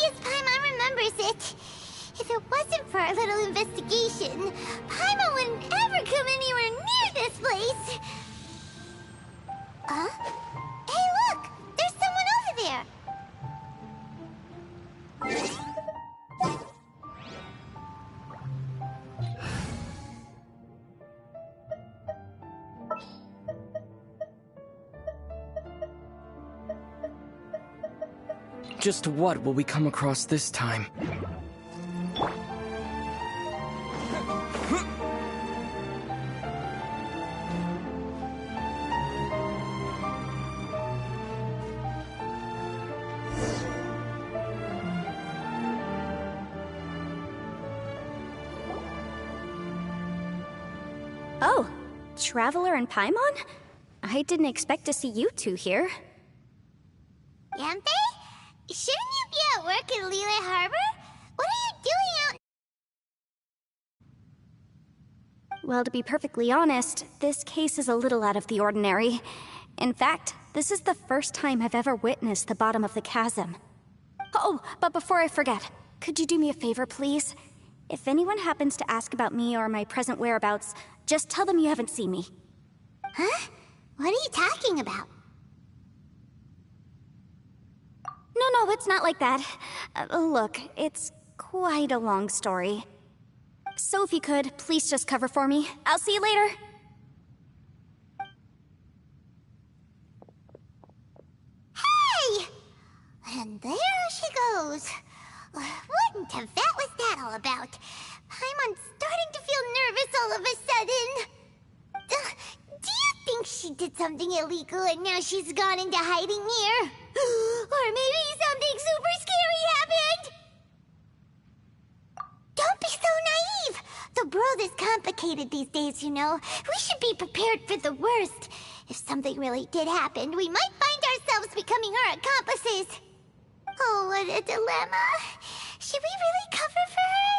as Paimon remembers it. If it wasn't for our little investigation, Paimon wouldn't ever come anywhere near this place. Huh? Hey, look! There's someone over there! Just what will we come across this time? Oh, Traveler and Paimon? I didn't expect to see you two here. Yanfei? Shouldn't you be at work in Liyue Harbor? What are you doing out? Well, to be perfectly honest, this case is a little out of the ordinary. In fact, this is the first time I've ever witnessed the bottom of the chasm. Oh, but before I forget, could you do me a favor, please? If anyone happens to ask about me or my present whereabouts, just tell them you haven't seen me. Huh? What are you talking about? No, it's not like that. Look, it's quite a long story. So if you could, please just cover for me. I'll see you later. Hey! And there she goes. What in Tibet was that all about? I'm starting to feel nervous all of a sudden. Do you think she did something illegal and now she's gone into hiding here? Or maybe something super scary happened? Don't be so naive! The world is complicated these days, you know. We should be prepared for the worst. If something really did happen, we might find ourselves becoming her accomplices. Oh, what a dilemma. Should we really cover for her?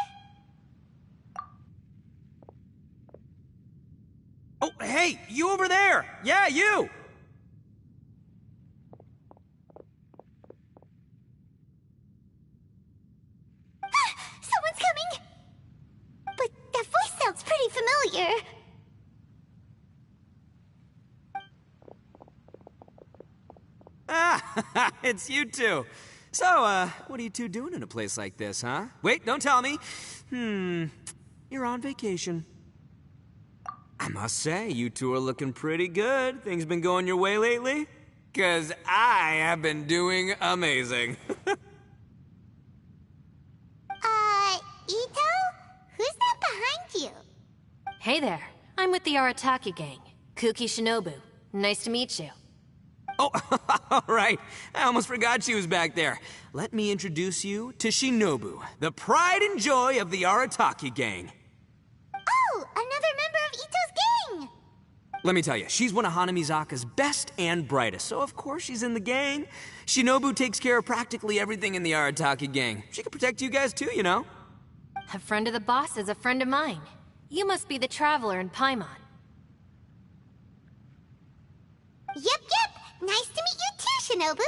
Oh, hey, you over there! Yeah, you! Someone's coming! But that voice sounds pretty familiar. Ah, it's you two. So, what are you two doing in a place like this, huh? Wait, don't tell me. You're on vacation. I must say, you two are looking pretty good. Things been going your way lately? 'Cause I have been doing amazing. Ito? Who's that behind you? Hey there, I'm with the Arataki gang. Kuki Shinobu. Nice to meet you. Oh, all right. I almost forgot she was back there. Let me introduce you to Shinobu, the pride and joy of the Arataki gang. Oh, another member of Ito's gang! Let me tell you, she's one of Hanamizaka's best and brightest, so of course she's in the gang. Shinobu takes care of practically everything in the Arataki gang. She can protect you guys too, you know. A friend of the boss is a friend of mine. You must be the Traveler in Paimon. Yep. Nice to meet you too, Shinobu.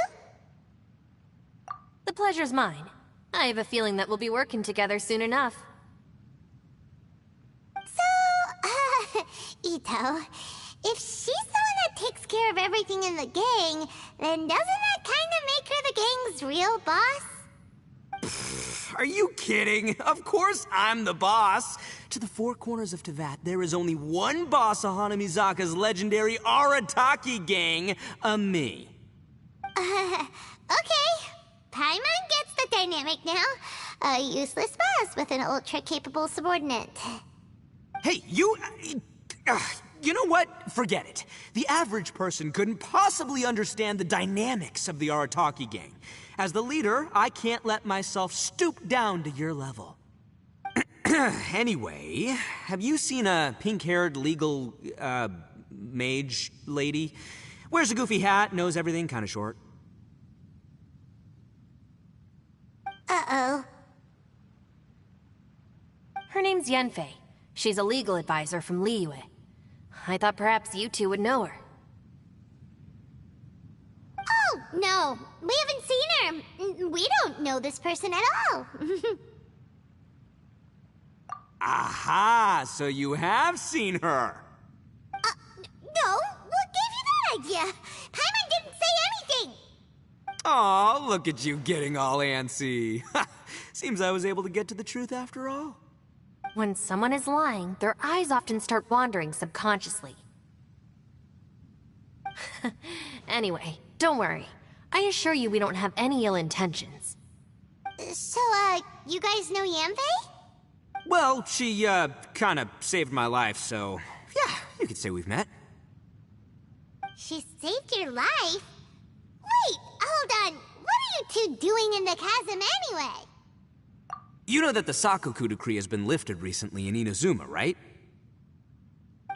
The pleasure's mine. I have a feeling that we'll be working together soon enough. So, Ito, if she's the one that takes care of everything in the gang, then doesn't that kind of make her the gang's real boss? Are you kidding? Of course I'm the boss. To the four corners of Teyvat, there is only one boss of Hanamizaka's legendary Arataki gang, me. Okay. Paimon gets the dynamic now. A useless boss with an ultra-capable subordinate. Hey, you know what? Forget it. The average person couldn't possibly understand the dynamics of the Arataki gang. As the leader, I can't let myself stoop down to your level. Anyway, have you seen a pink-haired legal, mage lady? Wears a goofy hat, knows everything, kinda short. Uh-oh. Her name's Yanfei. She's a legal advisor from Liyue. I thought perhaps you two would know her. Oh, no, we haven't seen her. We don't know this person at all. Aha, so you have seen her. No, what gave you that idea? Paimon didn't say anything. Aw, look at you getting all antsy. Seems I was able to get to the truth after all. When someone is lying, their eyes often start wandering subconsciously. Anyway, don't worry. I assure you we don't have any ill intentions. So, you guys know Yanfei? Well, she, kinda saved my life, so... yeah, you could say we've met. She saved your life? Wait, hold on. What are you two doing in the chasm anyway? You know that the Sakoku decree has been lifted recently in Inazuma, right?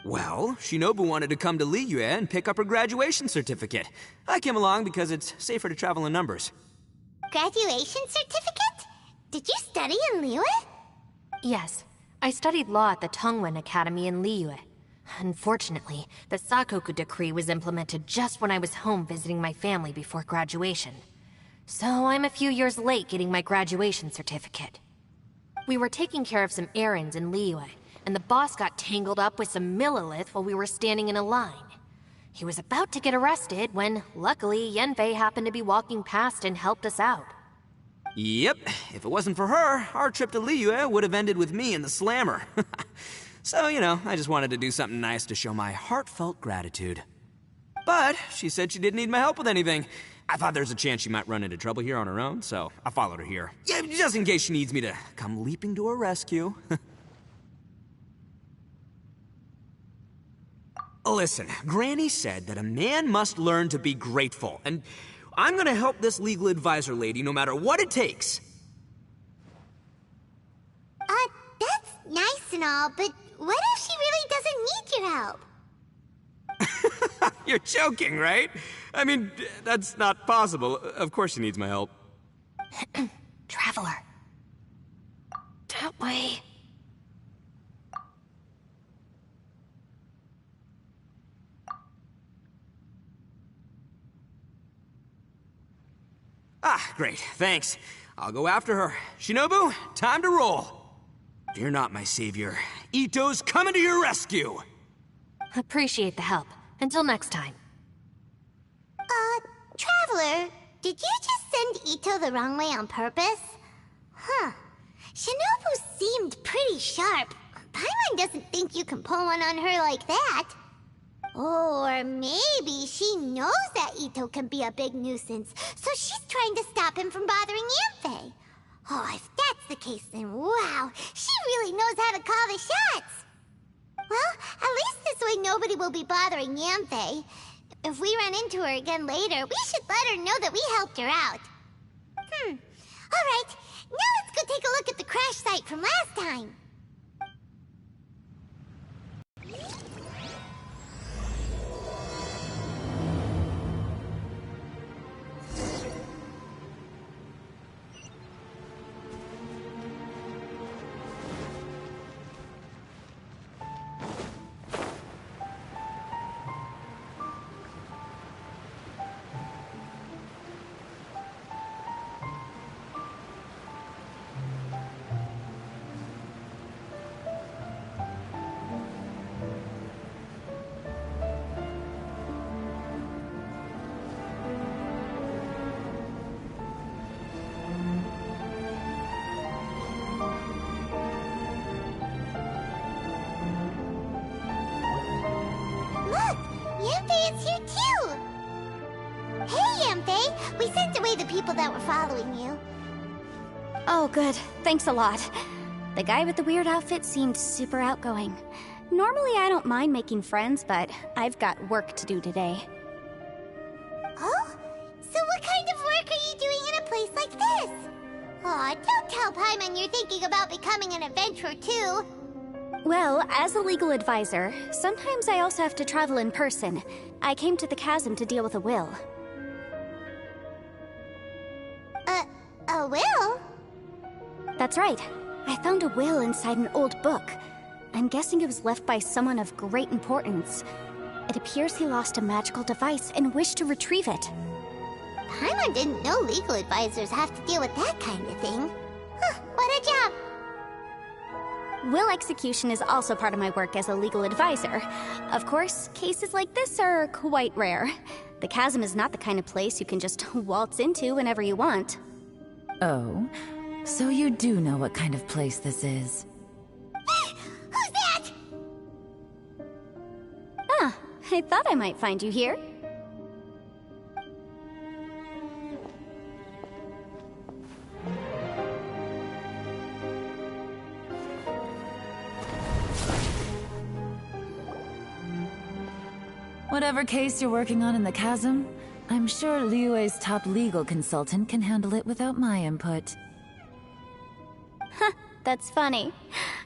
Well, Shinobu wanted to come to Liyue and pick up her graduation certificate. I came along because it's safer to travel in numbers. Graduation certificate? Did you study in Liyue? Yes, I studied law at the Tongwen Academy in Liyue. Unfortunately, the Sakoku decree was implemented just when I was home visiting my family before graduation. So I'm a few years late getting my graduation certificate. We were taking care of some errands in Liyue, and the boss got tangled up with some Millilith while we were standing in a line. He was about to get arrested when, luckily, Yanfei happened to be walking past and helped us out. Yep, if it wasn't for her, our trip to Liyue would have ended with me and the Slammer. So, you know, I just wanted to do something nice to show my heartfelt gratitude. But she said she didn't need my help with anything. I thought there's a chance she might run into trouble here on her own, so I followed her here. Yeah, just in case she needs me to come leaping to her rescue. Listen, Granny said that a man must learn to be grateful, and I'm gonna help this legal advisor lady no matter what it takes. That's nice and all, but what if she really doesn't need your help? You're joking, right? I mean, that's not possible. Of course she needs my help. Traveler. That way. Ah, great, thanks. I'll go after her. Shinobu, time to roll. Fear not, my savior. Ito's coming to your rescue! Appreciate the help. Until next time. Traveler, did you just send Ito the wrong way on purpose? Huh. Shinobu seemed pretty sharp. Paimon doesn't think you can pull one on her like that. Or maybe she knows that Ito can be a big nuisance, so she's trying to stop him from bothering Yanfei. Oh, if that's the case, then wow, she really knows how to call the shots. Well, at least this way nobody will be bothering Yanfei. If we run into her again later, we should let her know that we helped her out. Alright, now let's go take a look at the crash site from last time. Yanfei is here too! Hey, Yanfei! We sent away the people that were following you. Oh, good. Thanks a lot. The guy with the weird outfit seemed super outgoing. Normally I don't mind making friends, but I've got work to do today. Oh? So what kind of work are you doing in a place like this? Aw, don't tell Paimon you're thinking about becoming an adventurer too. Well, as a legal advisor, sometimes I also have to travel in person. I came to the chasm to deal with a will. A will? That's right. I found a will inside an old book. I'm guessing it was left by someone of great importance. It appears he lost a magical device and wished to retrieve it. Paimon didn't know legal advisors have to deal with that kind of thing. Huh, what a job! Will execution is also part of my work as a legal advisor. Of course, cases like this are quite rare. The chasm is not the kind of place you can just waltz into whenever you want. Oh, so you do know what kind of place this is. Who's that? Ah, I thought I might find you here. Whatever case you're working on in the chasm, I'm sure Liyue's top legal consultant can handle it without my input. Huh, that's funny.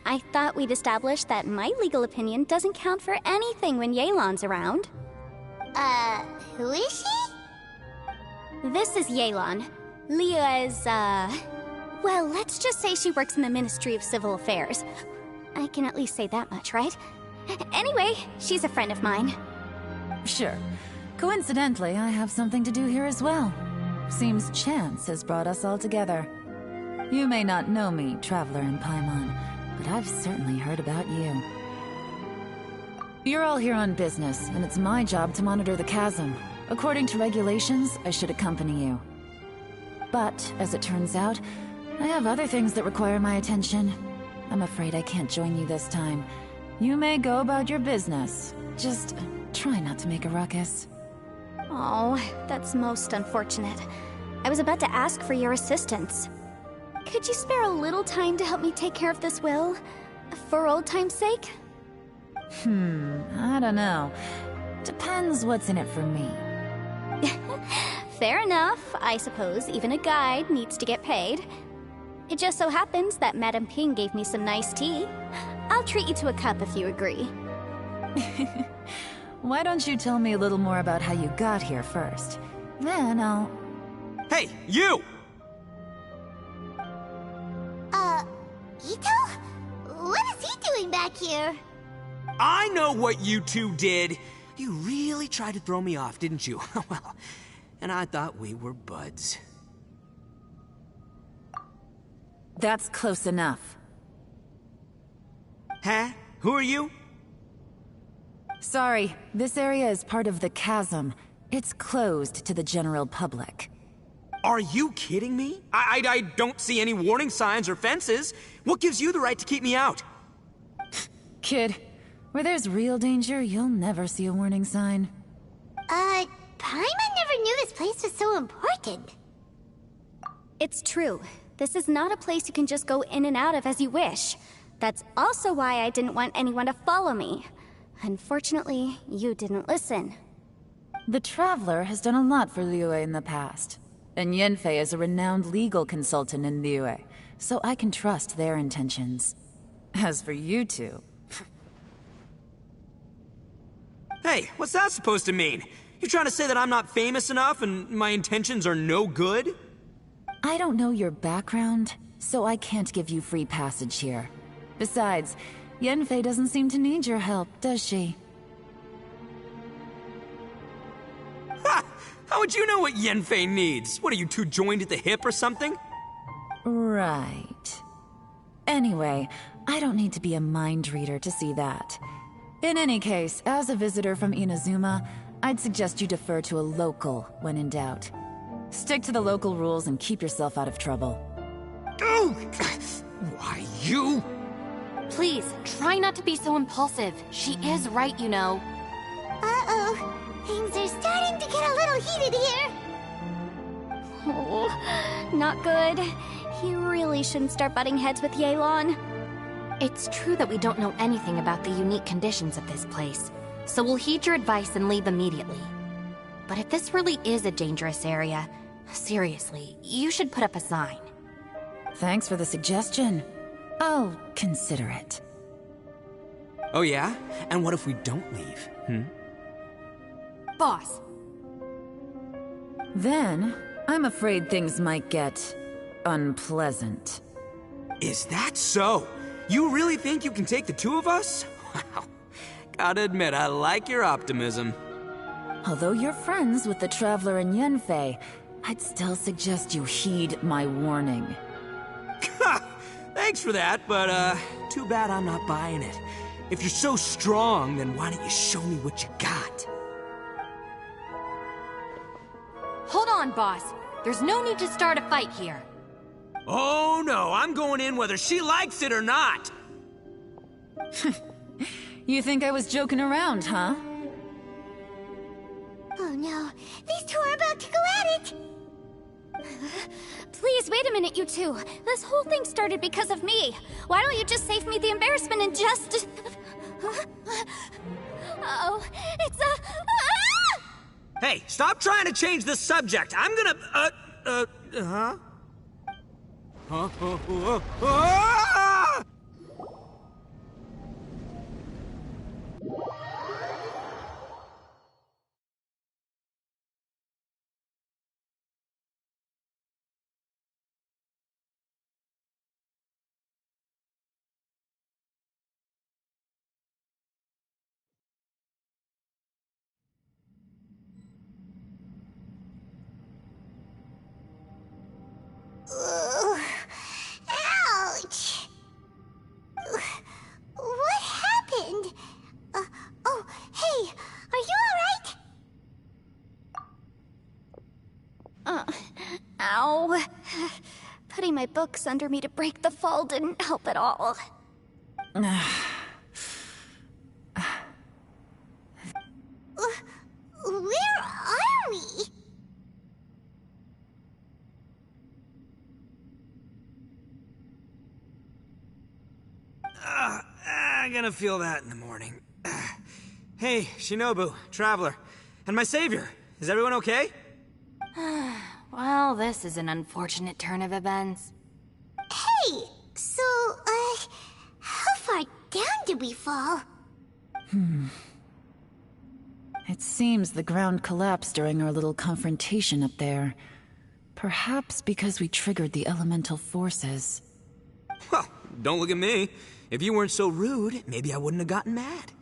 I thought we'd established that my legal opinion doesn't count for anything when Yelan's around. Who is she? This is Yelan. Liyue's, well, let's just say she works in the Ministry of Civil Affairs. I can at least say that much, right? Anyway, she's a friend of mine. Sure. Coincidentally, I have something to do here as well. Seems chance has brought us all together. You may not know me, Traveler in Paimon, but I've certainly heard about you. You're all here on business, and it's my job to monitor the chasm. According to regulations, I should accompany you. But, as it turns out, I have other things that require my attention. I'm afraid I can't join you this time. You may go about your business. Just try not to make a ruckus. Oh, that's most unfortunate. I was about to ask for your assistance. Could you spare a little time to help me take care of this will? For old time's sake? I don't know. Depends what's in it for me. Fair enough. I suppose even a guide needs to get paid. It just so happens that Madame Ping gave me some nice tea. I'll treat you to a cup if you agree. Why don't you tell me a little more about how you got here first? Then I'll... Hey, you! Ito? What is he doing back here? I know what you two did. You really tried to throw me off, didn't you? Well, and I thought we were buds. That's close enough. Huh? Who are you? Sorry, this area is part of the chasm. It's closed to the general public. Are you kidding me? I don't see any warning signs or fences. What gives you the right to keep me out? Kid, where there's real danger, you'll never see a warning sign. Paimon never knew this place was so important. It's true. This is not a place you can just go in and out of as you wish. That's also why I didn't want anyone to follow me. Unfortunately, you didn't listen. The Traveler has done a lot for Liyue in the past. And Yanfei is a renowned legal consultant in Liyue, so I can trust their intentions. As for you two... Hey, what's that supposed to mean? You trying to say that I'm not famous enough and my intentions are no good? I don't know your background, so I can't give you free passage here. Besides, Yanfei doesn't seem to need your help, does she? Ha! How would you know what Yanfei needs? What, are you two joined at the hip or something? Right. Anyway, I don't need to be a mind reader to see that. In any case, as a visitor from Inazuma, I'd suggest you defer to a local when in doubt. Stick to the local rules and keep yourself out of trouble. Oh! Why, you? Please, try not to be so impulsive. She is right, you know. Uh-oh. Things are starting to get a little heated here. Oh, not good. He really shouldn't start butting heads with Yelan. It's true that we don't know anything about the unique conditions of this place, so we'll heed your advice and leave immediately. But if this really is a dangerous area, seriously, you should put up a sign. Thanks for the suggestion. I'll consider it. Oh yeah? And what if we don't leave, Boss. Then, I'm afraid things might get... unpleasant. Is that so? You really think you can take the two of us? Wow. Gotta admit, I like your optimism. Although you're friends with the Traveler and Yanfei, I'd still suggest you heed my warning. Thanks for that, but too bad I'm not buying it. If you're so strong, then why don't you show me what you got? Hold on, boss. There's no need to start a fight here. Oh no, I'm going in whether she likes it or not! You think I was joking around, huh? Oh no, these two are about to go at it! Please, wait a minute, you two. This whole thing started because of me. Why don't you just save me the embarrassment and just... Uh-oh, it's a... Ah! Hey, stop trying to change the subject. I'm gonna, huh? Ah! Ugh. Ouch! What happened? Oh, hey, are you alright? Ow. Putting my books under me to break the fall didn't help at all. Where are we? I'm gonna feel that in the morning. Hey, Shinobu, Traveler, and my savior. Is everyone okay? Well, this is an unfortunate turn of events. Hey, so, how far down did we fall? It seems the ground collapsed during our little confrontation up there. Perhaps because we triggered the elemental forces. Well, don't look at me. If you weren't so rude, maybe I wouldn't have gotten mad.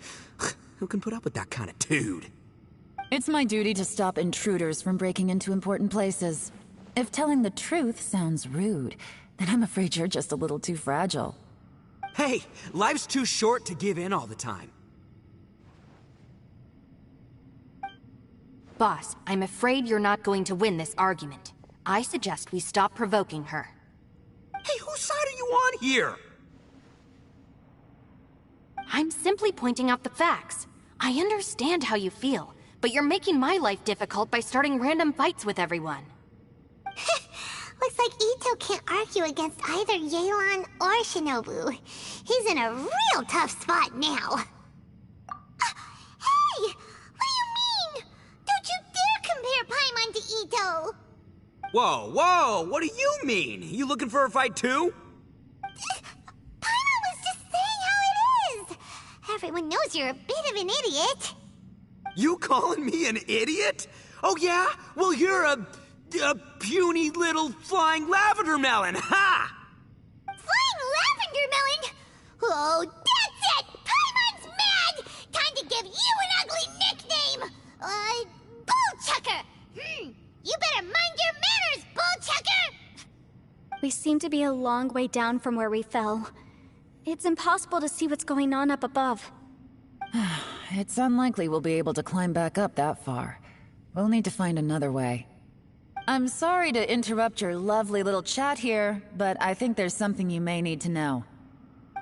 Who can put up with that kind of dude? It's my duty to stop intruders from breaking into important places. If telling the truth sounds rude, then I'm afraid you're just a little too fragile. Hey, life's too short to give in all the time. Boss, I'm afraid you're not going to win this argument. I suggest we stop provoking her. Hey, whose side are you on here? I'm simply pointing out the facts. I understand how you feel, but you're making my life difficult by starting random fights with everyone. Looks like Ito can't argue against either Yelan or Shinobu. He's in a real tough spot now. Hey! What do you mean? Don't you dare compare Paimon to Ito! Whoa, whoa, what do you mean? You looking for a fight too? Paimon was just saying how it is! Everyone knows you're a bit of an idiot. You calling me an idiot? Oh yeah? Well, you're a puny little flying lavender melon, ha! Flying lavender melon? Oh, that's it! Paimon's mad! Time to give you an ugly nickname! Bullchucker! You better mind your manners, Bullchucker! We seem to be a long way down from where we fell. It's impossible to see what's going on up above. It's unlikely we'll be able to climb back up that far. We'll need to find another way. I'm sorry to interrupt your lovely little chat here, but I think there's something you may need to know.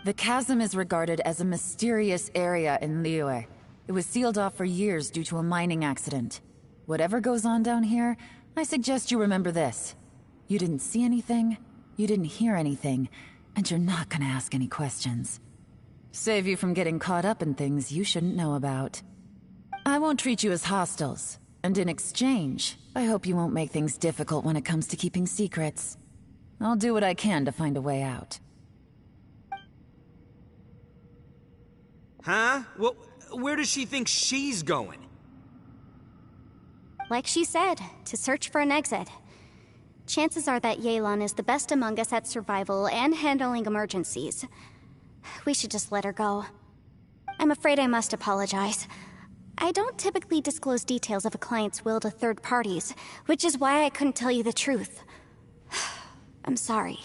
The chasm is regarded as a mysterious area in Liyue. It was sealed off for years due to a mining accident. Whatever goes on down here, I suggest you remember this. You didn't see anything, you didn't hear anything, and you're not gonna ask any questions. Save you from getting caught up in things you shouldn't know about. I won't treat you as hostiles, and in exchange, I hope you won't make things difficult when it comes to keeping secrets. I'll do what I can to find a way out. Huh? Well, where does she think she's going? Like she said, to search for an exit. Chances are that Yelan is the best among us at survival and handling emergencies. We should just let her go. I'm afraid I must apologize. I don't typically disclose details of a client's will to third parties, which is why I couldn't tell you the truth. I'm sorry.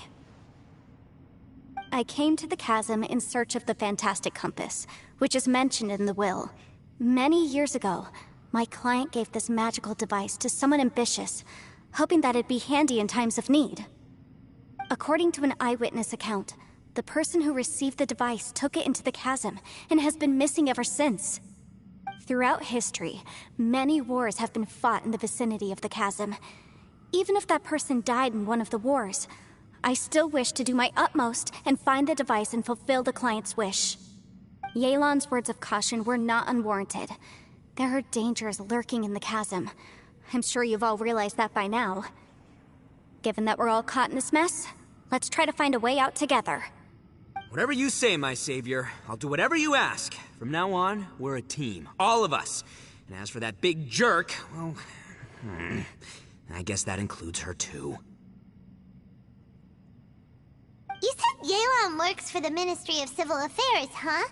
I came to the chasm in search of the fantastic compass, which is mentioned in the will. Many years ago, my client gave this magical device to someone ambitious, hoping that it'd be handy in times of need. According to an eyewitness account, the person who received the device took it into the chasm and has been missing ever since. Throughout history, many wars have been fought in the vicinity of the chasm. Even if that person died in one of the wars, I still wish to do my utmost and find the device and fulfill the client's wish. Yelan's words of caution were not unwarranted. There are dangers lurking in the chasm. I'm sure you've all realized that by now. Given that we're all caught in this mess, let's try to find a way out together. Whatever you say, my savior. I'll do whatever you ask. From now on, we're a team. All of us. And as for that big jerk, well... I guess that includes her too. You said Yelan works for the Ministry of Civil Affairs, huh?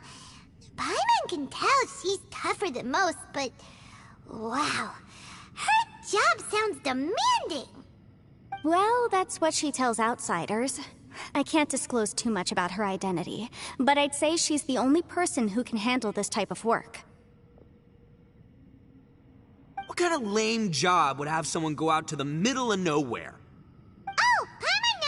Paimon can tell she's tougher than most, but... wow. Her job sounds demanding! Well, that's what she tells outsiders. I can't disclose too much about her identity, but I'd say she's the only person who can handle this type of work. What kind of lame job would have someone go out to the middle of nowhere? Oh, Paimon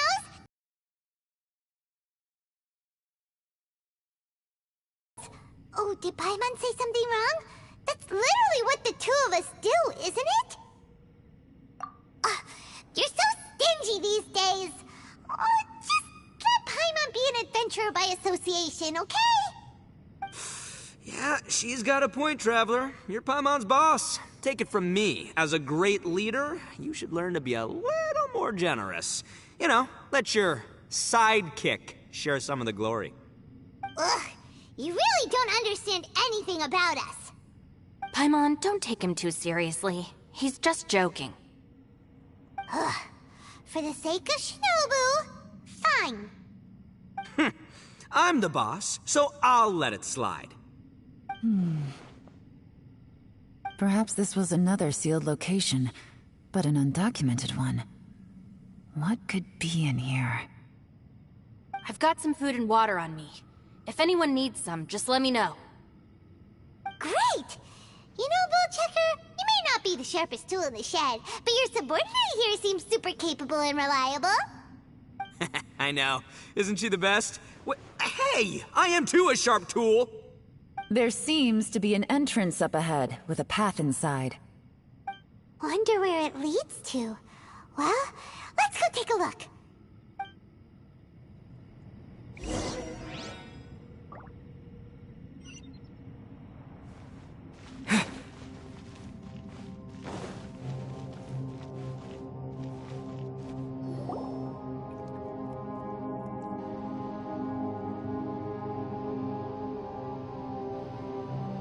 knows! Oh, did Paimon say something wrong? That's literally what the two of us do, isn't it? You're so stingy these days. Oh, just let Paimon be an adventurer by association, okay? Yeah, she's got a point, Traveler. You're Paimon's boss. Take it from me. As a great leader, you should learn to be a little more generous. You know, let your sidekick share some of the glory. Ugh, you really don't understand anything about us. Paimon, don't take him too seriously. He's just joking. For the sake of Shinobu, fine. I'm the boss, so I'll let it slide. Perhaps this was another sealed location, but an undocumented one. What could be in here? I've got some food and water on me. If anyone needs some, just let me know. Great! You know, Bullchecker, you may not be the sharpest tool in the shed, but your subordinate here seems super capable and reliable. I know. Isn't she the best? Hey! I am too a sharp tool! There seems to be an entrance up ahead, with a path inside. Wonder where it leads to. Well, let's go take a look.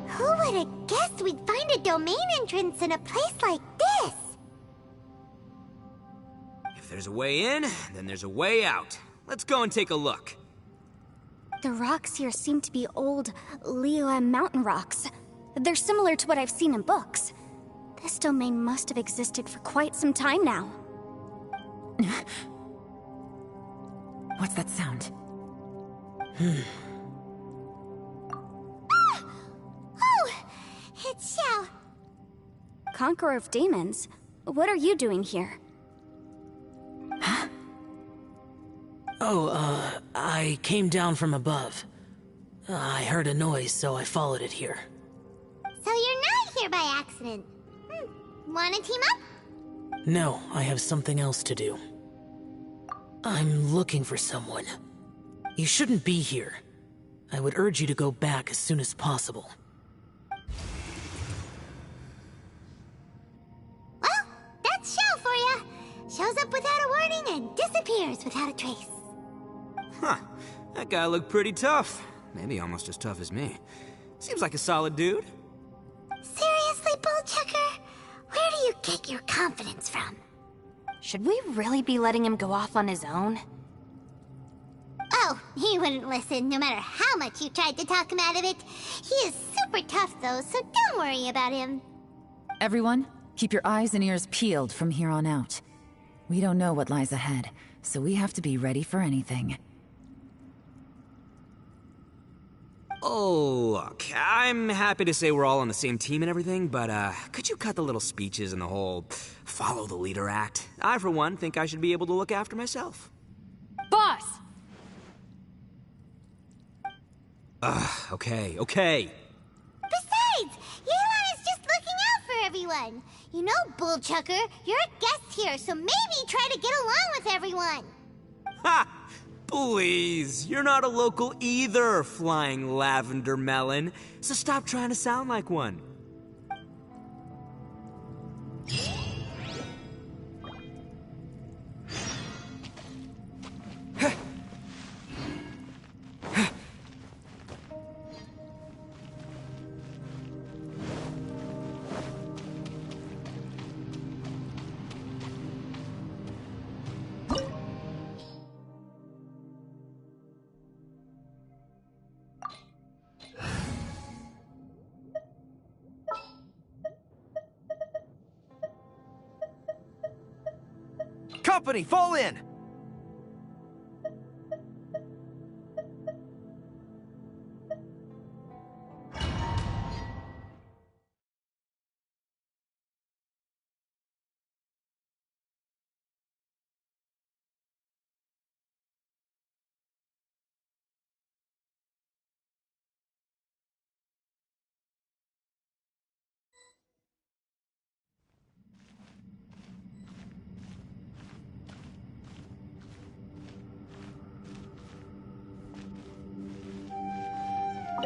Who would have guessed we'd find a domain entrance in a place like this? If there's a way in, then there's a way out. Let's go and take a look. The rocks here seem to be old Liyue mountain rocks. They're similar to what I've seen in books. This domain must have existed for quite some time now. What's that sound? Oh, it's Xiao. Conqueror of Demons? What are you doing here? I came down from above. I heard a noise, so I followed it here. So you're not here by accident. Wanna team up? No, I have something else to do. I'm looking for someone. You shouldn't be here. I would urge you to go back as soon as possible. Well, that's Xiao for ya. Shows up without a warning and disappears without a trace. Huh. That guy looked pretty tough. Maybe almost as tough as me. Seems like a solid dude. Seriously, Bullchecker? Where do you get your confidence from? Should we really be letting him go off on his own? Oh, He wouldn't listen, no matter how much you tried to talk him out of it. He is super tough, though, so don't worry about him. Everyone, keep your eyes and ears peeled from here on out. We don't know what lies ahead, so we have to be ready for anything. Oh, look, I'm happy to say we're all on the same team and everything, but, could you cut the little speeches and the whole follow the leader act? I, for one, think I should be able to look after myself. Boss! Okay. Besides, Yelan is just looking out for everyone. You know, Bullchucker, you're a guest here, so maybe try to get along with everyone. Ha! Please, you're not a local either, Flying Lavender Melon, so stop trying to sound like one. Company, fall in!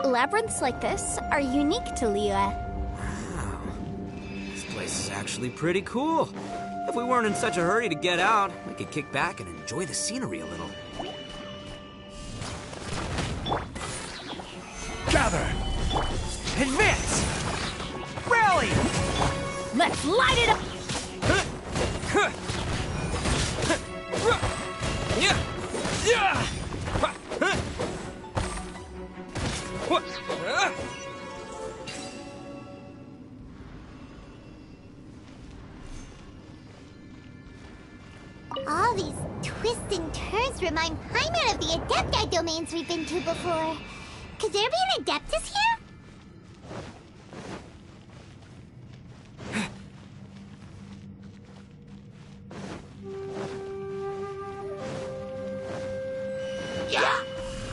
Labyrinths like this are unique to Liyue. Wow. This place is actually pretty cool. If we weren't in such a hurry to get out, we could kick back and enjoy the scenery a little. Gather! Advance! Rally! Let's light it up! All these twists and turns remind Paimon of the Adepti domains we've been to before. Could there be an Adeptus here?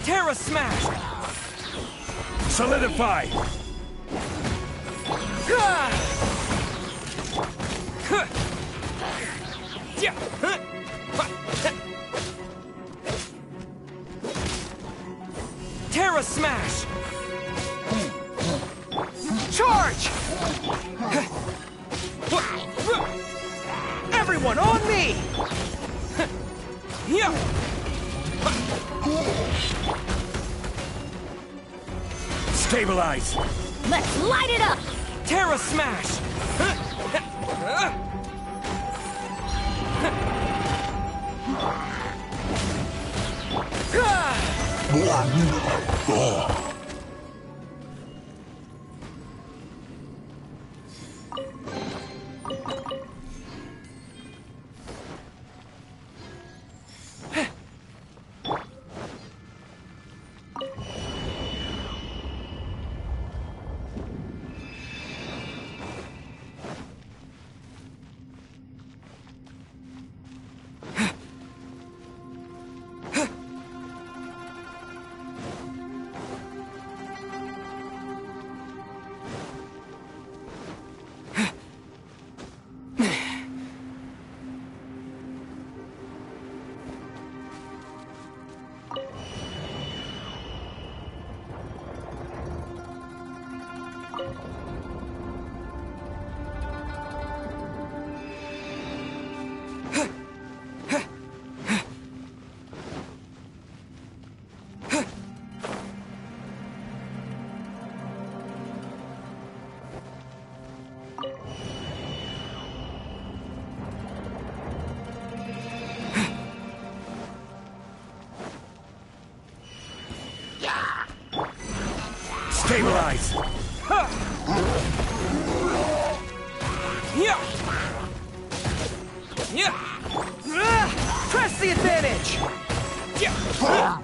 Terra Smash! Solidify! Terra Smash! Charge! Everyone on me! Stabilize! Let's light it up! Terra Smash! Stabilize! Yeah! Yeah! Press the advantage! Yeah!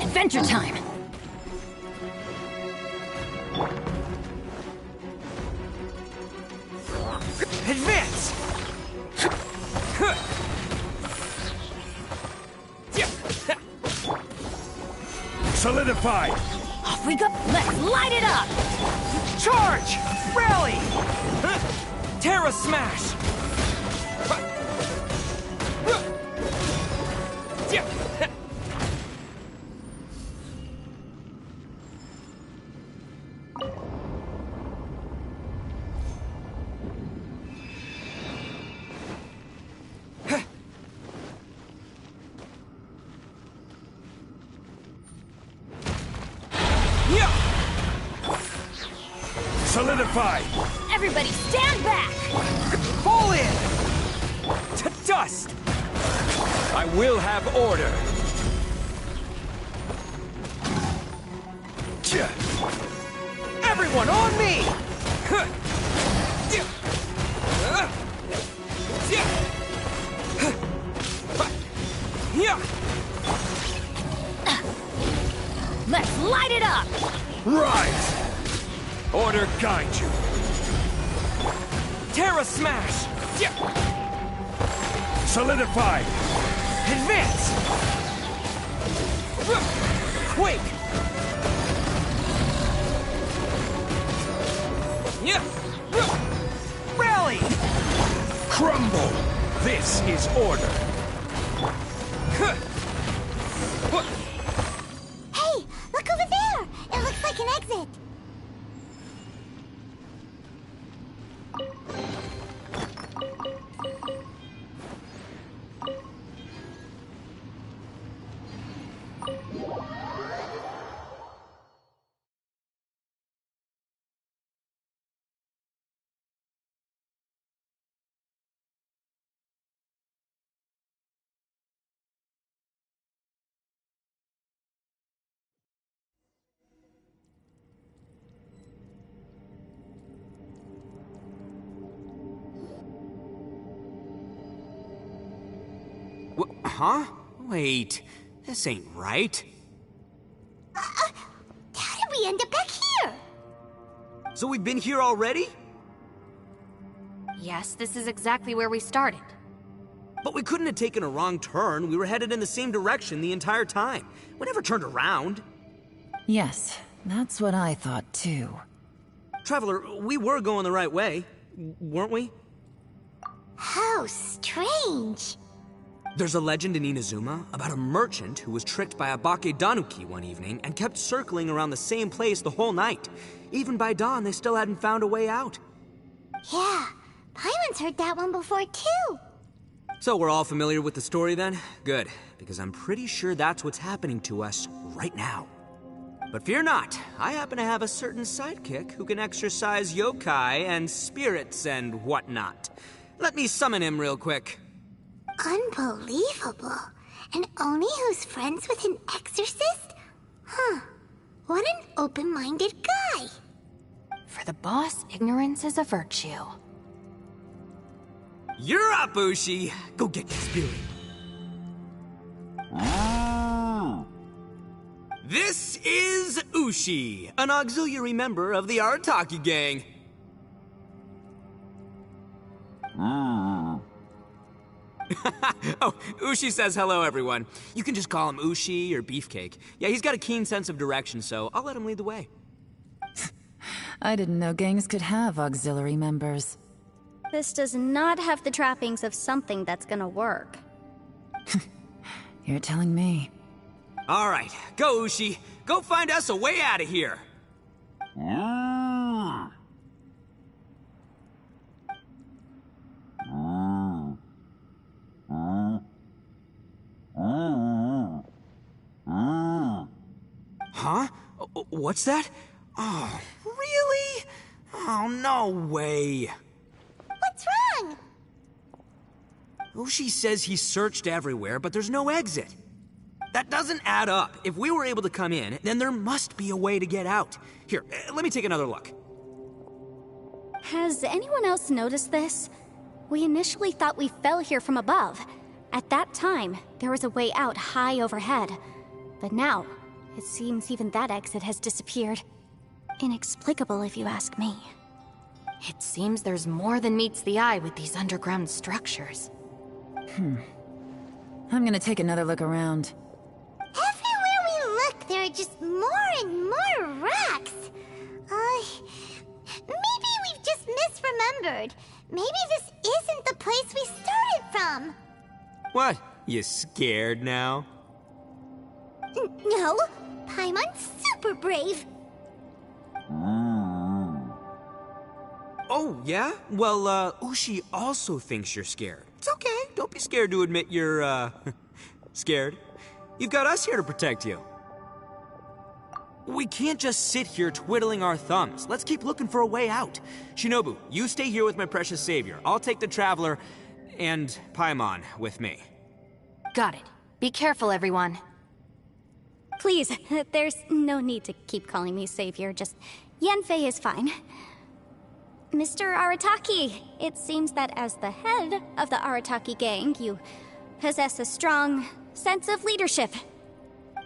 Adventure time! Advance! Solidify! Off we go! Let's light it up! Charge! Rally! Terra Smash! Solidify! Everybody stand back! Fall in! To dust! I will have order! Everyone on me! Let's light it up! Rise! Order guide you! Terra Smash! Solidify! Advance! Quake! Rally! Crumble! This is order! Hey, look over there! It looks like an exit. Huh? Wait, this ain't right. How did we end up back here? So we've been here already? Yes, this is exactly where we started. But we couldn't have taken a wrong turn. We were headed in the same direction the entire time. We never turned around. Yes, that's what I thought too. Traveler, we were going the right way, weren't we? How strange. There's a legend in Inazuma about a merchant who was tricked by a Bakedanuki one evening and kept circling around the same place the whole night. Even by dawn, they still hadn't found a way out. Yeah, Paimon's heard that one before too. So we're all familiar with the story then? Good, because I'm pretty sure that's what's happening to us right now. But fear not, I happen to have a certain sidekick who can exercise yokai and spirits and whatnot. Let me summon him real quick. Unbelievable. And Oni who's friends with an exorcist? Huh. What an open-minded guy. For the boss, ignorance is a virtue. You're up, Ushi. Go get that spirit. This is Ushi, an auxiliary member of the Arataki gang. Oh, Ushi says hello, everyone. You can just call him Ushi or Beefcake. Yeah, he's got a keen sense of direction, so I'll let him lead the way. I didn't know gangs could have auxiliary members. This does not have the trappings of something that's gonna work. You're telling me. All right, go, Ushi. Go find us a way out of here. Huh? What's that? Oh, really? Oh, no way. What's wrong? Ushi says he searched everywhere, but there's no exit. That doesn't add up. If we were able to come in, then there must be a way to get out. Here, let me take another look. Has anyone else noticed this? We initially thought we fell here from above. At that time, there was a way out high overhead. But now, it seems even that exit has disappeared. Inexplicable, if you ask me. It seems there's more than meets the eye with these underground structures. I'm gonna take another look around. Everywhere we look, there are just more and more rocks. Maybe we've just misremembered. Maybe this isn't the place we started from. What? You scared now? No, Paimon's super brave. Oh, yeah? Well, Ushi also thinks you're scared. It's okay. Don't be scared to admit you're, scared. You've got us here to protect you. We can't just sit here twiddling our thumbs. Let's keep looking for a way out. Shinobu, you stay here with my precious savior. I'll take the Traveler and Paimon with me. Got it. Be careful, everyone. Please, there's no need to keep calling me savior, just Yanfei is fine. Mr. Arataki, it seems that as the head of the Arataki gang, you possess a strong sense of leadership.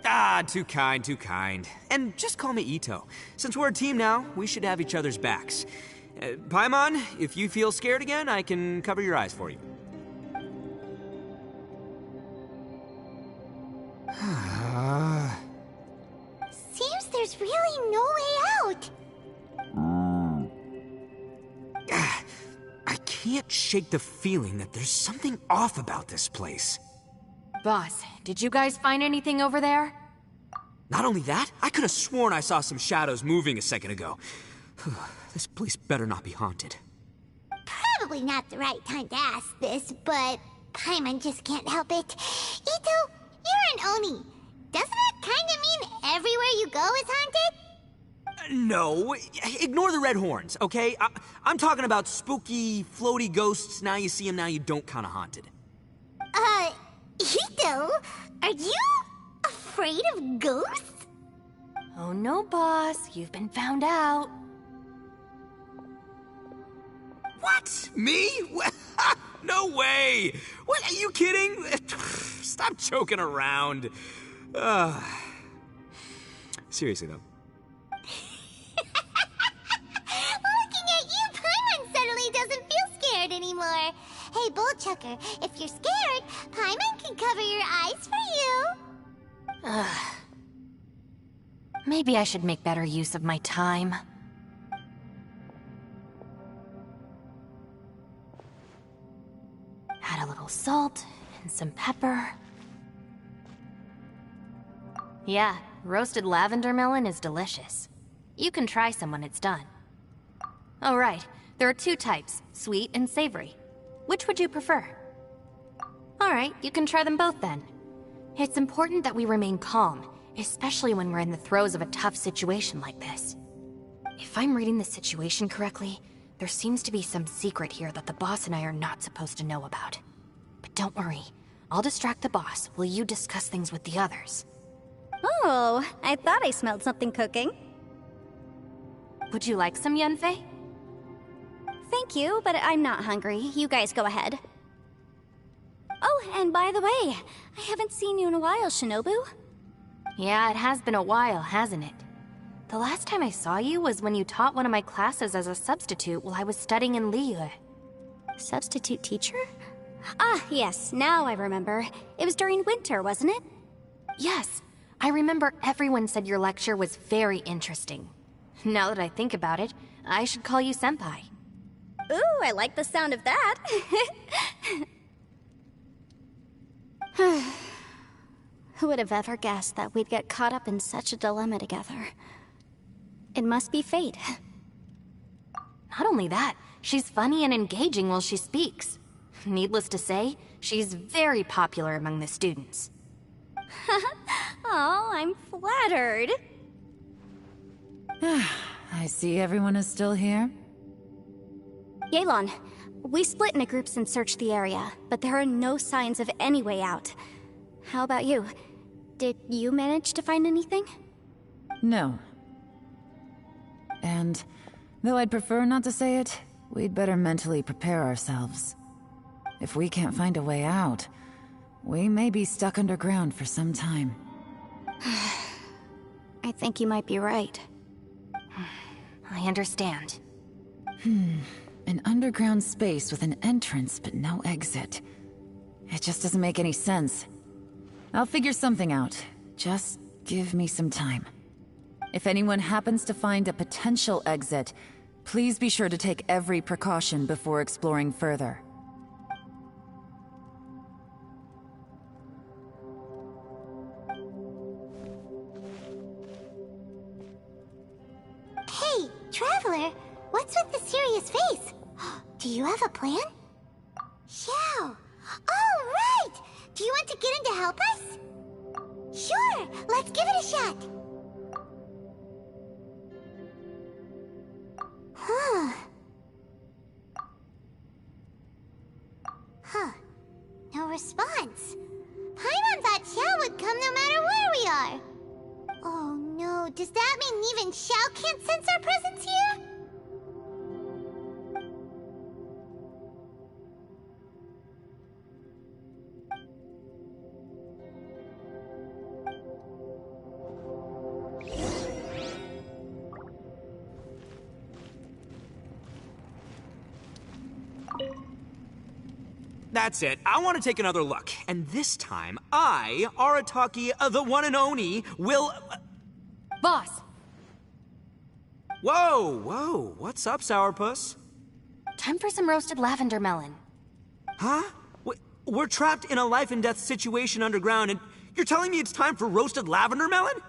Ah, too kind, too kind. And just call me Ito. Since we're a team now, we should have each other's backs. Paimon, if you feel scared again, I can cover your eyes for you. Seems there's really no way out. I can't shake the feeling that there's something off about this place. Boss, did you guys find anything over there? Not only that, I could have sworn I saw some shadows moving a second ago. This place better not be haunted. Probably not the right time to ask this, but Paimon just can't help it. Ito, you're an Oni. Doesn't that kind of mean everywhere you go is haunted? No, ignore the red horns, okay? I'm talking about spooky, floaty ghosts. Now you see them, now you don't kind of haunted. Ito, are you afraid of ghosts? Oh no, boss. You've been found out. What? Me? No way! What, are you kidding? Stop joking around. Seriously, though. Looking at you, Paimon suddenly doesn't feel scared anymore. Hey, Bullchucker, if you're scared, Paimon can cover your eyes for you. Maybe I should make better use of my time. Add a little salt and some pepper. Yeah, roasted lavender melon is delicious. You can try some when it's done. Oh right, there are two types, sweet and savory. Which would you prefer? Alright, you can try them both then. It's important that we remain calm, especially when we're in the throes of a tough situation like this. If I'm reading the situation correctly, there seems to be some secret here that the boss and I are not supposed to know about. But don't worry, I'll distract the boss while you discuss things with the others. Oh, I thought I smelled something cooking. Would you like some, Yanfei? Thank you, but I'm not hungry. You guys go ahead. Oh, and by the way, I haven't seen you in a while, Shinobu. Yeah, it has been a while, hasn't it? The last time I saw you was when you taught one of my classes as a substitute while I was studying in Liyue. Substitute teacher? Ah, yes, now I remember. It was during winter, wasn't it? Yes, I remember everyone said your lecture was very interesting. Now that I think about it, I should call you Senpai. Ooh, I like the sound of that. Who would have ever guessed that we'd get caught up in such a dilemma together? It must be fate. Not only that, she's funny and engaging while she speaks. Needless to say, she's very popular among the students. Oh, I'm flattered. I see everyone is still here. Yelan, We split into groups and searched the area, but there are no signs of any way out. How about you? Did you manage to find anything? No. And, though I'd prefer not to say it, we'd better mentally prepare ourselves. If we can't find a way out, we may be stuck underground for some time. I think you might be right. I understand. An underground space with an entrance but no exit. It just doesn't make any sense. I'll figure something out. Just give me some time. If anyone happens to find a potential exit, please be sure to take every precaution before exploring further. Hey, Traveler, what's with the serious face? Do you have a plan? Yeah. Oh, right! Do you want to get in to help us? Sure, let's give it a shot. Huh. No response. Paimon thought Xiao would come no matter where we are. Oh no, does that mean even Xiao can't sense our presence here? That's it. I want to take another look. And this time, I, Arataki, the one and only, will... Boss! Whoa. What's up, Sourpuss? Time for some roasted lavender melon. Huh? We're trapped in a life and death situation underground, and you're telling me it's time for roasted lavender melon?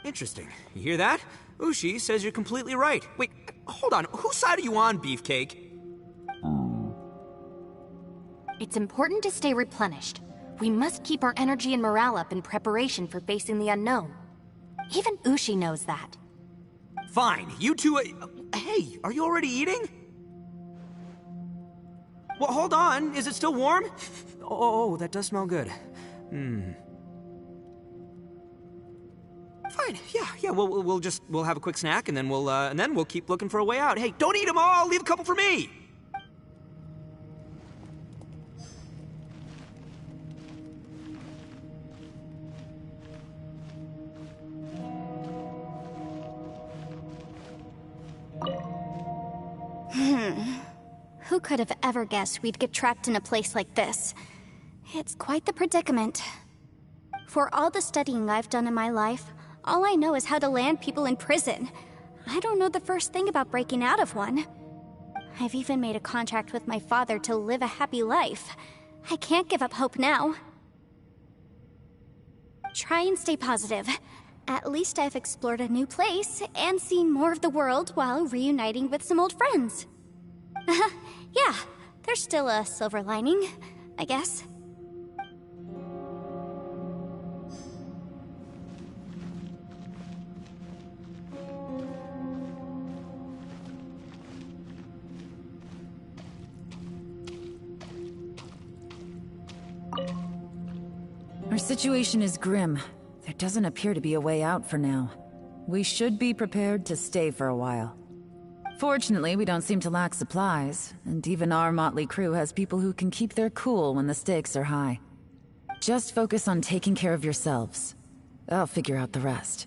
Interesting. You hear that? Ushi says you're completely right. Wait, hold on. Whose side are you on, Beefcake? It's important to stay replenished. We must keep our energy and morale up in preparation for facing the unknown. Even Ushi knows that. Fine, you two... hey, are you already eating? Well, hold on. Is it still warm? Oh, that does smell good. Fine, yeah, we'll have a quick snack, and then we'll keep looking for a way out. Hey, don't eat them all! Leave a couple for me! Who could have ever guessed we'd get trapped in a place like this? It's quite the predicament. For all the studying I've done in my life, all I know is how to land people in prison. I don't know the first thing about breaking out of one. I've even made a contract with my father to live a happy life. I can't give up hope now. Try and stay positive. At least I've explored a new place and seen more of the world while reuniting with some old friends. Yeah, there's still a silver lining, I guess. Our situation is grim. There doesn't appear to be a way out for now. We should be prepared to stay for a while. Fortunately, we don't seem to lack supplies, and even our motley crew has people who can keep their cool when the stakes are high. Just focus on taking care of yourselves. I'll figure out the rest.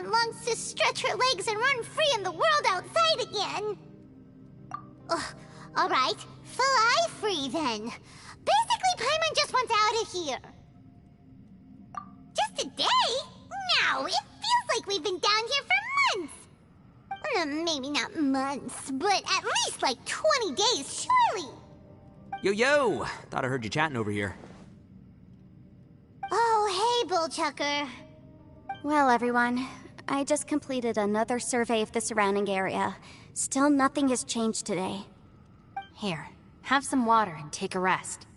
Paimon longs to stretch her legs and run free in the world outside again. Ugh, alright, fly free then. Basically, Paimon just wants out of here. Just a day? No, it feels like we've been down here for months. Maybe not months, but at least like 20 days, surely. Yo! Thought I heard you chatting over here. Oh, hey, Bullchucker. Well, everyone, I just completed another survey of the surrounding area. Still nothing has changed today. Here, have some water and take a rest.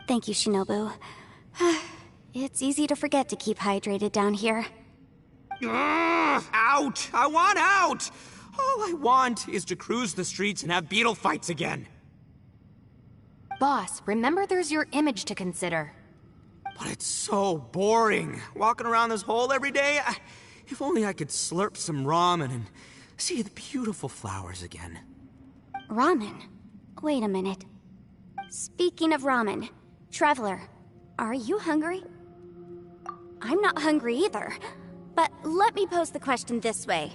Thank you, Shinobu. It's easy to forget to keep hydrated down here. Ugh, out! I want out! All I want is to cruise the streets and have beetle fights again. Boss, remember there's your image to consider. But it's so boring, walking around this hole every day. If only I could slurp some ramen and see the beautiful flowers again. Ramen? Wait a minute. Speaking of ramen, Traveler, are you hungry? I'm not hungry either. But let me pose the question this way.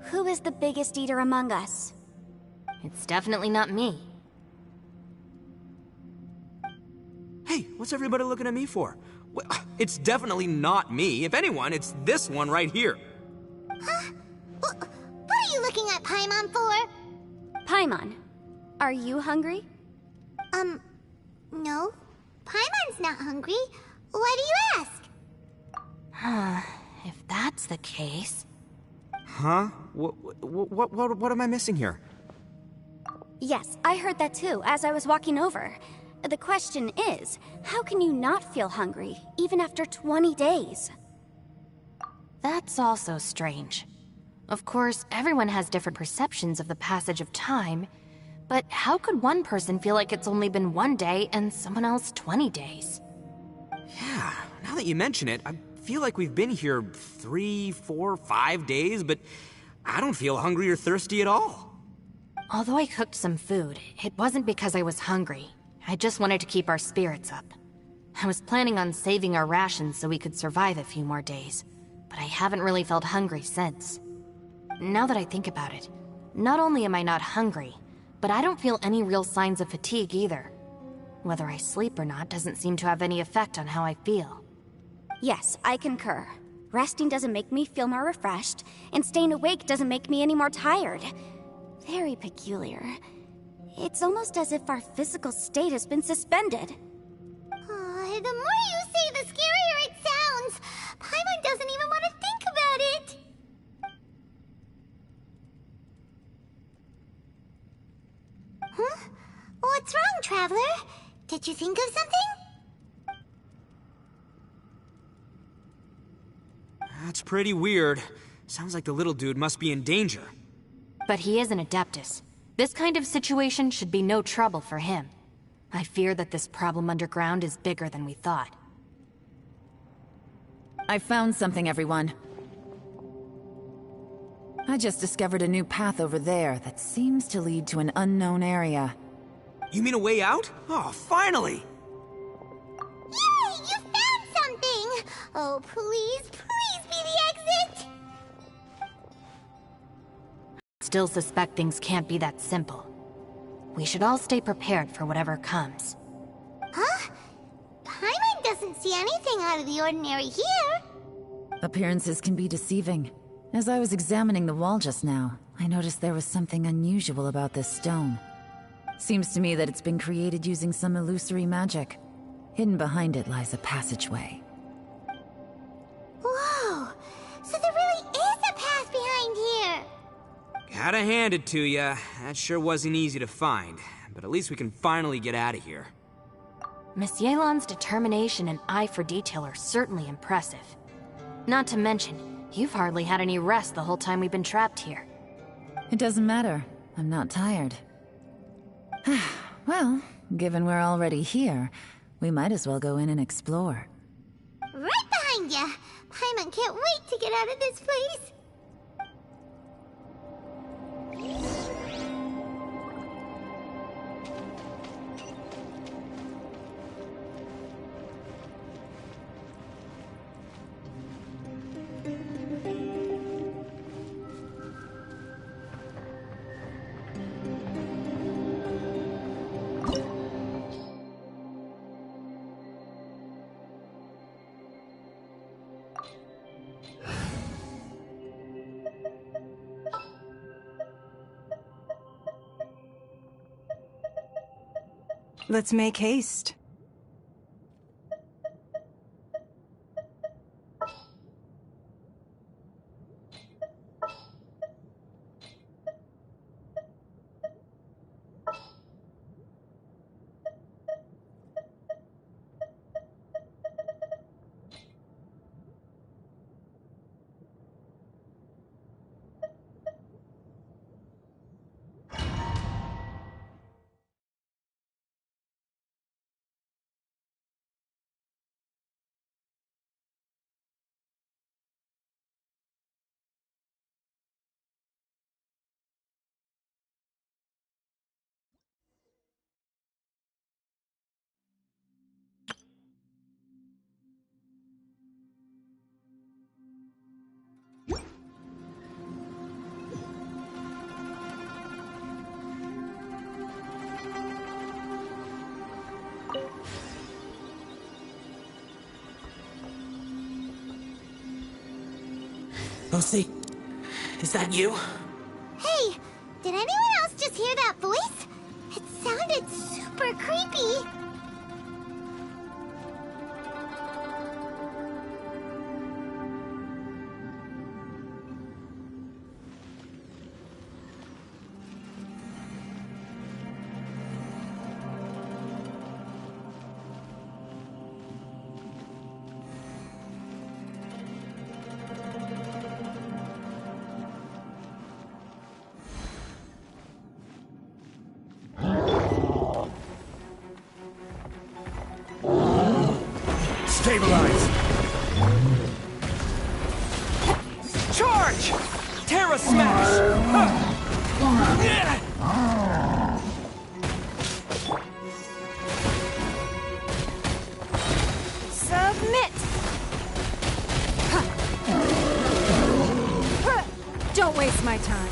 Who is the biggest eater among us? It's definitely not me. Hey, what's everybody looking at me for? Well, it's definitely not me. If anyone, it's this one right here. Huh? What are you looking at Paimon for? Paimon, are you hungry? No. Paimon's not hungry. Why do you ask? If that's the case... Huh? What am I missing here? Yes, I heard that too, as I was walking over. The question is, how can you not feel hungry, even after 20 days? That's also strange. Of course, everyone has different perceptions of the passage of time, but how could one person feel like it's only been 1 day and someone else 20 days? Yeah, now that you mention it, I feel like we've been here 3, 4, 5 days, but I don't feel hungry or thirsty at all. Although I cooked some food, it wasn't because I was hungry. I just wanted to keep our spirits up. I was planning on saving our rations so we could survive a few more days, but I haven't really felt hungry since. Now that I think about it, not only am I not hungry, but I don't feel any real signs of fatigue either. Whether I sleep or not doesn't seem to have any effect on how I feel. Yes, I concur. Resting doesn't make me feel more refreshed, and staying awake doesn't make me any more tired. Very peculiar. It's almost as if our physical state has been suspended. The more you say, the scarier it sounds. Paimon doesn't even want to think about it. Huh? What's wrong, Traveler? Did you think of something? That's pretty weird. Sounds like the little dude must be in danger. But he is an Adeptus. This kind of situation should be no trouble for him. I fear that this problem underground is bigger than we thought. I found something, everyone. I just discovered a new path over there that seems to lead to an unknown area. You mean a way out? Oh, finally! Yay! You found something! Oh, please be the exit! Still suspect things can't be that simple. We should all stay prepared for whatever comes. Huh? Paimon doesn't see anything out of the ordinary here. Appearances can be deceiving. As I was examining the wall just now, I noticed there was something unusual about this stone. Seems to me that it's been created using some illusory magic. Hidden behind it lies a passageway. Whoa! So there really is a path behind here! Gotta hand it to ya. That sure wasn't easy to find. But at least we can finally get out of here. Miss Yelan's determination and eye for detail are certainly impressive. Not to mention, you've hardly had any rest the whole time we've been trapped here. It doesn't matter. I'm not tired. Well, given we're already here, we might as well go in and explore. Right behind ya! Paimon can't wait to get out of this place! Let's make haste. Lucy, is that you? Hey, did anyone else just hear that voice? It sounded super creepy. Stabilize! Charge! Terra Smash! Submit! Don't waste my time.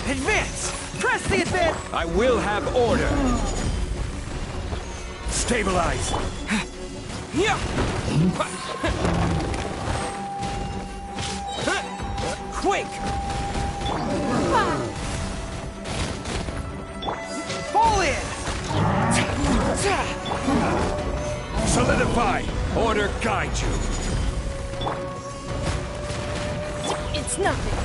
Advance! Press the advance! I will have order! Stabilize! Quake! Fall in! Solidify! Order guide you! It's nothing.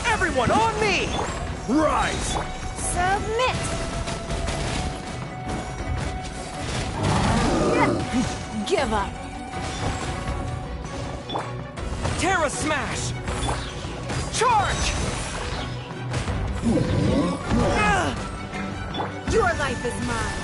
Everyone on me! Rise! Submit! Give up. Terra Smash! Charge! Your life is mine.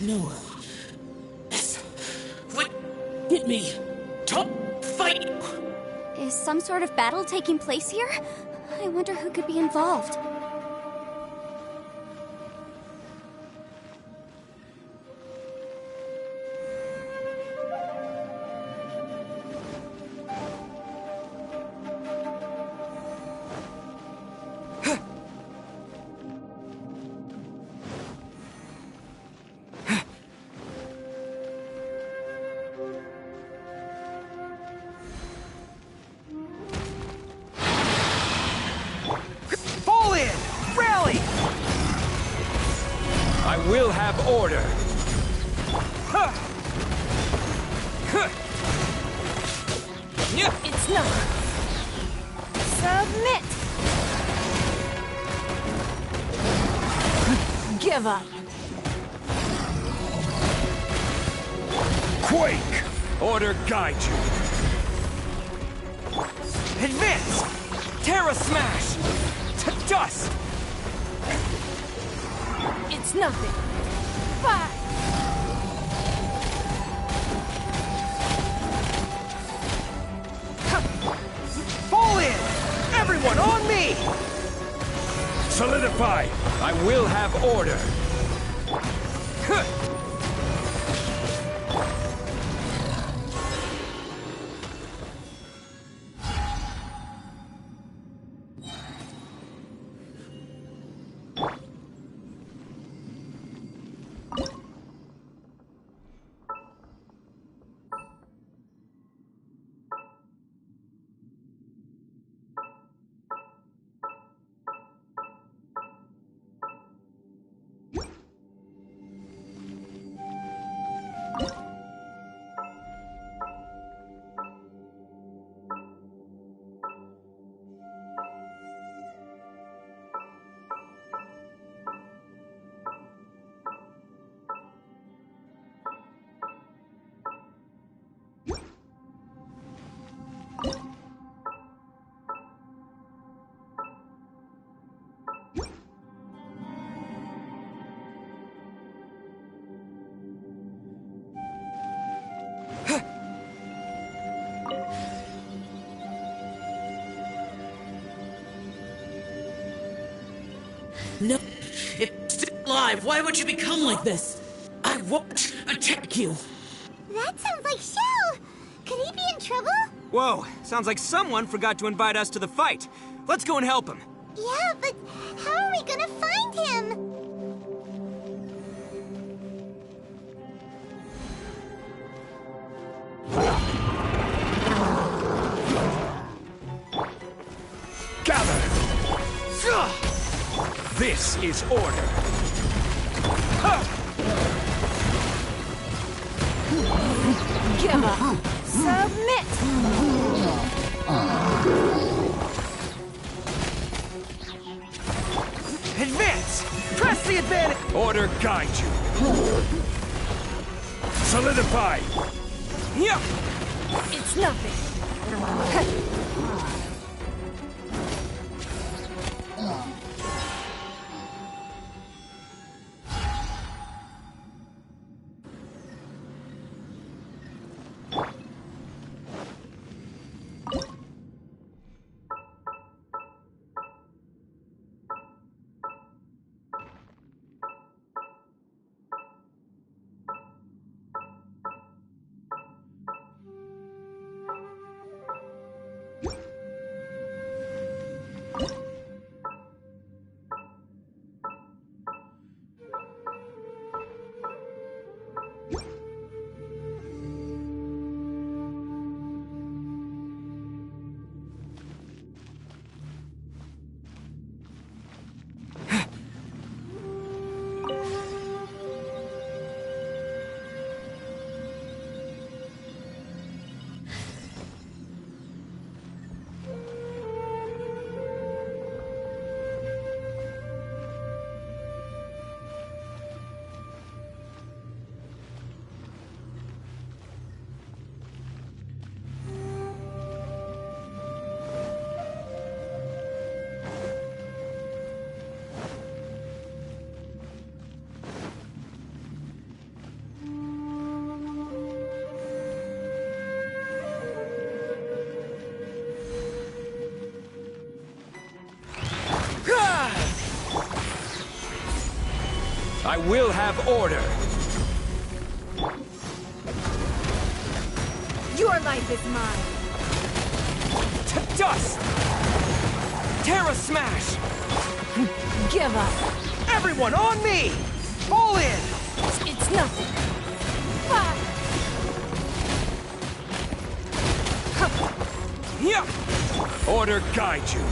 No. This would get me. Don't fight! Is some sort of battle taking place here? I wonder who could be involved. Fall in! I will have order. It's nothing. Submit! Give up. Quake! Order guide you. Advance! Terra Smash! To dust! It's nothing. Fire! Fall in! Everyone on me! Solidify! I will have order. No, it's still alive. Why would you become like this? I won't attack you. That sounds like Shell! Could he be in trouble? Whoa, sounds like someone forgot to invite us to the fight. Let's go and help him. Yeah, but how are we gonna find him? Gather! This is order. Give up. Submit! Advance! Press the advantage! Order guide you. Solidify! Yeah. It's nothing. I will have order. Your life is mine. To dust! Terra Smash! Give up. Everyone on me! Fall in! It's nothing. Fire! Yeah. Order guide you.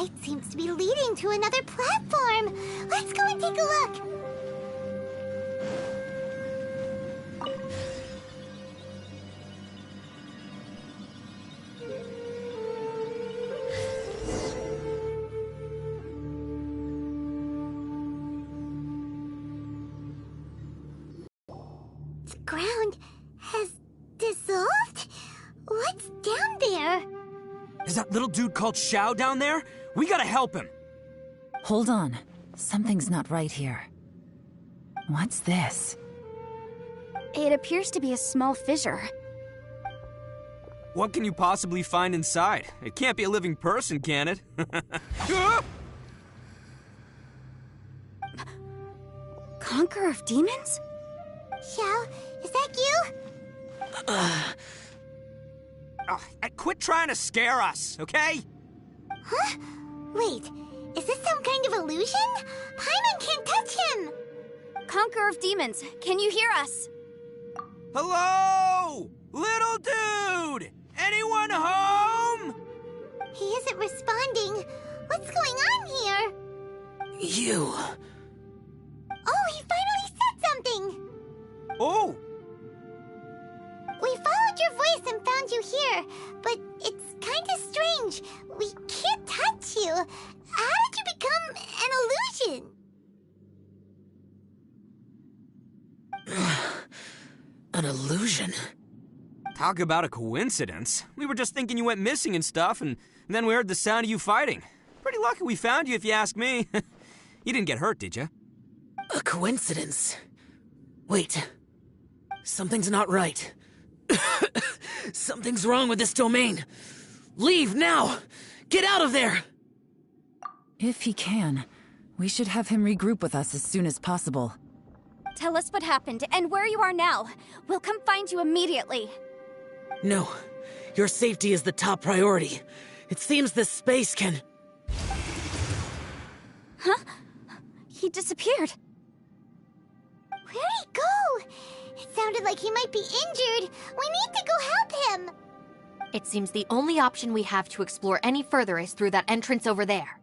light seems to be leading to another platform. Let's go and take a look. The ground has dissolved? What's down there? Is that little dude called Xiao down there? We gotta help him. Hold on. Something's not right here. What's this? It appears to be a small fissure. What can you possibly find inside? It can't be a living person, can it? Conqueror of demons? Xiao, is that you? Quit trying to scare us, okay? Huh? Wait, is this some kind of illusion? Paimon can't touch him! Conqueror of demons, can you hear us? Hello? Little dude! Anyone home? He isn't responding. What's going on here? You. Oh, he finally said something! Oh! We followed your voice and found you here, but it's kinda strange. We can't touch you. How did you become an illusion? An illusion? Talk about a coincidence. We were just thinking you went missing and stuff, and then we heard the sound of you fighting. Pretty lucky we found you, if you ask me. You didn't get hurt, did you? A coincidence? Wait. Something's not right. Something's wrong with this domain. Leave now! Get out of there! If he can, we should have him regroup with us as soon as possible. Tell us what happened and where you are now. We'll come find you immediately. No. Your safety is the top priority. It seems this space can... Huh? He disappeared. Where'd he go? It sounded like he might be injured. We need to go help him. It seems the only option we have to explore any further is through that entrance over there.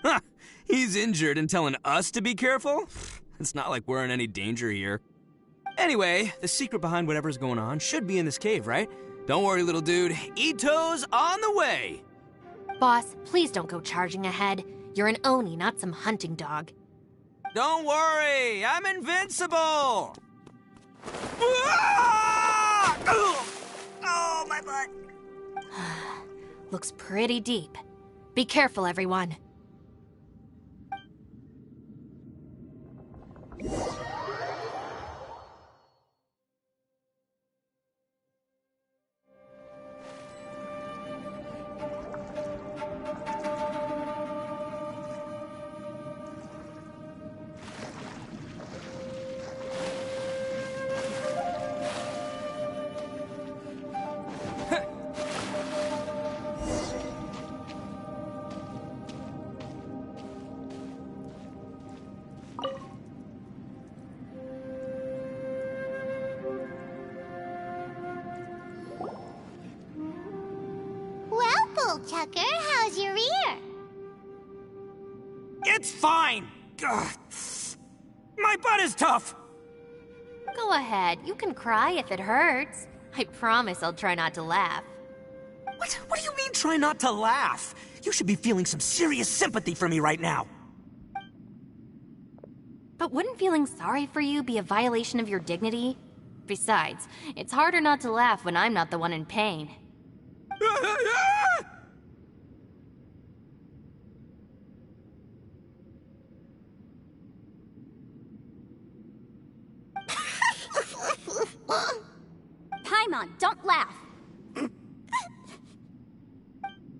Huh! He's injured and telling us to be careful? It's not like we're in any danger here. Anyway, the secret behind whatever's going on should be in this cave, right? Don't worry, little dude. Ito's on the way! Boss, please don't go charging ahead. You're an Oni, not some hunting dog. Don't worry, I'm invincible! Ah! Oh, my butt. Looks pretty deep. Be careful, everyone. Tucker, how's your ear? It's fine! Ugh. My butt is tough! Go ahead, you can cry if it hurts. I promise I'll try not to laugh. What do you mean, try not to laugh? You should be feeling some serious sympathy for me right now. But wouldn't feeling sorry for you be a violation of your dignity? Besides, it's harder not to laugh when I'm not the one in pain. Paimon, don't laugh.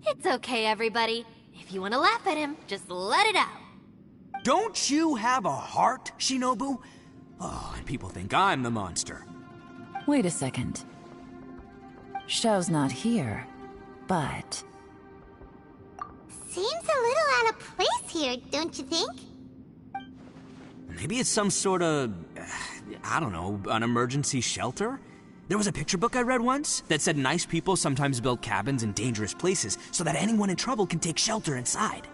It's okay, everybody. If you want to laugh at him, just let it out. Don't you have a heart, Shinobu? Oh, and people think I'm the monster. Wait a second. Xiao's not here, but... Seems a little out of place here, don't you think? Maybe it's some sort of, I don't know, an emergency shelter? There was a picture book I read once that said nice people sometimes build cabins in dangerous places so that anyone in trouble can take shelter inside.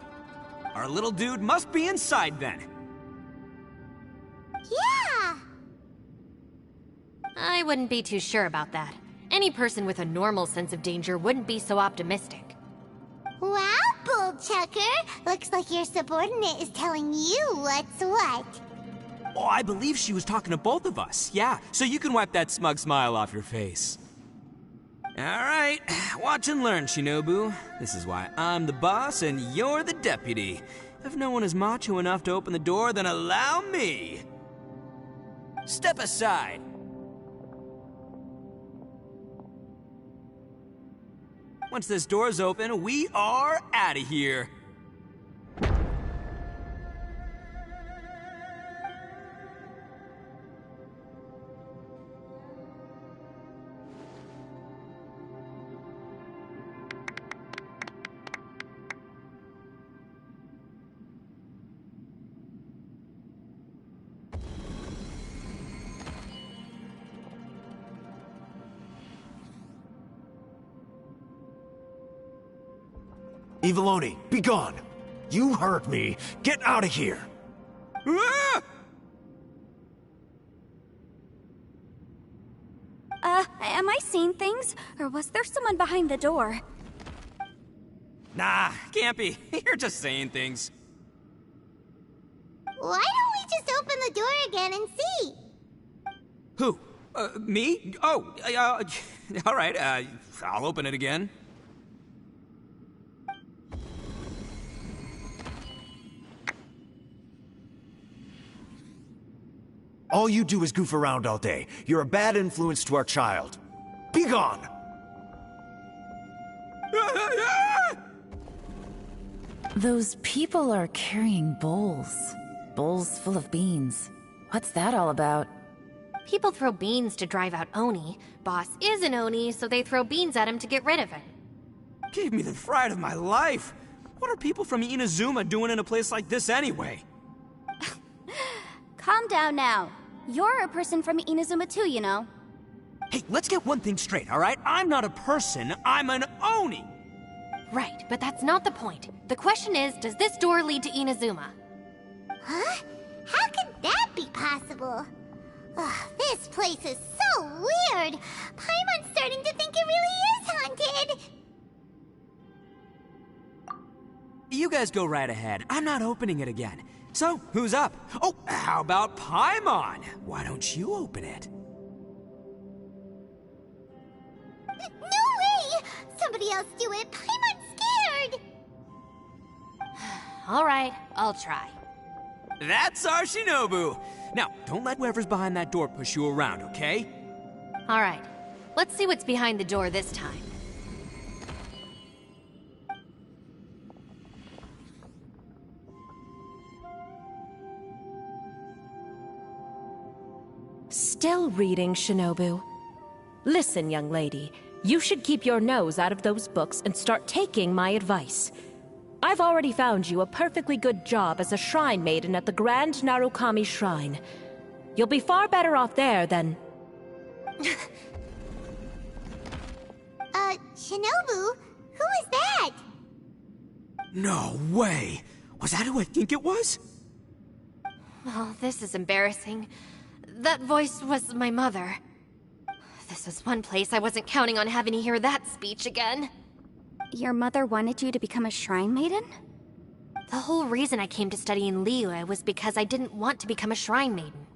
Our little dude must be inside then. Yeah! I wouldn't be too sure about that. Any person with a normal sense of danger wouldn't be so optimistic. Wow, Bullchucker! Looks like your subordinate is telling you what's what. Oh, I believe she was talking to both of us. Yeah, so you can wipe that smug smile off your face. All right, watch and learn, Shinobu. This is why I'm the boss and you're the deputy. If no one is macho enough to open the door, then allow me. Step aside. Once this door's open, we are out of here. Eviloni, be gone! You heard me! Get out of here! Ah! Am I seeing things? Or was there someone behind the door? Nah, can't be. You're just saying things. Why don't we just open the door again and see? Who? Me? Oh, all right, I'll open it again. All you do is goof around all day. You're a bad influence to our child. Be gone! Those people are carrying bowls. Bowls full of beans. What's that all about? People throw beans to drive out Oni. Boss is an Oni, so they throw beans at him to get rid of him. Gave me the fright of my life. What are people from Inazuma doing in a place like this anyway? Calm down now. You're a person from Inazuma too, you know. Hey, let's get one thing straight, all right? I'm not a person, I'm an Oni! Right, but that's not the point. The question is, does this door lead to Inazuma? Huh? How could that be possible? Ugh, this place is so weird. Paimon's starting to think it really is haunted. You guys go right ahead. I'm not opening it again. So, who's up? Oh, how about Paimon? Why don't you open it? No way! Somebody else do it. Paimon's scared. All right, I'll try. That's our Shinobu! Now, don't let whoever's behind that door push you around, okay? All right, let's see what's behind the door this time. Still reading, Shinobu. Listen, young lady, you should keep your nose out of those books and start taking my advice. I've already found you a perfectly good job as a shrine maiden at the Grand Narukami Shrine. You'll be far better off there than... Shinobu? Who is that? No way! Was that who I think it was? Oh, this is embarrassing. That voice was my mother. This was one place I wasn't counting on having to hear that speech again. Your mother wanted you to become a shrine maiden? The whole reason I came to study in Liyue was because I didn't want to become a shrine maiden.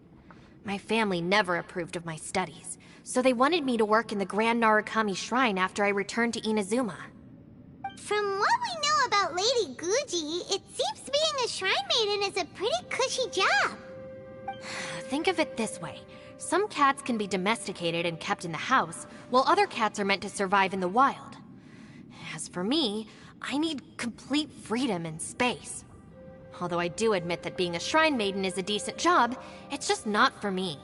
My family never approved of my studies, so they wanted me to work in the Grand Narukami Shrine after I returned to Inazuma. From what we know about Lady Guji, it seems being a shrine maiden is a pretty cushy job. Think of it this way. Some cats can be domesticated and kept in the house, while other cats are meant to survive in the wild. As for me, I need complete freedom and space. Although I do admit that being a shrine maiden is a decent job, it's just not for me.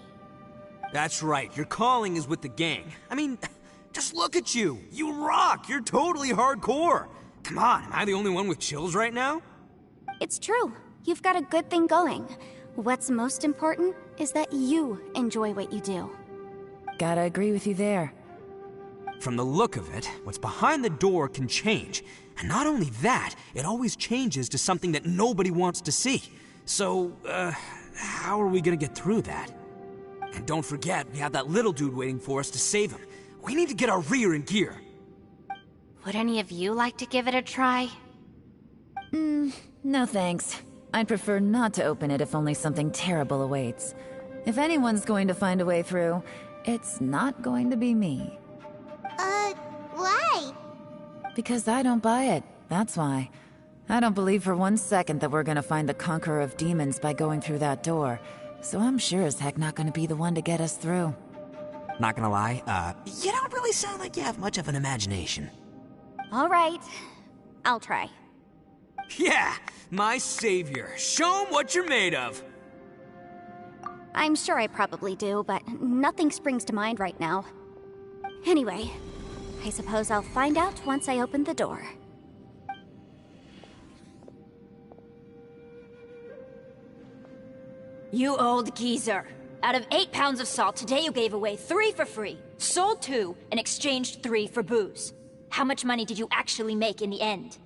That's right, your calling is with the gang. I mean, just look at you. You rock, you're totally hardcore. Come on, am I the only one with chills right now? It's true. You've got a good thing going. What's most important is that you enjoy what you do. Gotta agree with you there. From the look of it, what's behind the door can change. And not only that, it always changes to something that nobody wants to see. So, how are we gonna get through that? And don't forget, we have that little dude waiting for us to save him. We need to get our rear in gear. Would any of you like to give it a try? No thanks. I'd prefer not to open it if only something terrible awaits. If anyone's going to find a way through, it's not going to be me. Why? Because I don't buy it, that's why. I don't believe for 1 second that we're gonna find the Conqueror of Demons by going through that door. So I'm sure as heck not gonna be the one to get us through. Not gonna lie, you don't really sound like you have much of an imagination. All right, I'll try. Yeah, my savior. Show 'em what you're made of. I'm sure I probably do, but nothing springs to mind right now. Anyway, I suppose I'll find out once I open the door. You old geezer. Out of 8 pounds of salt, today you gave away 3 for free, sold 2, and exchanged 3 for booze. How much money did you actually make in the end?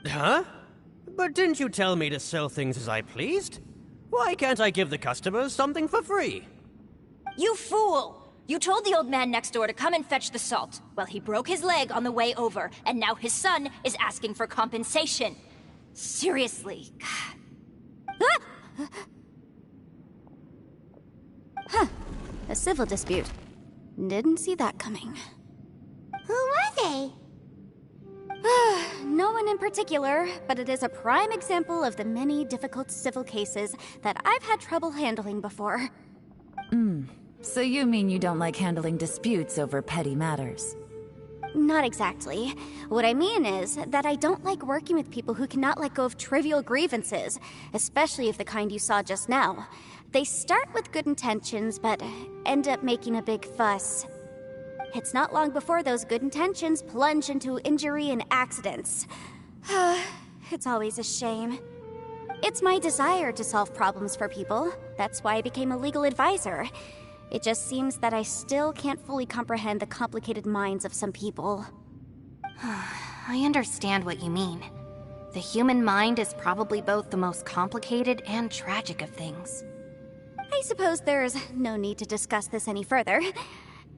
Huh? But didn't you tell me to sell things as I pleased? Why can't I give the customers something for free? You fool! You told the old man next door to come and fetch the salt. Well, he broke his leg on the way over, and now his son is asking for compensation. Seriously. Huh. A civil dispute. Didn't see that coming. Who were they? No one in particular, but it is a prime example of the many difficult civil cases that I've had trouble handling before. So you mean you don't like handling disputes over petty matters? Not exactly. What I mean is that I don't like working with people who cannot let go of trivial grievances, especially of the kind you saw just now. They start with good intentions, but end up making a big fuss. It's not long before those good intentions plunge into injury and accidents. It's always a shame. It's my desire to solve problems for people. That's why I became a legal advisor. It just seems that I still can't fully comprehend the complicated minds of some people. I understand what you mean. The human mind is probably both the most complicated and tragic of things. I suppose there's no need to discuss this any further.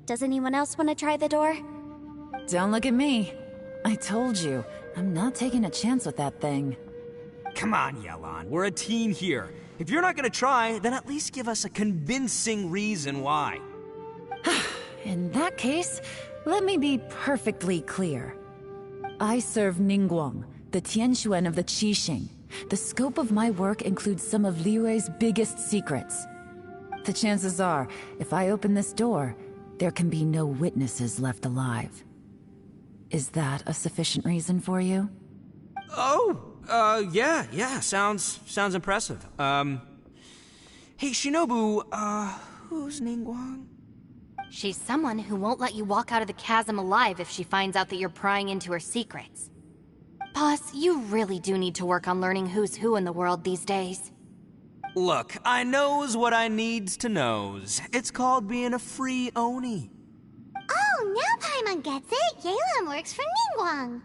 Does anyone else want to try the door? Don't look at me. I told you, I'm not taking a chance with that thing. Come on, Yelan. We're a team here. If you're not gonna try, then at least give us a convincing reason why. In that case, let me be perfectly clear. I serve Ningguang, the Tianxuan of the Qixing. The scope of my work includes some of Liyue's biggest secrets. The chances are, if I open this door, there can be no witnesses left alive. Is that a sufficient reason for you? Yeah, sounds impressive. Hey, Shinobu, who's Ningguang? She's someone who won't let you walk out of the chasm alive if she finds out that you're prying into her secrets. Boss, you really do need to work on learning who's who in the world these days. Look, I knows what I needs to knows. It's called being a free Oni. Oh, now Paimon gets it. Yelan works for Ningguang.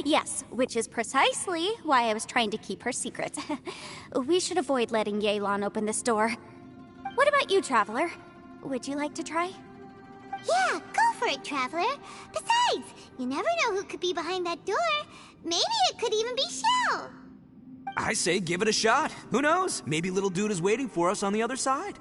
Yes, which is precisely why I was trying to keep her secret. We should avoid letting Yelan open this door. What about you, Traveler? Would you like to try? Yeah, go for it, Traveler. Besides, you never know who could be behind that door. Maybe it could even be Shell. I say give it a shot. Who knows? Maybe little dude is waiting for us on the other side.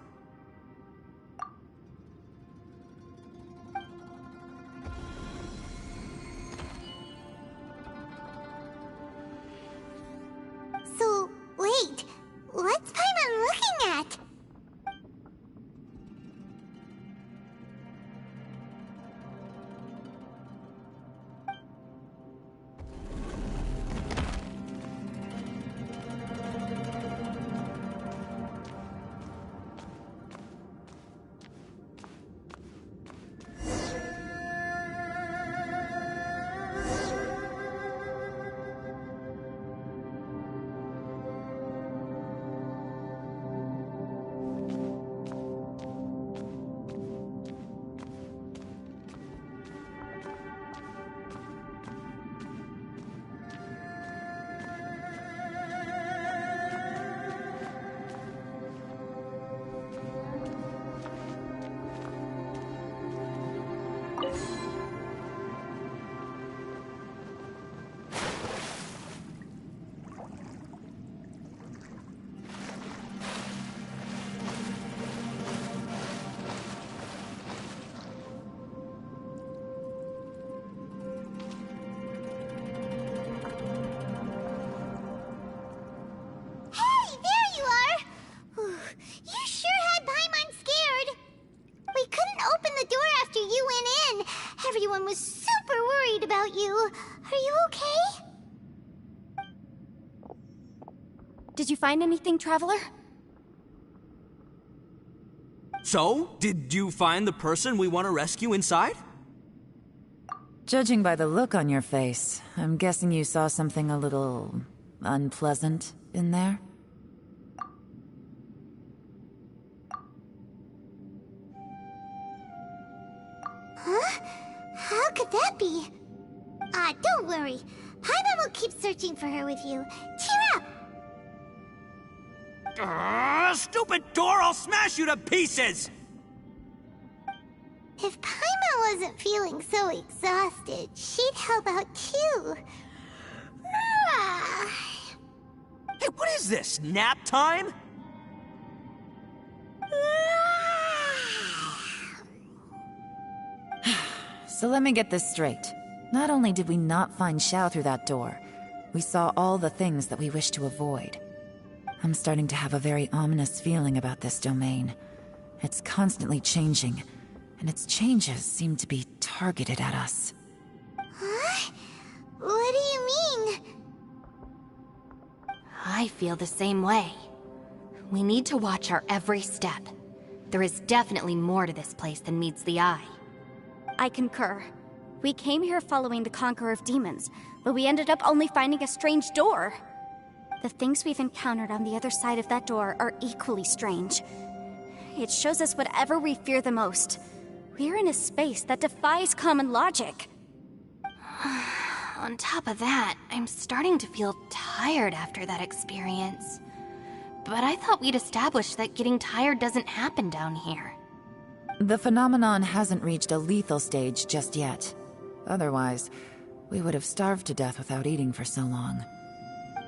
So, wait. What's Paimon looking at? everyone was super worried about you. Are you okay? Did you find anything, Traveler? So, did you find the person we want to rescue inside? Judging by the look on your face, I'm guessing you saw something a little unpleasant in there? Huh? How could that be? Don't worry. Paimon will keep searching for her with you. Cheer up! Stupid door! I'll smash you to pieces! If Paimon wasn't feeling so exhausted, she'd help out too. Hey, what is this? Nap time? So let me get this straight. Not only did we not find Xiao through that door, we saw all the things that we wish to avoid. I'm starting to have a very ominous feeling about this domain. It's constantly changing, and its changes seem to be targeted at us. Huh? What do you mean? I feel the same way. We need to watch our every step. There is definitely more to this place than meets the eye. I concur. We came here following the Conqueror of Demons, but we ended up only finding a strange door. The things we've encountered on the other side of that door are equally strange. It shows us whatever we fear the most. We're in a space that defies common logic. On top of that, I'm starting to feel tired after that experience. But I thought we'd established that getting tired doesn't happen down here. The phenomenon hasn't reached a lethal stage just yet. Otherwise, we would have starved to death without eating for so long.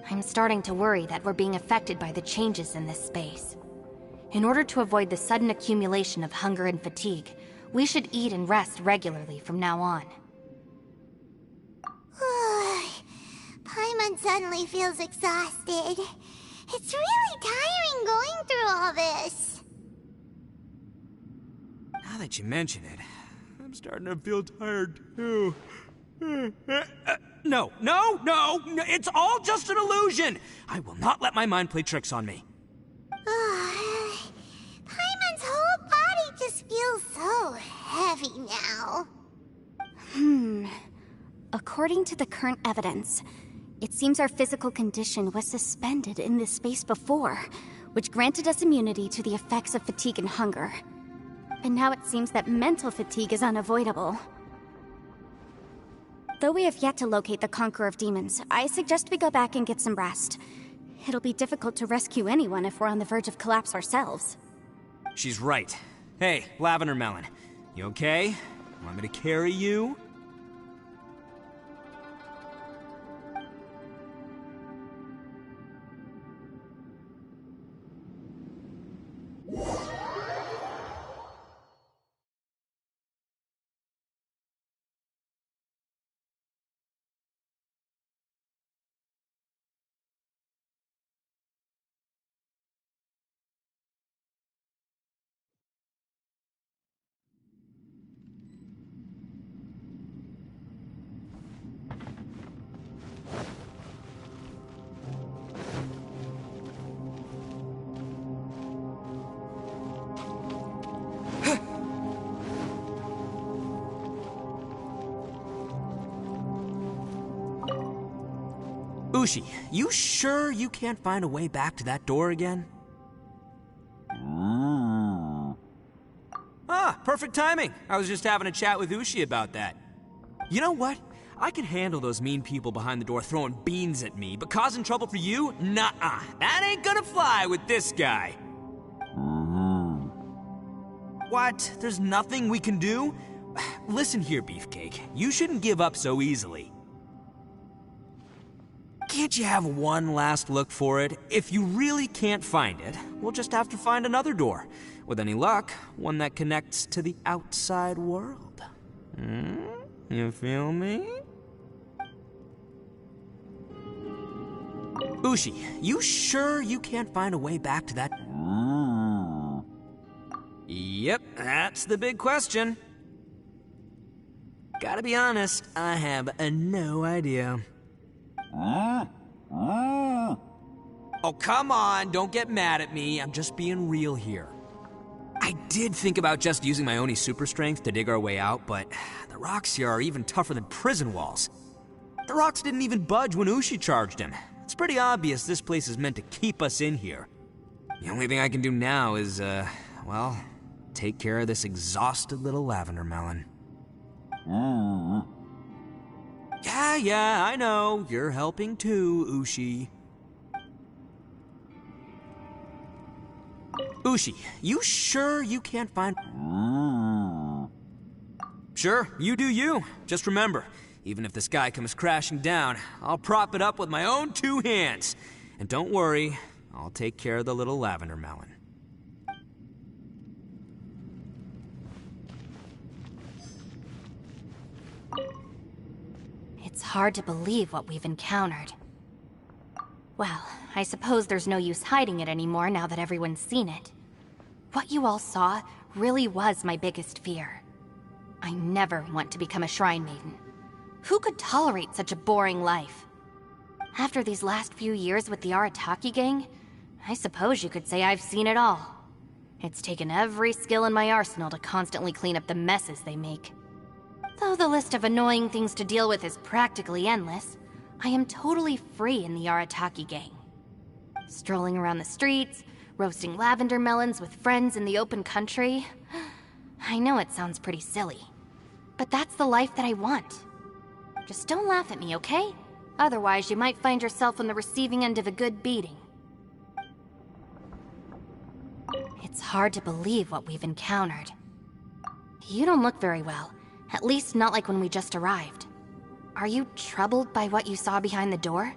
I'm starting to worry that we're being affected by the changes in this space. In order to avoid the sudden accumulation of hunger and fatigue, we should eat and rest regularly from now on. Paimon suddenly feels exhausted. It's really tiring going through all this. Now that you mention it, I'm starting to feel tired too. No, it's all just an illusion! I will not let my mind play tricks on me. Paimon's whole body just feels so heavy now. According to the current evidence, it seems our physical condition was suspended in this space before, which granted us immunity to the effects of fatigue and hunger. And now it seems that mental fatigue is unavoidable. Though we have yet to locate the Conqueror of Demons, I suggest we go back and get some rest. It'll be difficult to rescue anyone if we're on the verge of collapse ourselves. She's right. Hey, Lavender Melon, you okay? Want me to carry you? Ushi, you sure you can't find a way back to that door again? Ah, perfect timing. I was just having a chat with Ushi about that. You know what? I can handle those mean people behind the door throwing beans at me, but causing trouble for you? Nuh-uh. That ain't gonna fly with this guy. What? There's nothing we can do? Listen here, Beefcake. You shouldn't give up so easily. Can't you have one last look for it? If you really can't find it, we'll just have to find another door. With any luck, one that connects to the outside world. You feel me? Ushi, you sure you can't find a way back to that? Yep, that's the big question. Gotta be honest, I have no idea. Oh, come on, don't get mad at me. I'm just being real here. I did think about just using my Oni super strength to dig our way out, but the rocks here are even tougher than prison walls. The rocks didn't even budge when Ushi charged him. It's pretty obvious this place is meant to keep us in here. The only thing I can do now is, well, take care of this exhausted little lavender melon. Yeah, I know. You're helping too, Ushi. Ushi, you sure you can't find... Sure, you do you. Just remember, even if the sky comes crashing down, I'll prop it up with my own 2 hands. And don't worry, I'll take care of the little lavender melon. It's hard to believe what we've encountered. Well, I suppose there's no use hiding it anymore now that everyone's seen it. What you all saw really was my biggest fear. I never want to become a shrine maiden. Who could tolerate such a boring life? After these last few years with the Arataki gang, I suppose you could say I've seen it all. It's taken every skill in my arsenal to constantly clean up the messes they make. Though the list of annoying things to deal with is practically endless, I am totally free in the Arataki gang. Strolling around the streets, roasting lavender melons with friends in the open country. I know it sounds pretty silly, but that's the life that I want. Just don't laugh at me, okay? Otherwise, you might find yourself on the receiving end of a good beating. It's hard to believe what we've encountered. You don't look very well, at least not like when we just arrived. Are you troubled by what you saw behind the door?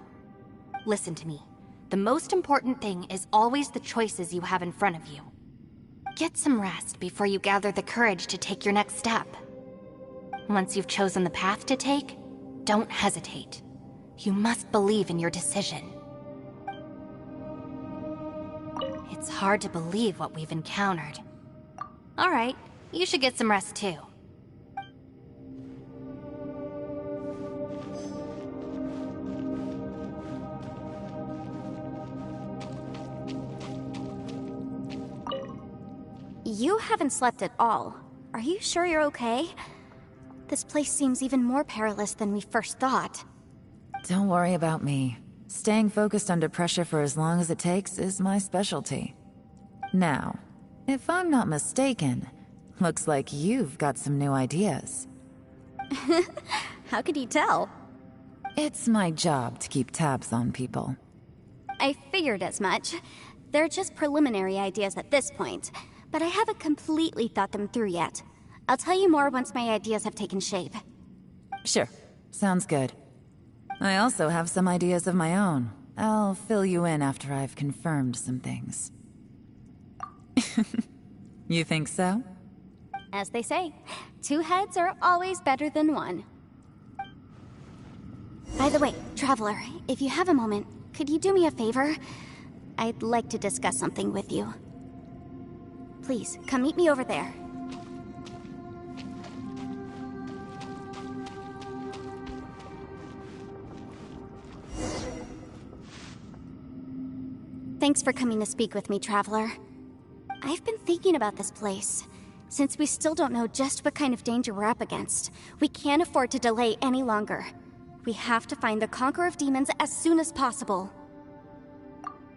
Listen to me. The most important thing is always the choices you have in front of you. Get some rest before you gather the courage to take your next step. Once you've chosen the path to take, don't hesitate. You must believe in your decision. It's hard to believe what we've encountered. All right, you should get some rest too. You haven't slept at all. Are you sure you're okay? This place seems even more perilous than we first thought. Don't worry about me. Staying focused under pressure for as long as it takes is my specialty. Now, if I'm not mistaken, looks like you've got some new ideas. How could you tell? It's my job to keep tabs on people. I figured as much. They're just preliminary ideas at this point, but I haven't completely thought them through yet. I'll tell you more once my ideas have taken shape. Sure. Sounds good. I also have some ideas of my own. I'll fill you in after I've confirmed some things. You think so? As they say, 2 heads are always better than 1. By the way, Traveler, if you have a moment, could you do me a favor? I'd like to discuss something with you. Please, come meet me over there. Thanks for coming to speak with me, Traveler. I've been thinking about this place. Since we still don't know just what kind of danger we're up against, we can't afford to delay any longer. We have to find the Conqueror of Demons as soon as possible.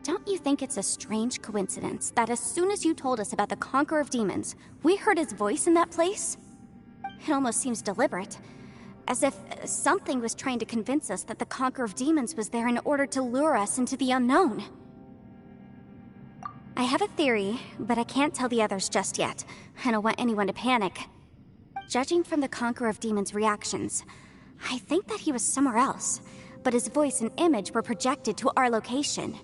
Don't you think it's a strange coincidence that as soon as you told us about the Conqueror of Demons, we heard his voice in that place? It almost seems deliberate. As if something was trying to convince us that the Conqueror of Demons was there in order to lure us into the unknown. I have a theory, but I can't tell the others just yet. I don't want anyone to panic. Judging from the Conqueror of Demons' reactions, I think that he was somewhere else, but his voice and image were projected to our location.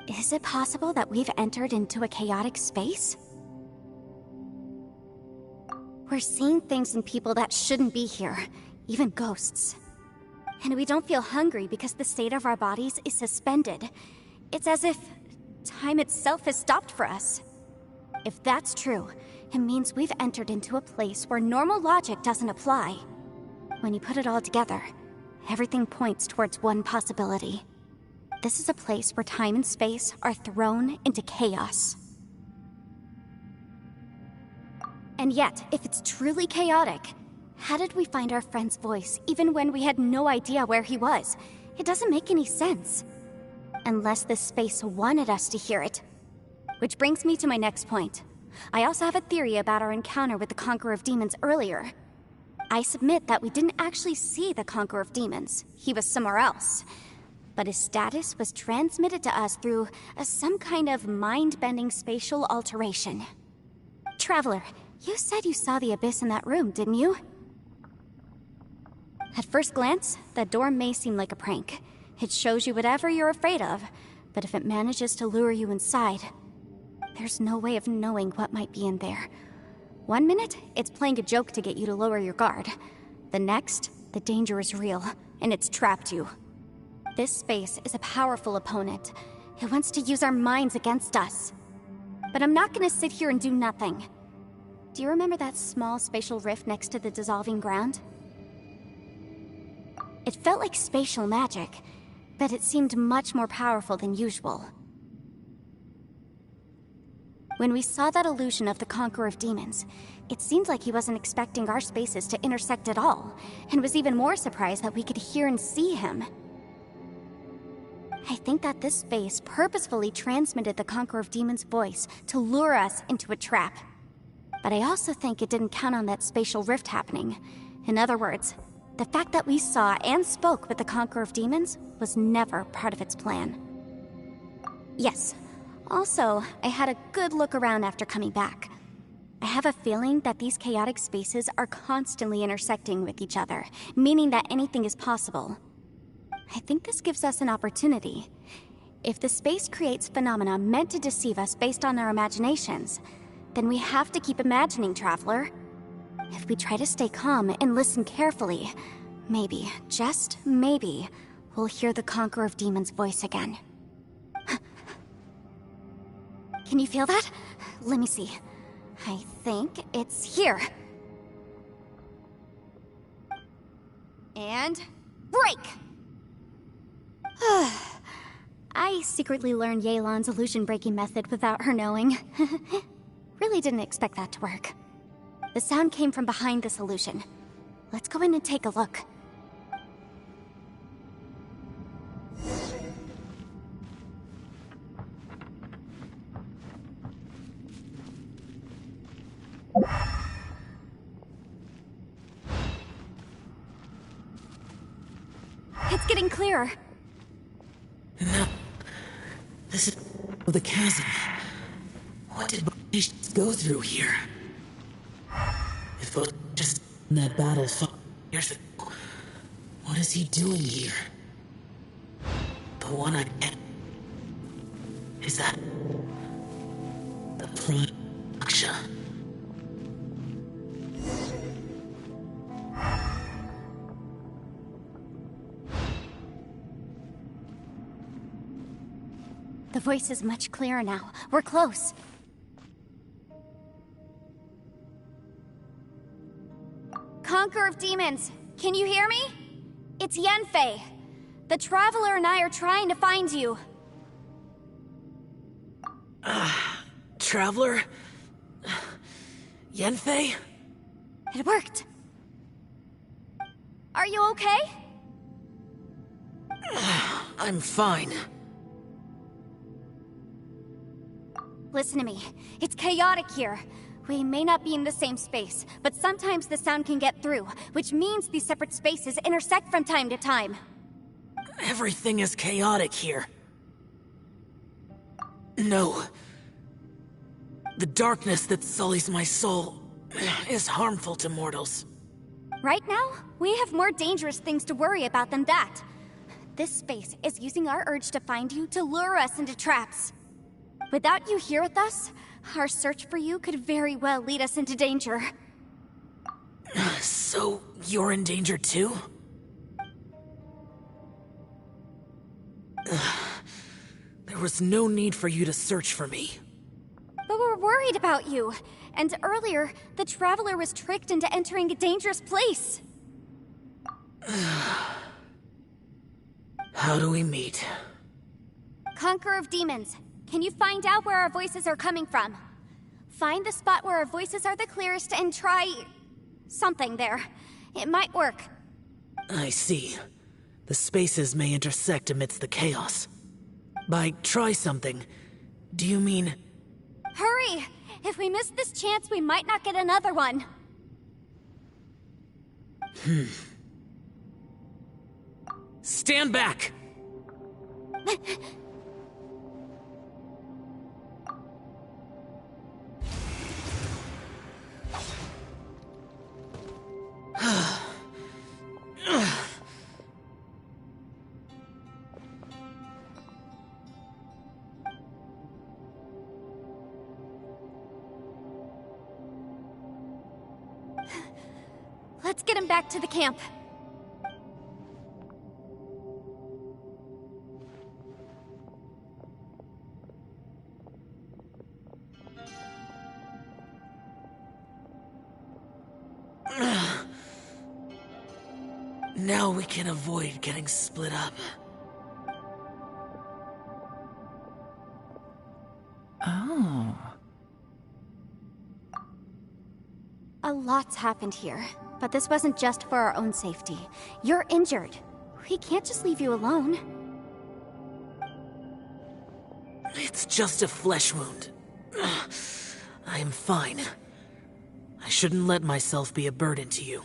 Is it possible that we've entered into a chaotic space? We're seeing things in people that shouldn't be here, even ghosts. And we don't feel hungry because the state of our bodies is suspended. It's as if time itself has stopped for us. If that's true, it means we've entered into a place where normal logic doesn't apply. When you put it all together, everything points towards one possibility. This is a place where time and space are thrown into chaos. And yet, if it's truly chaotic, how did we find our friend's voice even when we had no idea where he was? It doesn't make any sense. Unless this space wanted us to hear it. Which brings me to my next point. I also have a theory about our encounter with the Conqueror of Demons earlier. I submit that we didn't actually see the Conqueror of Demons. He was somewhere else. But his status was transmitted to us through some kind of mind-bending spatial alteration. Traveler, you said you saw the abyss in that room, didn't you? At first glance, that door may seem like a prank. It shows you whatever you're afraid of, but if it manages to lure you inside, there's no way of knowing what might be in there. One minute, it's playing a joke to get you to lower your guard. The next, the danger is real, and it's trapped you. This space is a powerful opponent. It wants to use our minds against us. But I'm not gonna sit here and do nothing. Do you remember that small spatial rift next to the dissolving ground? It felt like spatial magic, but it seemed much more powerful than usual. When we saw that illusion of the Conqueror of Demons, it seemed like he wasn't expecting our spaces to intersect at all, and was even more surprised that we could hear and see him. I think that this space purposefully transmitted the Conqueror of Demons' voice to lure us into a trap. But I also think it didn't count on that spatial rift happening. In other words, the fact that we saw and spoke with the Conqueror of Demons was never part of its plan. Yes. Also, I had a good look around after coming back. I have a feeling that these chaotic spaces are constantly intersecting with each other, meaning that anything is possible. I think this gives us an opportunity. If the space creates phenomena meant to deceive us based on our imaginations, then we have to keep imagining, Traveler. If we try to stay calm and listen carefully, maybe, just maybe, we'll hear the Conqueror of Demons' voice again. Can you feel that? Let me see. I think it's here. And break! I secretly learned Yelan's illusion-breaking method without her knowing. Really didn't expect that to work. The sound came from behind this illusion. Let's go in and take a look. It's getting clearer. No. This is the chasm. What did Bautish go through here? If Bautish just in that battle 5 years ago, what is he doing here? The one I met. Is that the Prime? The voice is much clearer now. We're close. Conqueror of Demons, can you hear me? It's Yanfei. The Traveler and I are trying to find you. Traveler? Yanfei? It worked. Are you okay? I'm fine. Listen to me. It's chaotic here. We may not be in the same space, but sometimes the sound can get through, which means these separate spaces intersect from time to time. Everything is chaotic here. No. The darkness that sullies my soul is harmful to mortals. Right now, we have more dangerous things to worry about than that. This space is using our urge to find you to lure us into traps. Without you here with us, our search for you could very well lead us into danger. So, you're in danger too? There was no need for you to search for me. But we're worried about you. And earlier, the Traveler was tricked into entering a dangerous place. How do we meet? Conqueror of Demons, can you find out where our voices are coming from? Find the spot where our voices are the clearest and try... something there. It might work. I see. The spaces may intersect amidst the chaos. By try something, do you mean... Hurry! If we miss this chance, we might not get another one. Stand back! Let's get him back to the camp. Now we can avoid getting split up. Oh. A lot's happened here, but this wasn't just for our own safety. You're injured. We can't just leave you alone. It's just a flesh wound. I am fine. I shouldn't let myself be a burden to you.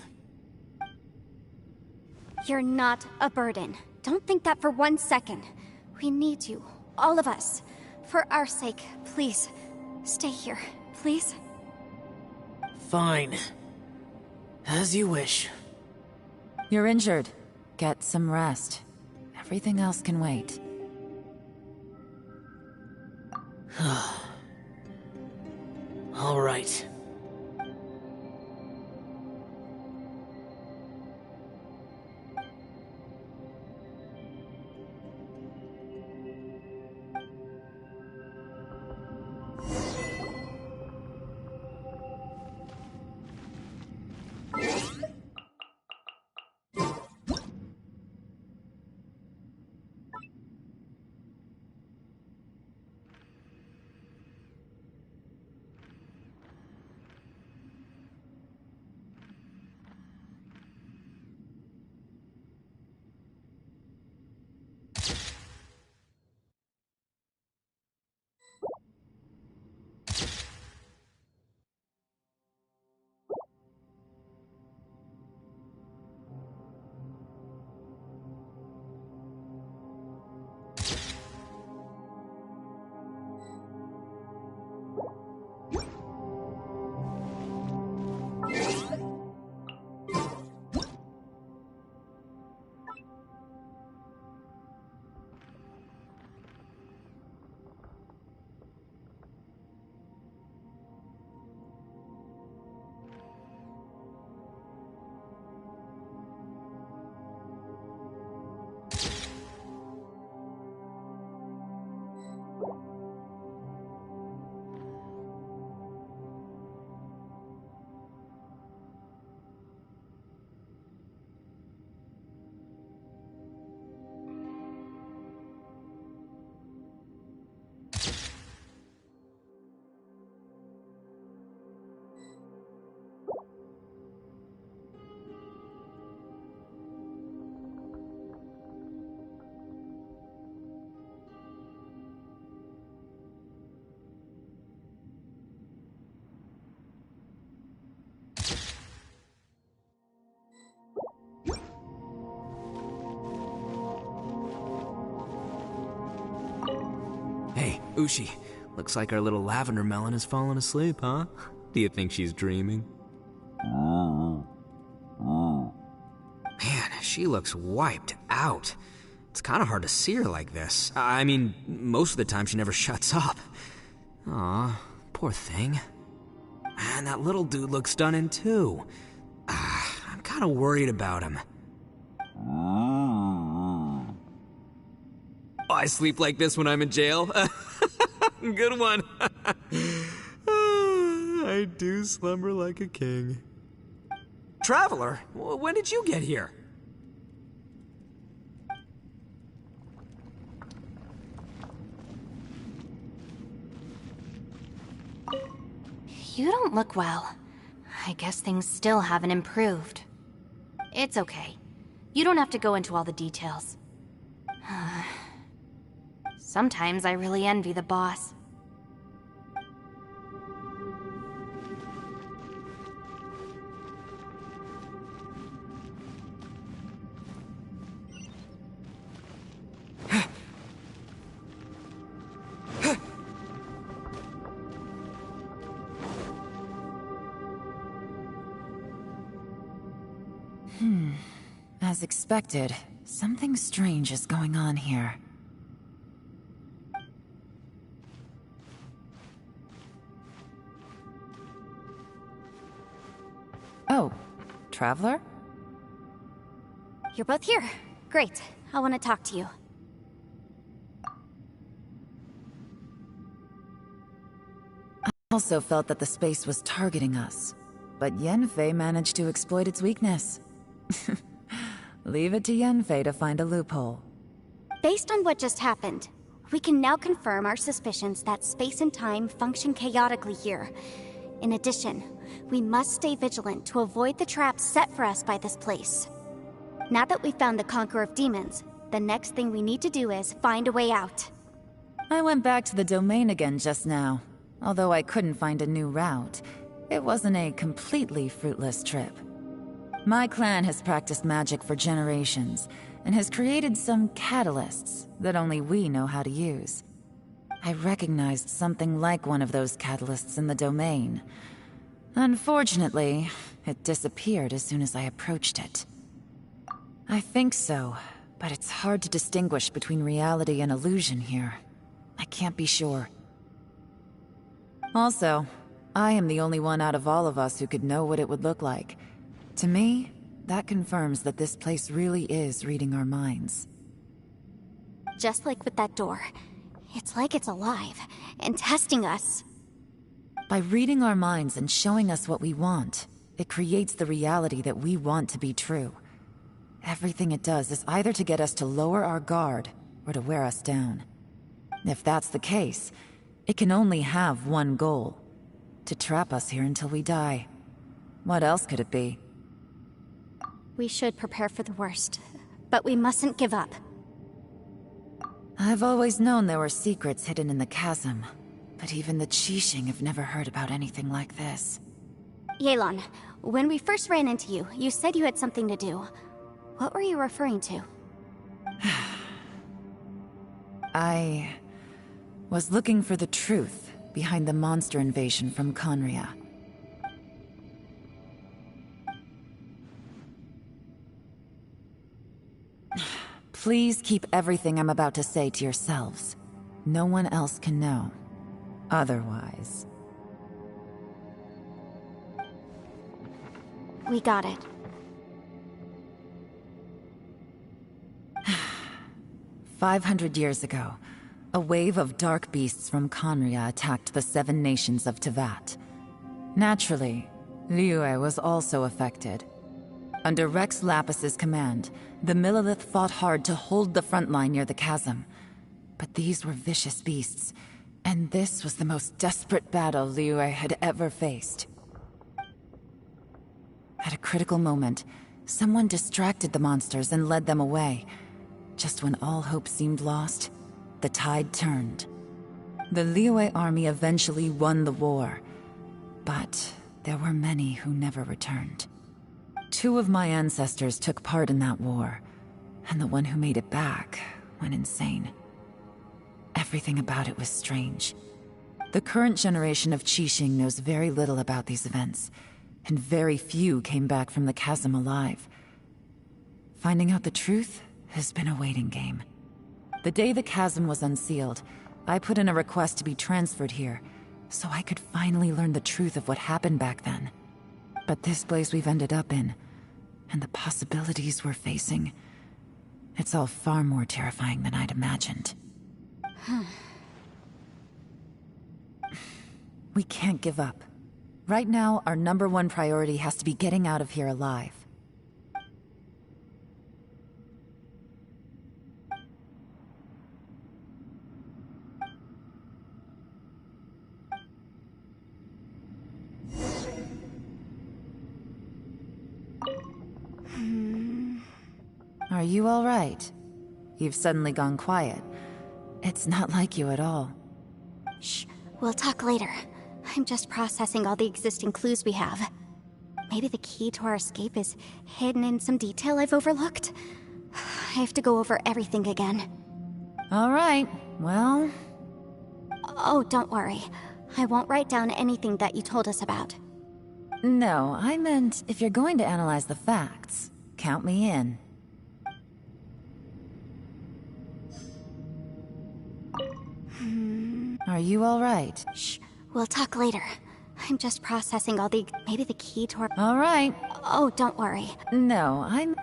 You're not a burden. Don't think that for 1 second. We need you, all of us. For our sake, please, stay here, please. Fine. As you wish. You're injured. Get some rest. Everything else can wait. All right. Hey, Ushi. Looks like our little lavender melon has fallen asleep, huh? Do you think she's dreaming? Man, she looks wiped out. It's kind of hard to see her like this. I mean, most of the time she never shuts up. Aw, poor thing. Man, that little dude looks stunning too. I'm kind of worried about him. I sleep like this when I'm in jail. Good one. I do slumber like a king. Traveler, when did you get here? You don't look well. I guess things still haven't improved. It's okay. You don't have to go into all the details. Sometimes I really envy the boss. As expected, something strange is going on here. Oh, Traveler? You're both here. Great. I want to talk to you. I also felt that the space was targeting us, but Yenfei managed to exploit its weakness. Leave it to Yenfei to find a loophole. Based on what just happened, we can now confirm our suspicions that space and time function chaotically here. In addition, we must stay vigilant to avoid the traps set for us by this place. Now that we've found the Conqueror of Demons, the next thing we need to do is find a way out. I went back to the domain again just now. Although I couldn't find a new route, it wasn't a completely fruitless trip. My clan has practiced magic for generations, and has created some catalysts that only we know how to use. I recognized something like one of those catalysts in the domain. Unfortunately, it disappeared as soon as I approached it. I think so, but it's hard to distinguish between reality and illusion here. I can't be sure. Also, I am the only one out of all of us who could know what it would look like. To me, that confirms that this place really is reading our minds. Just like with that door. It's like it's alive, and testing us. By reading our minds and showing us what we want, it creates the reality that we want to be true. Everything it does is either to get us to lower our guard, or to wear us down. If that's the case, it can only have one goal: to trap us here until we die. What else could it be? We should prepare for the worst, but we mustn't give up. I've always known there were secrets hidden in the chasm, but even the Qixing have never heard about anything like this. Yelan, when we first ran into you, you said you had something to do. What were you referring to? I was looking for the truth behind the monster invasion from Conria. Please keep everything I'm about to say to yourselves. No one else can know. Otherwise... We got it. 500 years ago, a wave of dark beasts from Conria attacked the 7 nations of Tevat. Naturally, Liyue was also affected. Under Rex Lapis's command, the Millelith fought hard to hold the front line near the chasm. But these were vicious beasts, and this was the most desperate battle Liyue had ever faced. At a critical moment, someone distracted the monsters and led them away. Just when all hope seemed lost, the tide turned. The Liyue army eventually won the war, but there were many who never returned. 2 of my ancestors took part in that war, and the one who made it back went insane. Everything about it was strange. The current generation of Qixing knows very little about these events, and very few came back from the chasm alive. Finding out the truth has been a waiting game. The day the chasm was unsealed, I put in a request to be transferred here, so I could finally learn the truth of what happened back then. But this place we've ended up in, and the possibilities we're facing, it's all far more terrifying than I'd imagined. We can't give up. Right now, our #1 priority has to be getting out of here alive. Are you all right? You've suddenly gone quiet. It's not like you at all. Shh, we'll talk later. I'm just processing all the existing clues we have. Maybe the key to our escape is hidden in some detail I've overlooked. I have to go over everything again. All right, well... Oh, don't worry. I won't write down anything that you told us about. No, I meant if you're going to analyze the facts, count me in. Are you all right? Shh, we'll talk later. I'm just processing all the... Maybe the key to our... All right. Oh, don't worry. No, I'm...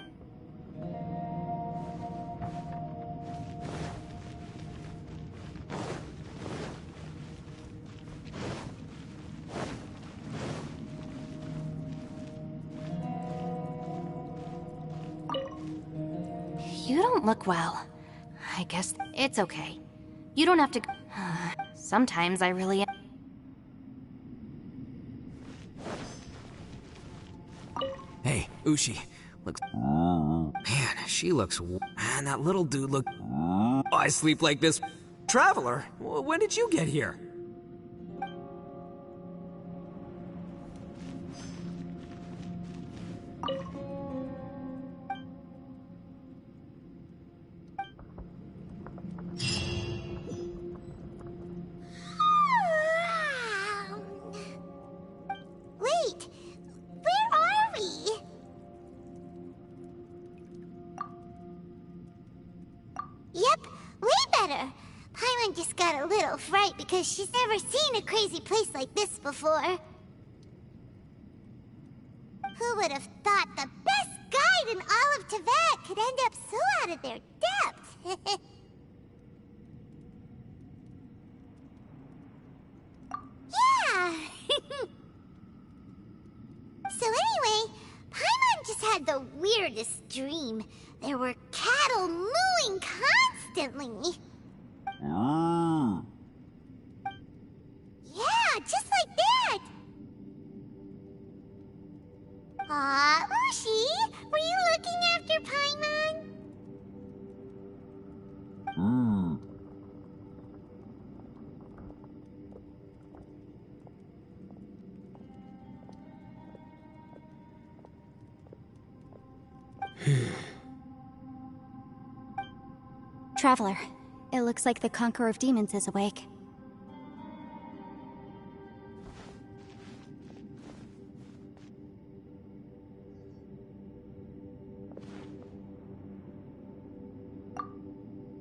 You don't look well. I guess it's okay. You don't have to... Sometimes I really... Hey, Ushi. Looks... Man, she looks... Man, that little dude look... I sleep like this. Traveler, when did you get here? Wait, where are we? Yep, way better. Paimon just got a little fright because she's never seen a crazy place like this before. Who would have thought the best guide in all of Tibet could end up so out of their depth? Yeah! So anyway, Paimon just had the weirdest dream. There were cattle mooing constantly. Yeah, just like that. Aw, Ushi, were you looking after Paimon? Traveler, it looks like the Conqueror of Demons is awake.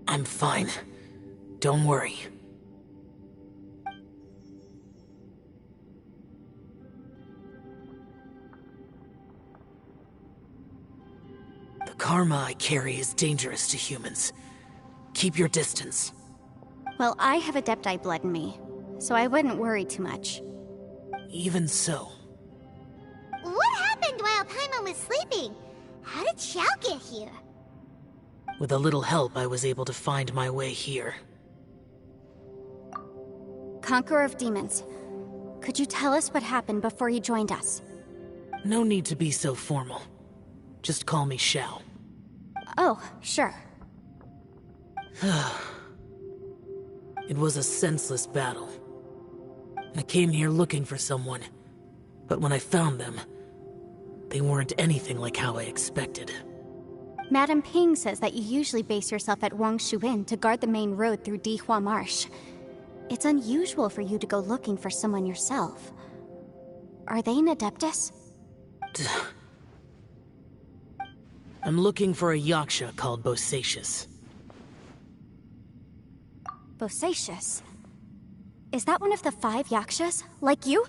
I'm fine. Don't worry. The karma I carry is dangerous to humans. Keep your distance. Well, I have Adepti blood in me, so I wouldn't worry too much. Even so. What happened while Paimon was sleeping? How did Xiao get here? With a little help, I was able to find my way here. Conqueror of Demons, could you tell us what happened before you joined us? No need to be so formal. Just call me Xiao. Oh, sure. It was a senseless battle. I came here looking for someone, but when I found them, they weren't anything like how I expected. Madame Ping says that you usually base yourself at Wangshu Inn to guard the main road through Dihua Marsh. It's unusual for you to go looking for someone yourself. Are they an Adeptus? I'm looking for a yaksha called Bosacius. Bosacius? Is that one of the 5 yakshas, like you?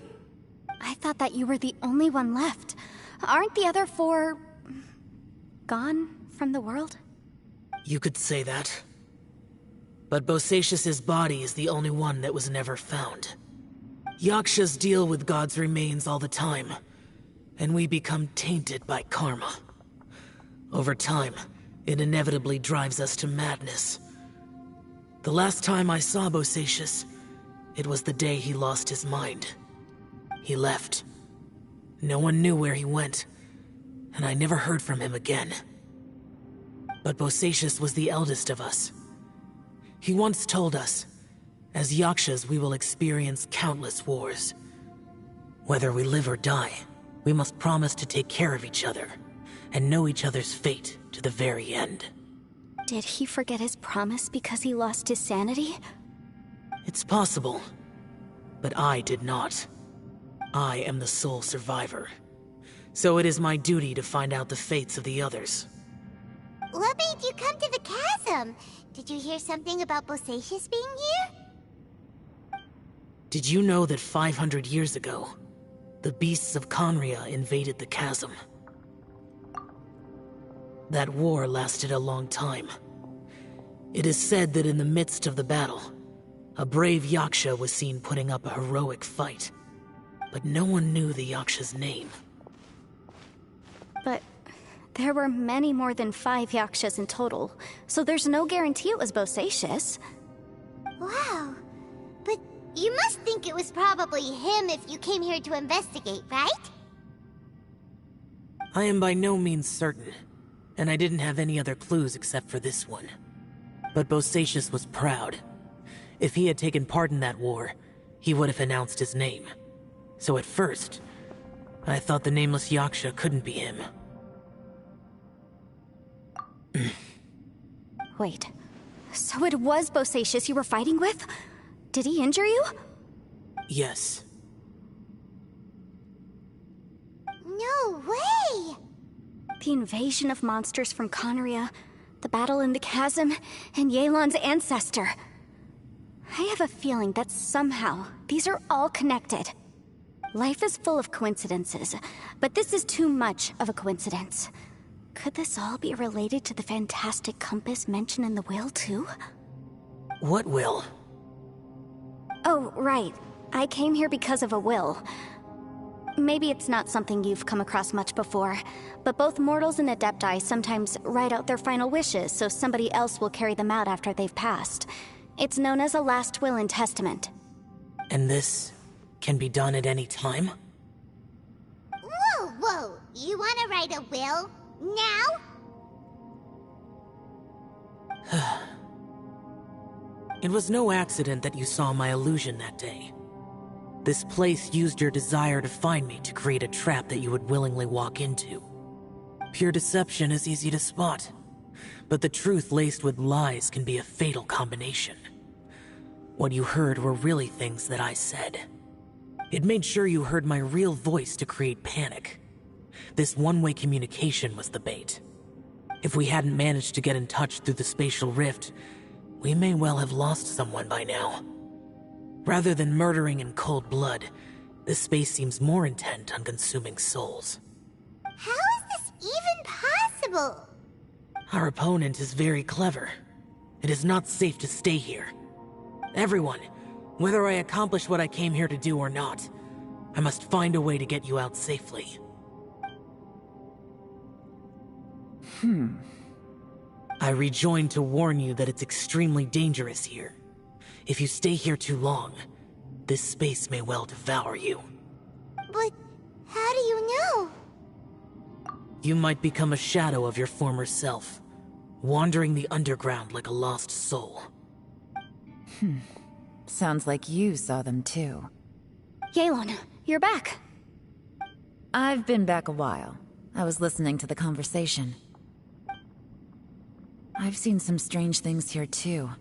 I thought that you were the only one left. Aren't the other 4... gone from the world? You could say that. But Bosacius's body is the only one that was never found. Yakshas deal with God's remains all the time, and we become tainted by karma. Over time, it inevitably drives us to madness. The last time I saw Bosacius, it was the day he lost his mind. He left. No one knew where he went, and I never heard from him again. But Bosacius was the eldest of us. He once told us, as Yakshas we will experience countless wars. Whether we live or die, we must promise to take care of each other, and know each other's fate to the very end. Did he forget his promise because he lost his sanity? It's possible, but I did not. I am the sole survivor. So it is my duty to find out the fates of the others. What made you come to the chasm? Did you hear something about Bosacius being here? Did you know that 500 years ago, the beasts of Conria invaded the chasm? That war lasted a long time. It is said that in the midst of the battle, a brave Yaksha was seen putting up a heroic fight. But no one knew the Yaksha's name. But there were many more than 5 Yakshas in total, so there's no guarantee it was Bosacius. Wow. But you must think it was probably him if you came here to investigate, right? I am by no means certain, and I didn't have any other clues except for this one. But Bosacius was proud. If he had taken part in that war, he would have announced his name. So at first, I thought the nameless Yaksha couldn't be him. Wait, so it was Bosacius you were fighting with? Did he injure you? Yes. No way! The invasion of monsters from Conria, the battle in the chasm, and Yelan's ancestor. I have a feeling that somehow these are all connected. Life is full of coincidences, but this is too much of a coincidence. Could this all be related to the fantastic compass mentioned in the will, too? What will? Oh, right. I came here because of a will. Maybe it's not something you've come across much before, but both mortals and adepti sometimes write out their final wishes so somebody else will carry them out after they've passed. It's known as a last will and testament. And this can be done at any time? Whoa, whoa! You wanna write a will? Now? It was no accident that you saw my illusion that day. This place used your desire to find me to create a trap that you would willingly walk into. Pure deception is easy to spot, but the truth laced with lies can be a fatal combination. What you heard were really things that I said. It made sure you heard my real voice to create panic. This one-way communication was the bait. If we hadn't managed to get in touch through the spatial rift, we may well have lost someone by now. Rather than murdering in cold blood, this space seems more intent on consuming souls. How is this even possible? Our opponent is very clever. It is not safe to stay here. Everyone, whether I accomplish what I came here to do or not, I must find a way to get you out safely. I rejoined to warn you that it's extremely dangerous here. If you stay here too long, this space may well devour you. But how do you know? You might become a shadow of your former self, wandering the underground like a lost soul. Sounds like you saw them too. Yelan, you're back. I've been back a while. I was listening to the conversation. I've seen some strange things here too.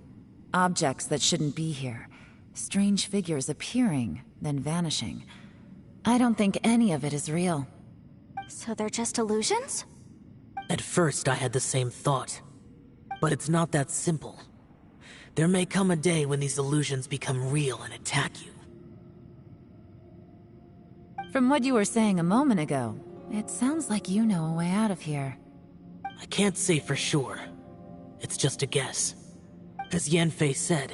Objects that shouldn't be here. Strange figures appearing, then vanishing. I don't think any of it is real. So they're just illusions? At first I had the same thought. But it's not that simple. There may come a day when these illusions become real and attack you. From what you were saying a moment ago, it sounds like you know a way out of here. I can't say for sure. It's just a guess. As Yanfei said,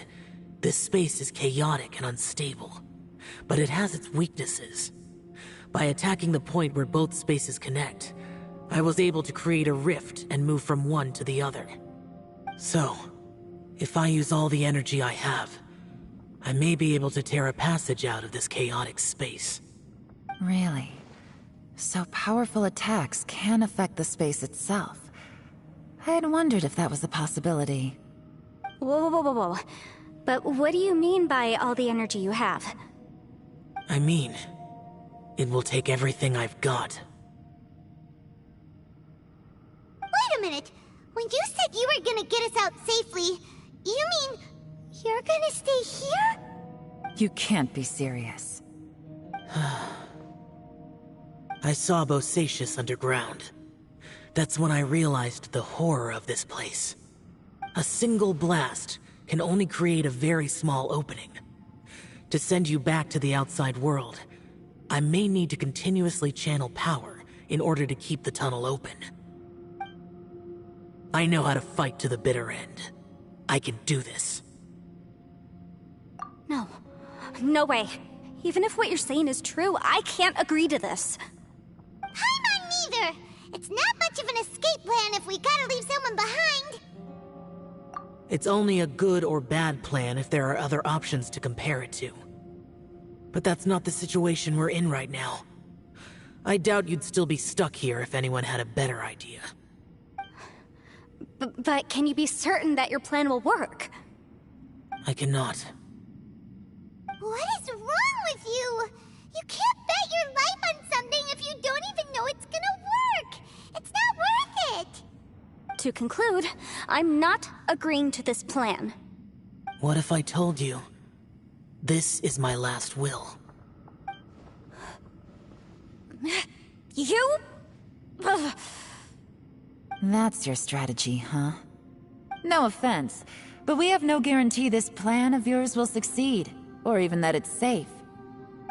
this space is chaotic and unstable, but it has its weaknesses. By attacking the point where both spaces connect, I was able to create a rift and move from one to the other. So, if I use all the energy I have, I may be able to tear a passage out of this chaotic space. Really? So powerful attacks can affect the space itself. I had wondered if that was a possibility. Whoa, whoa, whoa, whoa. But what do you mean by all the energy you have? I mean, it will take everything I've got. Wait a minute! When you said you were gonna get us out safely, you mean you're gonna stay here? You can't be serious. I saw Bosacius underground. That's when I realized the horror of this place. A single blast can only create a very small opening. To send you back to the outside world, I may need to continuously channel power in order to keep the tunnel open. I know how to fight to the bitter end. I can do this. No. No way. Even if what you're saying is true, I can't agree to this. Paimon neither! It's not much of an escape plan if we gotta leave someone behind! It's only a good or bad plan if there are other options to compare it to. But that's not the situation we're in right now. I doubt you'd still be stuck here if anyone had a better idea. But can you be certain that your plan will work? I cannot. What is wrong with you? You can't bet your life on something if you don't even know it's gonna work! It's not worth it! To conclude, I'm not agreeing to this plan. What if I told you, this is my last will? You? Ugh. That's your strategy, huh? No offense, but we have no guarantee this plan of yours will succeed, or even that it's safe.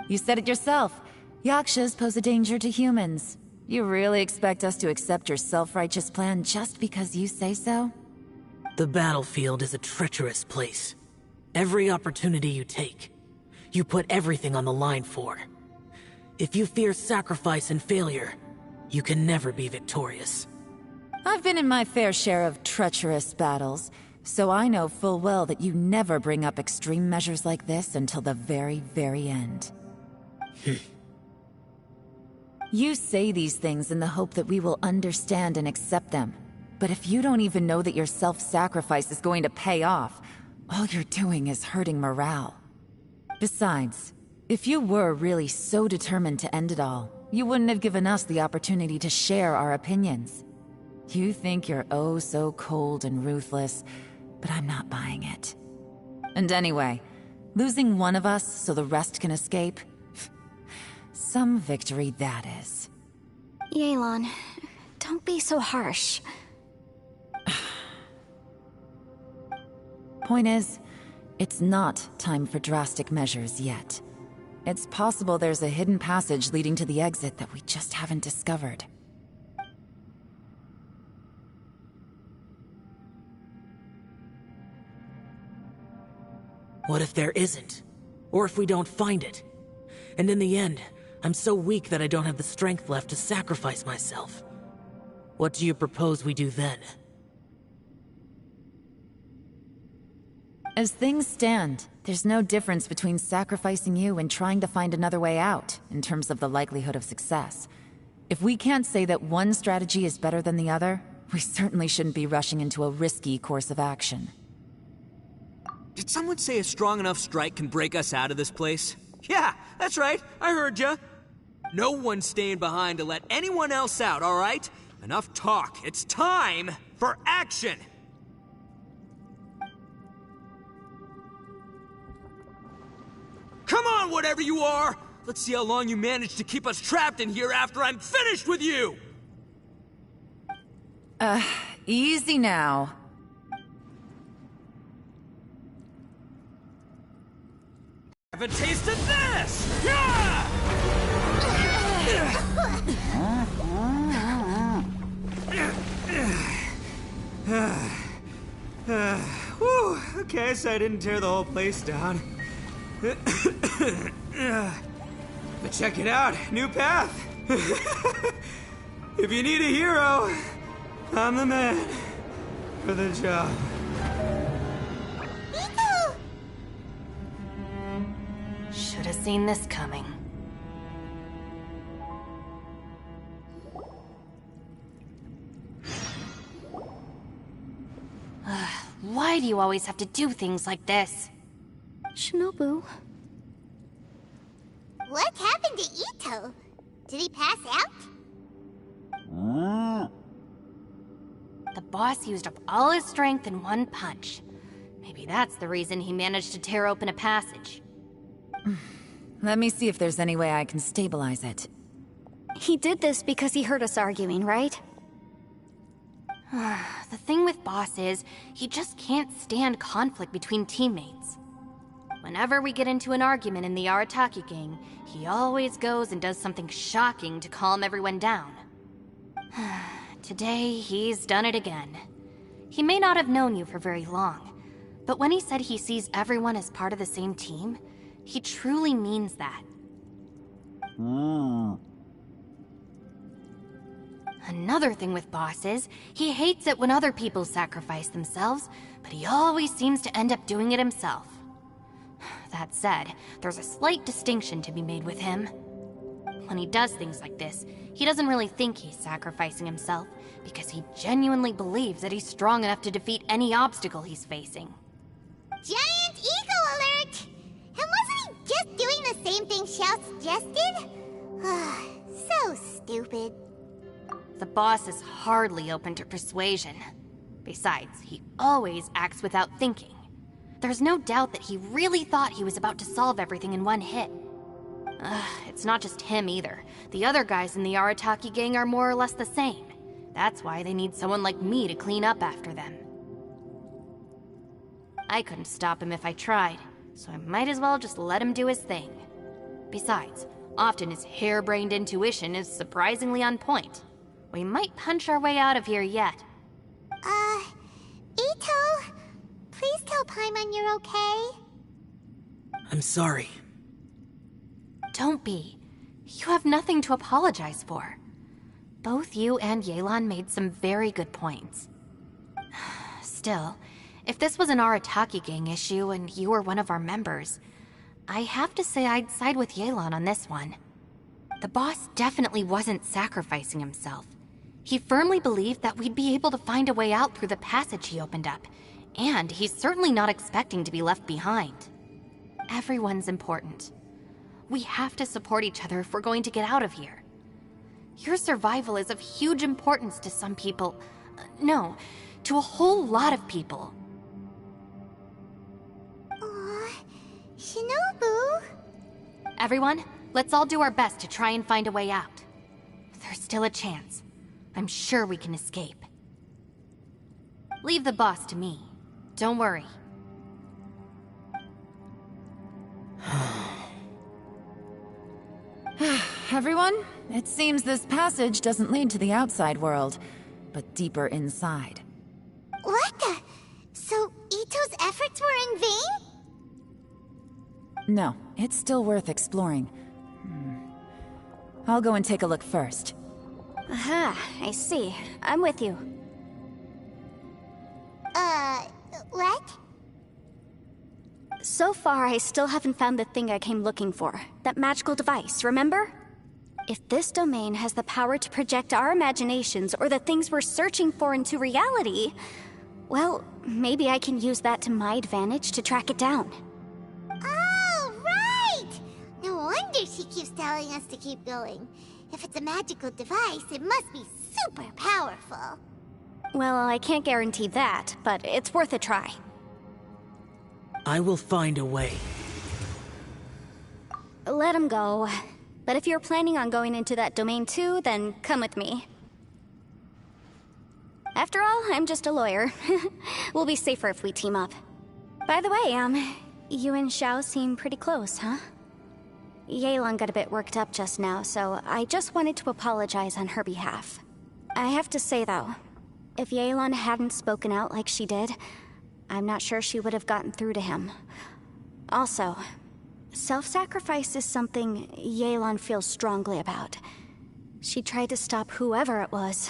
You said it yourself. Yakshas pose a danger to humans. You really expect us to accept your self-righteous plan just because you say so? The battlefield is a treacherous place. Every opportunity you take, you put everything on the line for. If you fear sacrifice and failure, you can never be victorious. I've been in my fair share of treacherous battles, so I know full well that you never bring up extreme measures like this until the very, very end. You say these things in the hope that we will understand and accept them. But if you don't even know that your self-sacrifice is going to pay off, all you're doing is hurting morale. Besides, if you were really so determined to end it all, you wouldn't have given us the opportunity to share our opinions. You think you're oh so cold and ruthless, but I'm not buying it. And anyway, losing one of us so the rest can escape? Some victory that is. Yelan, don't be so harsh. Point is, it's not time for drastic measures yet. It's possible there's a hidden passage leading to the exit that we just haven't discovered. What if there isn't? Or if we don't find it? And in the end, I'm so weak that I don't have the strength left to sacrifice myself. What do you propose we do then? As things stand, there's no difference between sacrificing you and trying to find another way out, in terms of the likelihood of success. If we can't say that one strategy is better than the other, we certainly shouldn't be rushing into a risky course of action. Did someone say a strong enough strike can break us out of this place? Yeah, that's right. I heard ya. No one's staying behind to let anyone else out, all right? Enough talk. It's time for action! Come on, whatever you are! Let's see how long you manage to keep us trapped in here after I'm finished with you! Easy now. Have a taste of this! Yeah! Whew, okay, so I didn't tear the whole place down. But check it out, new path. If you need a hero, I'm the man for the job. Should have seen this coming. Why do you always have to do things like this? Shinobu. What happened to Ito? Did he pass out? The boss used up all his strength in one punch. Maybe that's the reason he managed to tear open a passage. Let me see if there's any way I can stabilize it. He did this because he heard us arguing, right? The thing with Boss is, he just can't stand conflict between teammates. Whenever we get into an argument in the Arataki gang, he always goes and does something shocking to calm everyone down. Today, he's done it again. He may not have known you for very long, but when he said he sees everyone as part of the same team, he truly means that. Another thing with Boss is, he hates it when other people sacrifice themselves, but he always seems to end up doing it himself. That said, there's a slight distinction to be made with him. When he does things like this, he doesn't really think he's sacrificing himself, because he genuinely believes that he's strong enough to defeat any obstacle he's facing. Giant ego alert! And wasn't he just doing the same thing Xiao suggested? So stupid. The boss is hardly open to persuasion. Besides, he always acts without thinking. There's no doubt that he really thought he was about to solve everything in one hit. It's not just him either. The other guys in the Arataki gang are more or less the same. That's why they need someone like me to clean up after them. I couldn't stop him if I tried, so I might as well just let him do his thing. Besides, often his harebrained intuition is surprisingly on point. We might punch our way out of here yet. Ito, please tell Paimon you're okay. I'm sorry. Don't be. You have nothing to apologize for. Both you and Yelan made some very good points. Still, if this was an Arataki gang issue and you were one of our members, I have to say I'd side with Yelan on this one. The boss definitely wasn't sacrificing himself. He firmly believed that we'd be able to find a way out through the passage he opened up, and he's certainly not expecting to be left behind. Everyone's important. We have to support each other if we're going to get out of here. Your survival is of huge importance to some people. No, to a whole lot of people. Aw, Shinobu. Everyone, let's all do our best to try and find a way out. There's still a chance. I'm sure we can escape. Leave the boss to me. Don't worry. Everyone, it seems this passage doesn't lead to the outside world, but deeper inside. What the? So Ito's efforts were in vain? No, it's still worth exploring. I'll go and take a look first. Aha, I see. I'm with you. What? So far, I still haven't found the thing I came looking for. That magical device, remember? If this domain has the power to project our imaginations or the things we're searching for into reality, well, maybe I can use that to my advantage to track it down. Oh, right! No wonder she keeps telling us to keep going. If it's a magical device, it must be super powerful. Well, I can't guarantee that, but it's worth a try. I will find a way. Let him go. But if you're planning on going into that domain too, then come with me. After all, I'm just a lawyer. We'll be safer if we team up. By the way, you and Xiao seem pretty close, huh? Yelan got a bit worked up just now, so I just wanted to apologize on her behalf. I have to say, though, if Yelan hadn't spoken out like she did, I'm not sure she would have gotten through to him. Also, self-sacrifice is something Yelan feels strongly about. She tried to stop whoever it was.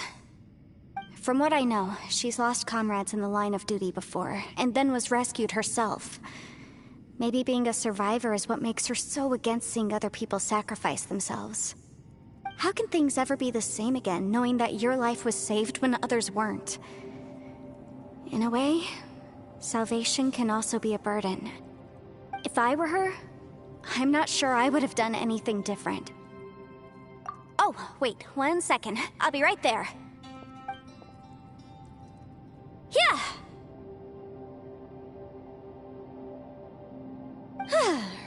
From what I know, she's lost comrades in the line of duty before, and then was rescued herself. Maybe being a survivor is what makes her so against seeing other people sacrifice themselves. How can things ever be the same again, knowing that your life was saved when others weren't? In a way, salvation can also be a burden. If I were her, I'm not sure I would have done anything different. Oh, wait, 1 second. I'll be right there. Yeah!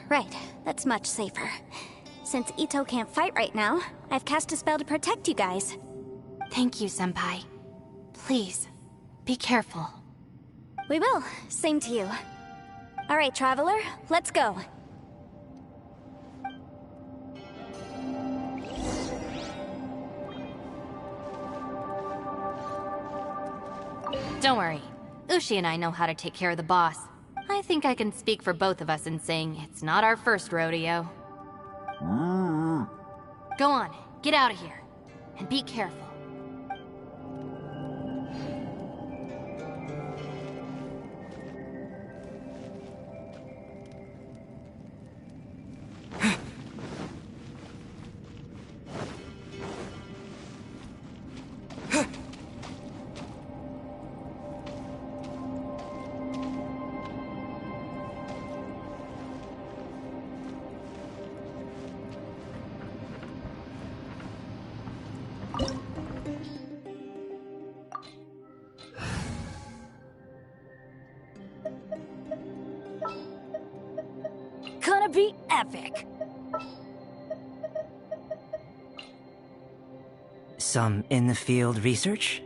Right, that's much safer. Since Ito can't fight right now, I've cast a spell to protect you guys. Thank you, Senpai. Please, be careful. We will. Same to you. All right, Traveler, let's go. Don't worry. Ushi and I know how to take care of the boss. I think I can speak for both of us in saying it's not our first rodeo. Go on, get out of here. And be careful. Gonna be epic. Some in-the-field research?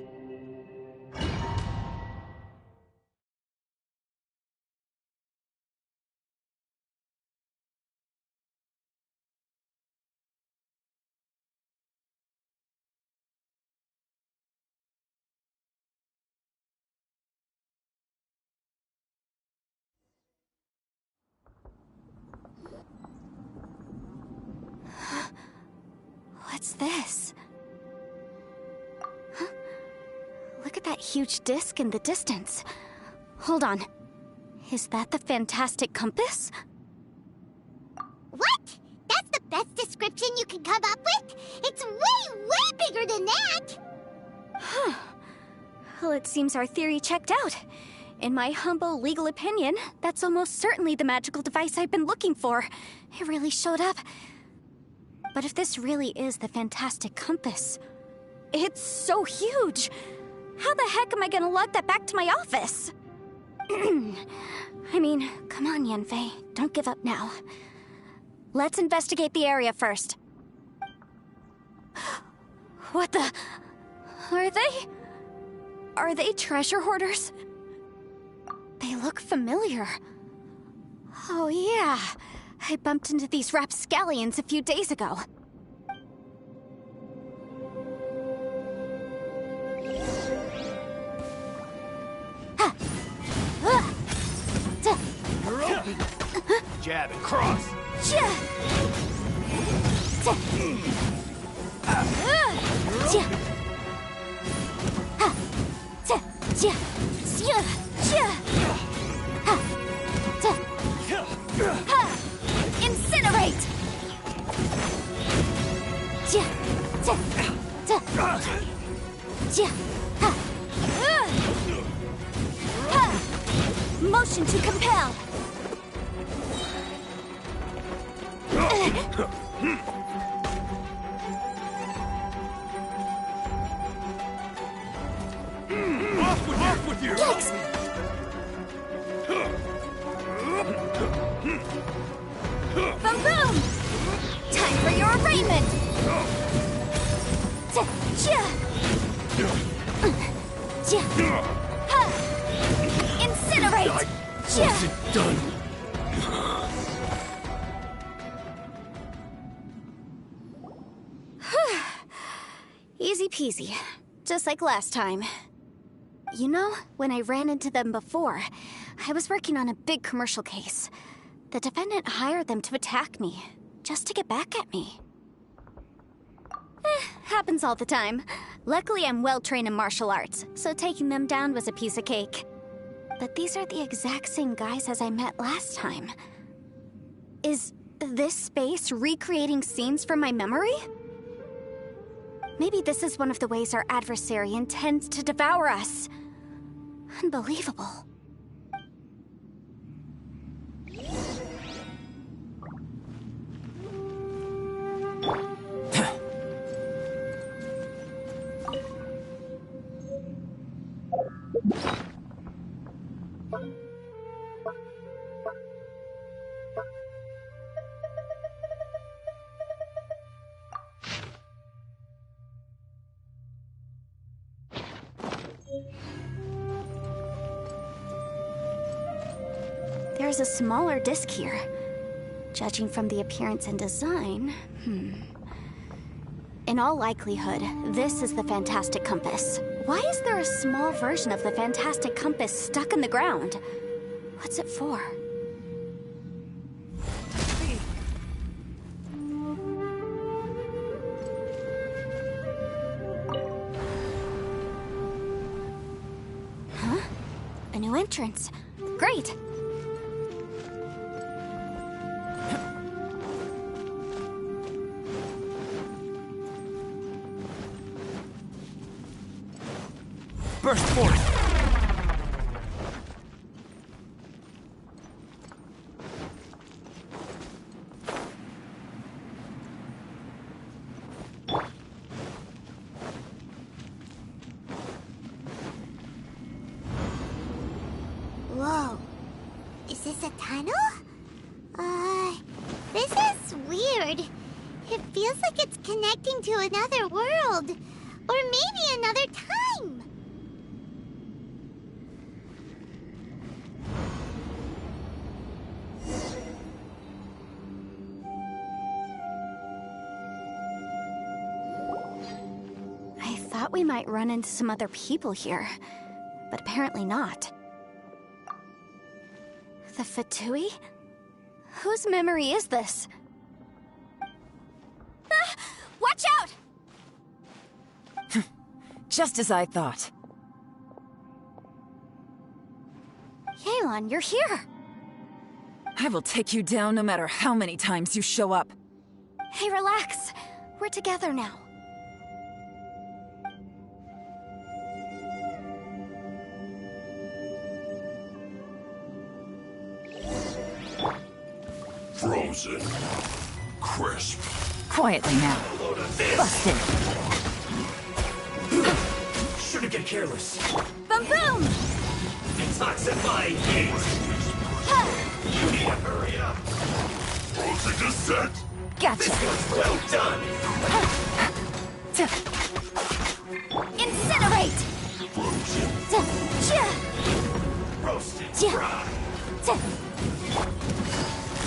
What's this? Huh? Look at that huge disc in the distance. Hold on. Is that the fantastic compass? What? That's the best description you can come up with? It's way, way bigger than that! Huh. Well, it seems our theory checked out. In my humble legal opinion, that's almost certainly the magical device I've been looking for. It really showed up. But if this really is the fantastic compass, it's so huge! How the heck am I gonna lug that back to my office? I mean, come on, Yanfei. Don't give up now. Let's investigate the area first. What the... Are they treasure hoarders? They look familiar. Oh yeah, I bumped into these rapscallions a few days ago. You're open. Jab and cross. Incinerate! Motion to compel! Off with you! Yikes! Boom boom! Time for your arraignment! Incinerate! Wasn't done. Easy peasy. Just like last time. You know, when I ran into them before, I was working on a big commercial case. The defendant hired them to attack me, just to get back at me. Happens all the time. Luckily, I'm well-trained in martial arts, so taking them down was a piece of cake. But these are the exact same guys as I met last time. Is this space recreating scenes from my memory? Maybe this is one of the ways our adversary intends to devour us. Unbelievable. There's a smaller disc here. Judging from the appearance and design, In all likelihood, this is the Fantastic Compass. Why is there a small version of the Fantastic Compass stuck in the ground? What's it for? Huh? A new entrance. Great! Burst forth! Whoa. Is this a tunnel? This is weird. It feels like it's connecting to another world. Or maybe another time. I thought we might run into some other people here, but apparently not. The Fatui? Whose memory is this? Ah! Watch out! Just as I thought. Yelan, you're here! I will take you down no matter how many times you show up. Hey, relax. We're together now. Frozen. Crisp. Quietly now. Busted. Shouldn't get careless. Boom boom! Detoxify heat! You need to hurry up. Frozen descent. Gotcha. This one's well done. Incinerate! Roasted dry.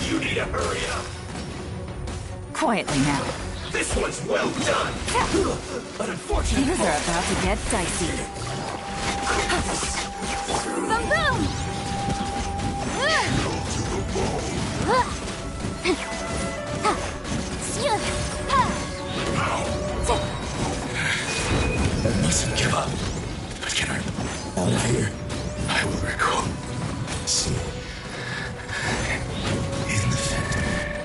You need to hurry up. Quietly now. This one's well done. But unfortunately, Things are about to get dicey. Boom boom! I mustn't give up. But can I out of here? I will recall. See. In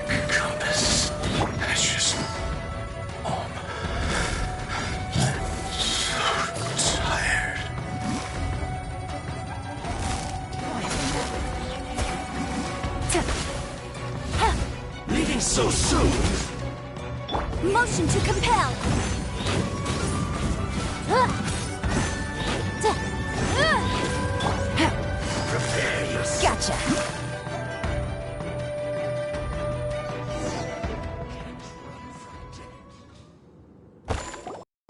the compass. I just. I'm so tired. leaving so soon. Motion to compel! Prepare yourself. Gotcha.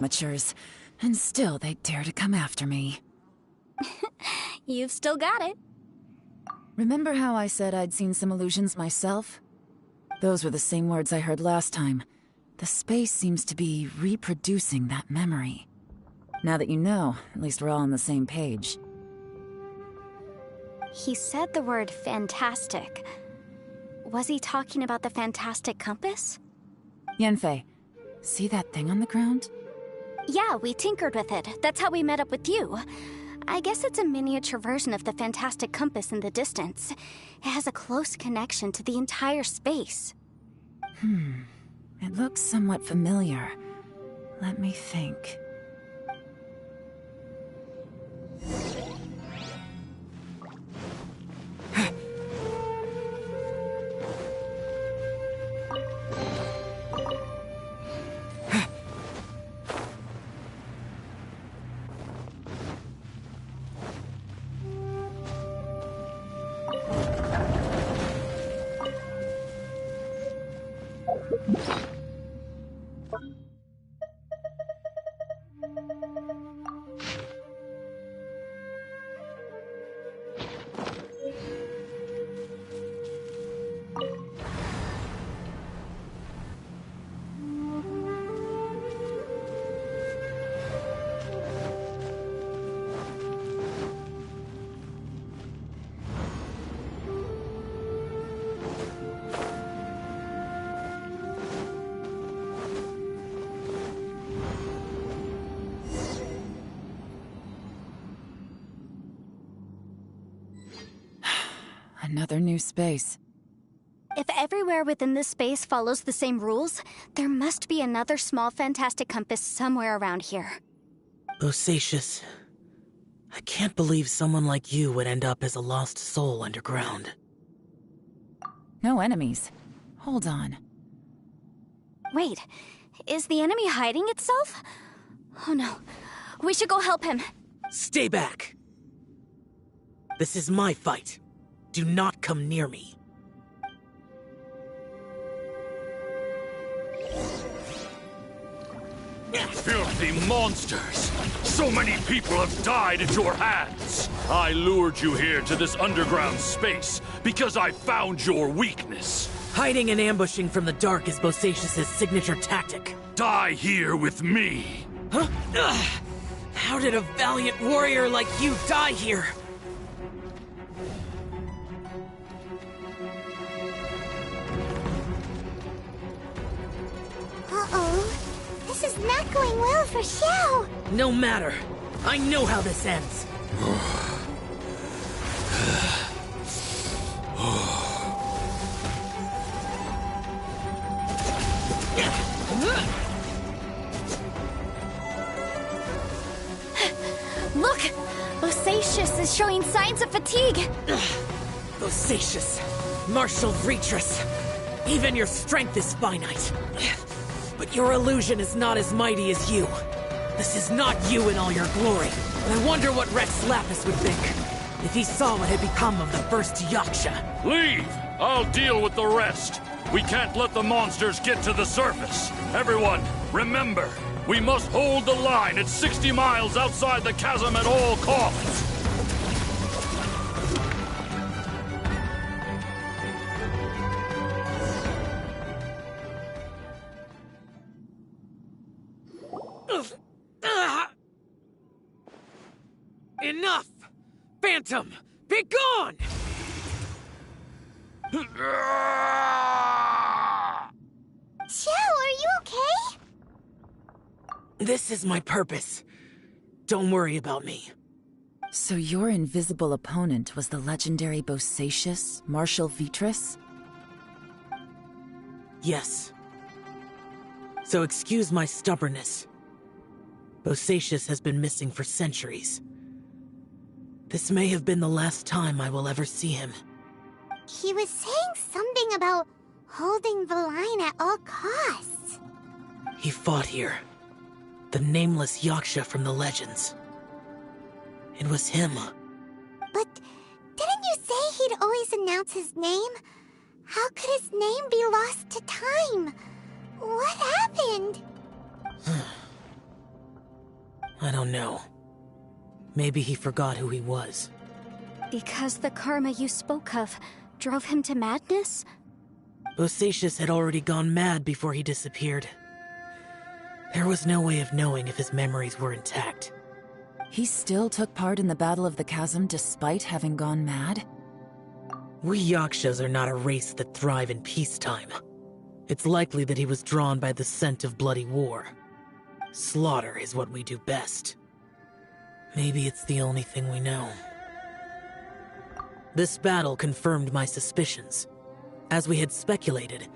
Amateurs, and still they dare to come after me. You've still got it. Remember how I said I'd seen some illusions myself? Those were the same words I heard last time. The space seems to be reproducing that memory. Now that you know, at least we're all on the same page. He said the word fantastic. Was he talking about the Fantastic Compass? Yanfei, see that thing on the ground? Yeah, we tinkered with it. That's how we met up with you. I guess it's a miniature version of the Fantastic Compass in the distance. It has a close connection to the entire space. It looks somewhat familiar. Let me think. Another new space. If everywhere within this space follows the same rules, there must be another small fantastic compass somewhere around here. Bosacius, I can't believe someone like you would end up as a lost soul underground. No enemies. Hold on. Wait, is the enemy hiding itself? Oh no, we should go help him. Stay back! This is my fight. Do not come near me. Filthy monsters! So many people have died at your hands! I lured you here to this underground space because I found your weakness. Hiding and ambushing from the dark is Bosacius' signature tactic. Die here with me! Huh? Ugh. How did a valiant warrior like you die here? Uh-oh. This is not going well for Xiao. No matter. I know how this ends. Look! Bosacius is showing signs of fatigue. Bosacius, martial Retris. Even your strength is finite. But your illusion is not as mighty as you. This is not you in all your glory. And I wonder what Rex Lapis would think if he saw what had become of the first Yaksha. Leave! I'll deal with the rest. We can't let the monsters get to the surface. Everyone, remember, we must hold the line at 60 miles outside the chasm at all costs. Enough! Phantom, be gone! Xiao, are you okay? This is my purpose. Don't worry about me. So your invisible opponent was the legendary Bosacius, Martial Vitris? Yes. So excuse my stubbornness. Bosacius has been missing for centuries. This may have been the last time I will ever see him. He was saying something about holding the line at all costs. He fought here. The nameless Yaksha from the legends. It was him. But didn't you say he'd always announce his name? How could his name be lost to time? What happened? I don't know. Maybe he forgot who he was. Because the karma you spoke of drove him to madness? Bosacius had already gone mad before he disappeared. There was no way of knowing if his memories were intact. He still took part in the Battle of the Chasm despite having gone mad? We Yakshas are not a race that thrive in peacetime. It's likely that he was drawn by the scent of bloody war. Slaughter is what we do best. Maybe it's the only thing we know. This battle confirmed my suspicions. As we had speculated,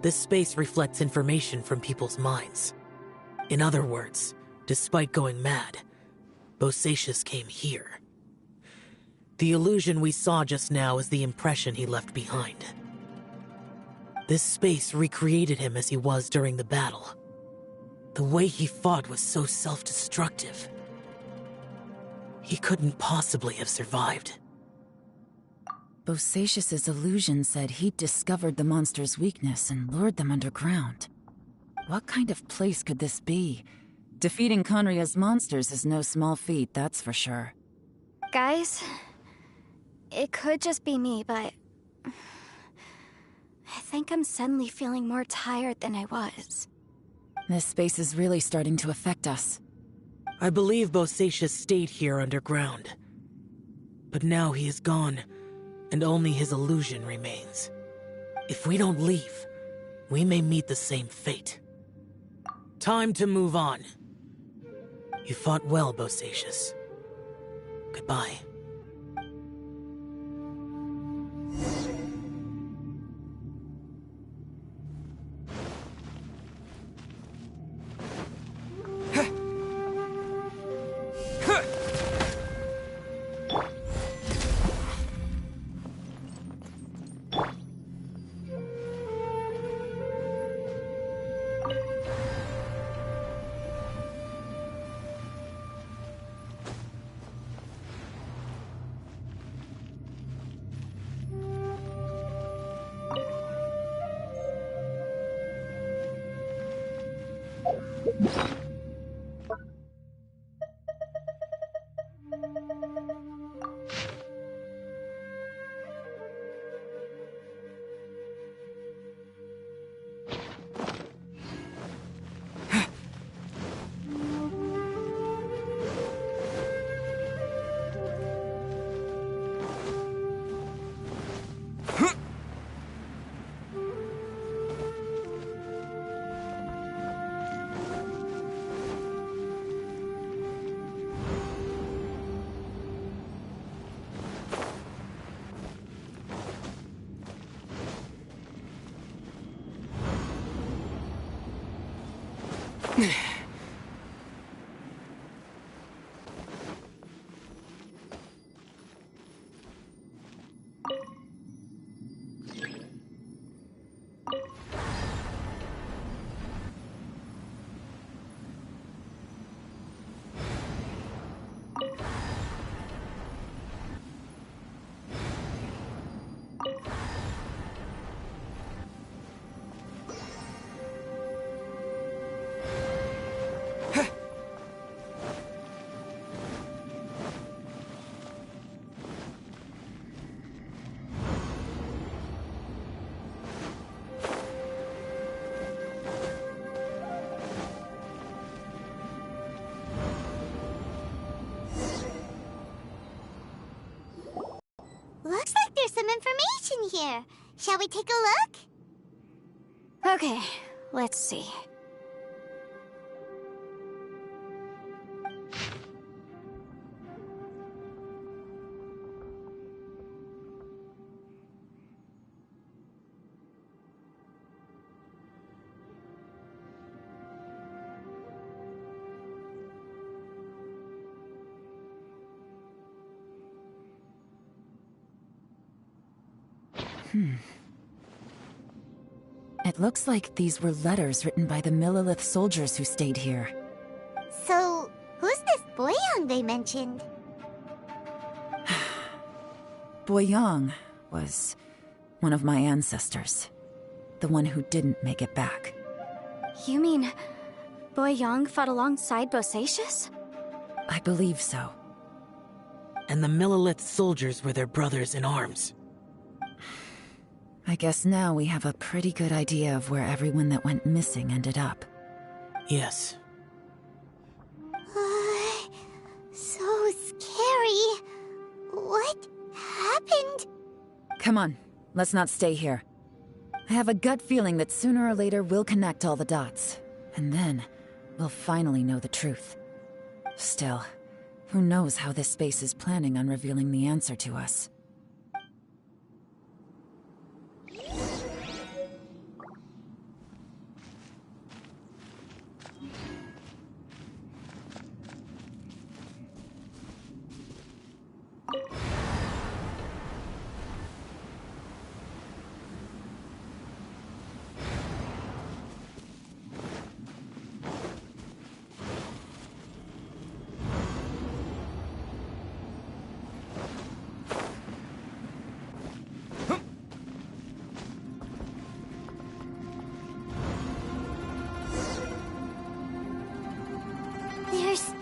this space reflects information from people's minds. In other words, despite going mad, Bosacius came here. The illusion we saw just now is the impression he left behind. This space recreated him as he was during the battle. The way he fought was so self-destructive. He couldn't possibly have survived. Bosacius's illusion said he'd discovered the monster's weakness and lured them underground. What kind of place could this be? Defeating Conria's monsters is no small feat, that's for sure. Guys, it could just be me, but I think I'm suddenly feeling more tired than I was. This space is really starting to affect us. I believe Bosacius stayed here underground. But now he is gone, and only his illusion remains. If we don't leave, we may meet the same fate. Time to move on. You fought well, Bosacius. Goodbye. Looks like there's some information here. Shall we take a look? Okay, let's see. It looks like these were letters written by the Millilith soldiers who stayed here. So, who's this Boyang they mentioned? Boyang was one of my ancestors. The one who didn't make it back. You mean Boyang fought alongside Bosacius? I believe so. And the Millilith soldiers were their brothers in arms. I guess now we have a pretty good idea of where everyone that went missing ended up. Yes. So scary. What happened? Come on, let's not stay here. I have a gut feeling that sooner or later we'll connect all the dots. And then, we'll finally know the truth. Still, who knows how this space is planning on revealing the answer to us. There's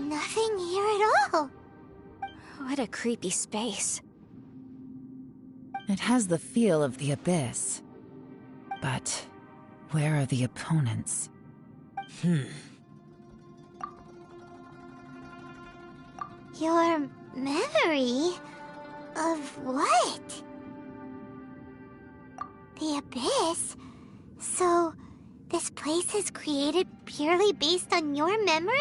nothing here at all. What a creepy space. It has the feel of the Abyss. But where are the opponents? Your memory of what? The Abyss? So, this place is created purely based on your memory?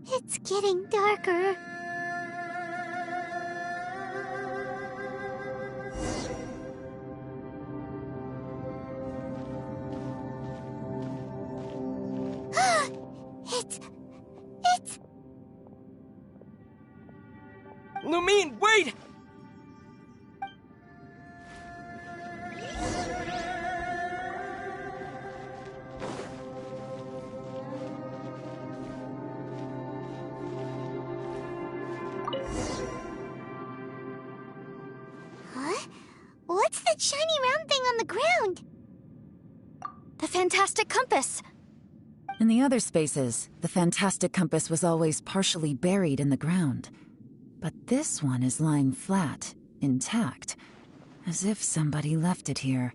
It's getting darker. It's... Lumine, wait! shiny round thing on the ground? The fantastic compass! In the other spaces, the fantastic compass was always partially buried in the ground. But this one is lying flat, intact, as if somebody left it here.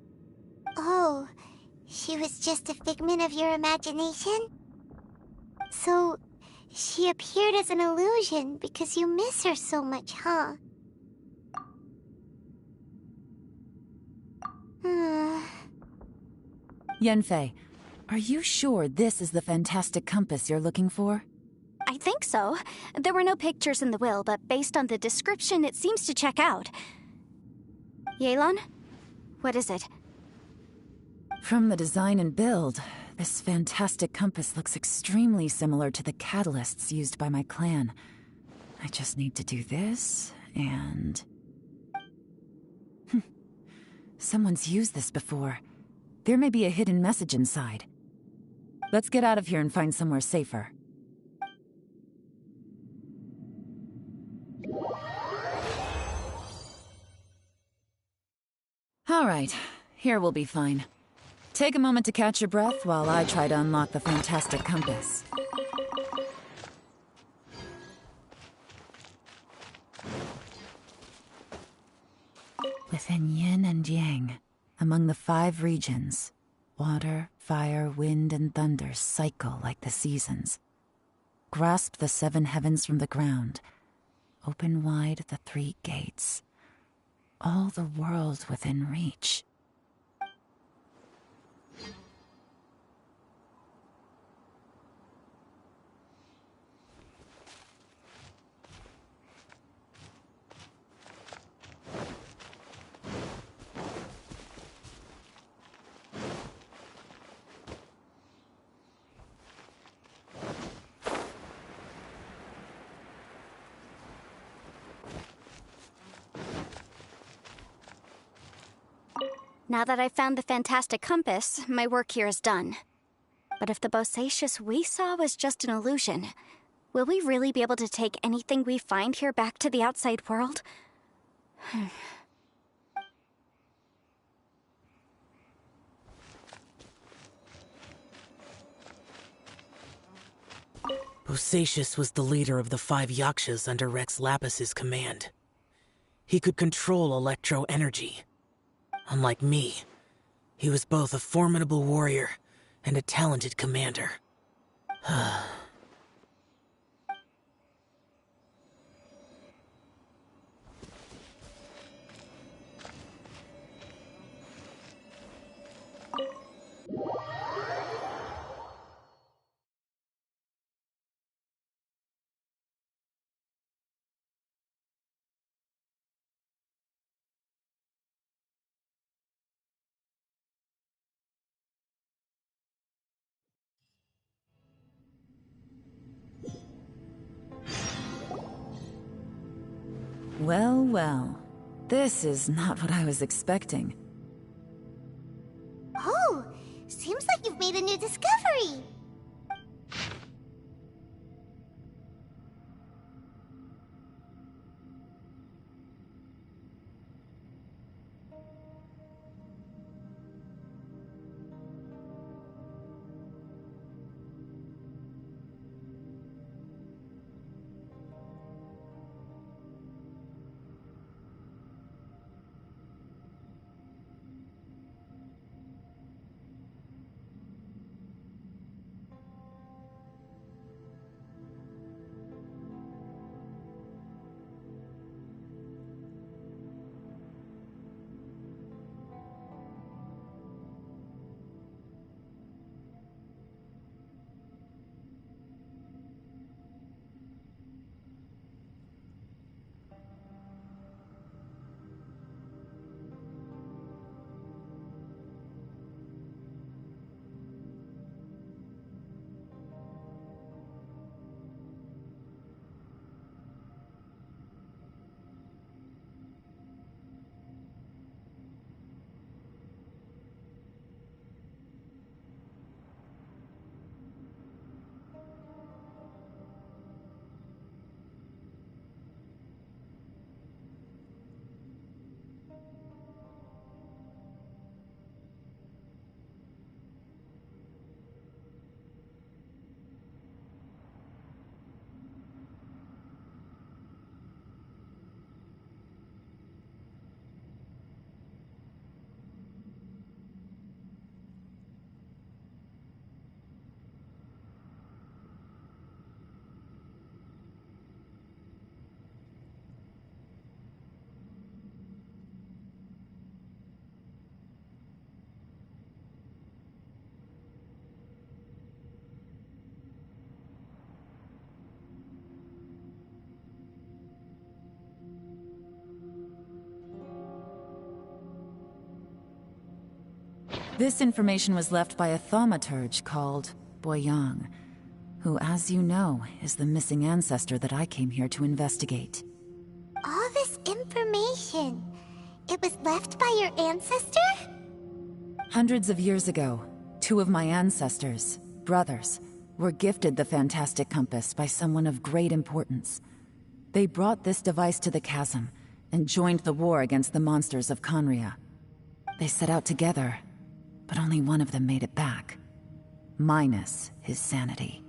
Oh, she was just a figment of your imagination? So, she appeared as an illusion because you miss her so much, huh? Yanfei, are you sure this is the fantastic compass you're looking for? I think so. There were no pictures in the will, but based on the description, it seems to check out. Yelan? What is it? From the design and build, this fantastic compass looks extremely similar to the catalysts used by my clan. I just need to do this, and... Someone's used this before. There may be a hidden message inside. Let's get out of here and find somewhere safer. All right, here we'll be fine. Take a moment to catch your breath while I try to unlock the fantastic compass. Within yin and yang, among the 5 regions, water, fire, wind, and thunder cycle like the seasons. Grasp the 7 heavens from the ground. Open wide the 3 gates. All the world within reach. Now that I've found the fantastic compass, my work here is done. But if the bosacious we saw was just an illusion, will we really be able to take anything we find here back to the outside world? Bosacious was the leader of the 5 Yakshas under Rex Lapis's command. He could control electro-energy. Unlike me, he was both a formidable warrior and a talented commander. Well, well. This is not what I was expecting. Oh, seems like you've made a new discovery. This information was left by a thaumaturge called Boyang, who, as you know, is the missing ancestor that I came here to investigate. All this information, it was left by your ancestor? Hundreds of years ago, two of my ancestors, brothers, were gifted the fantastic compass by someone of great importance. They brought this device to the chasm and joined the war against the monsters of Conria. They set out together, but only one of them made it back. Minus his sanity.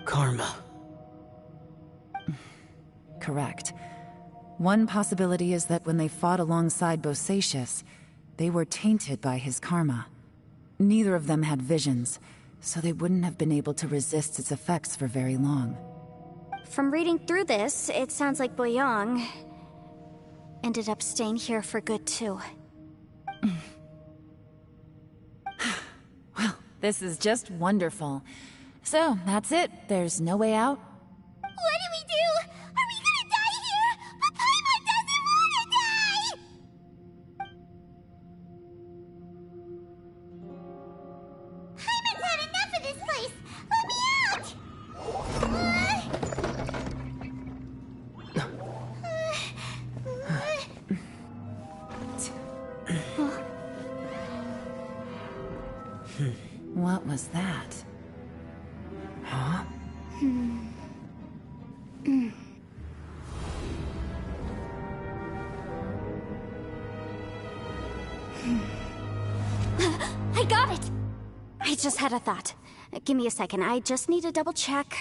Karma. Correct. One possibility is that when they fought alongside Bosacius, they were tainted by his karma. Neither of them had visions, so they wouldn't have been able to resist its effects for very long. From reading through this, it sounds like Boyang ended up staying here for good too. Well, this is just wonderful. So, that's it. There's no way out? What do we do? Are we gonna die here? But Paimon doesn't wanna die! Paimon's had enough of this place! Let me out! What was that? Huh? I got it! I just had a thought. Give me a second, I just need to double check.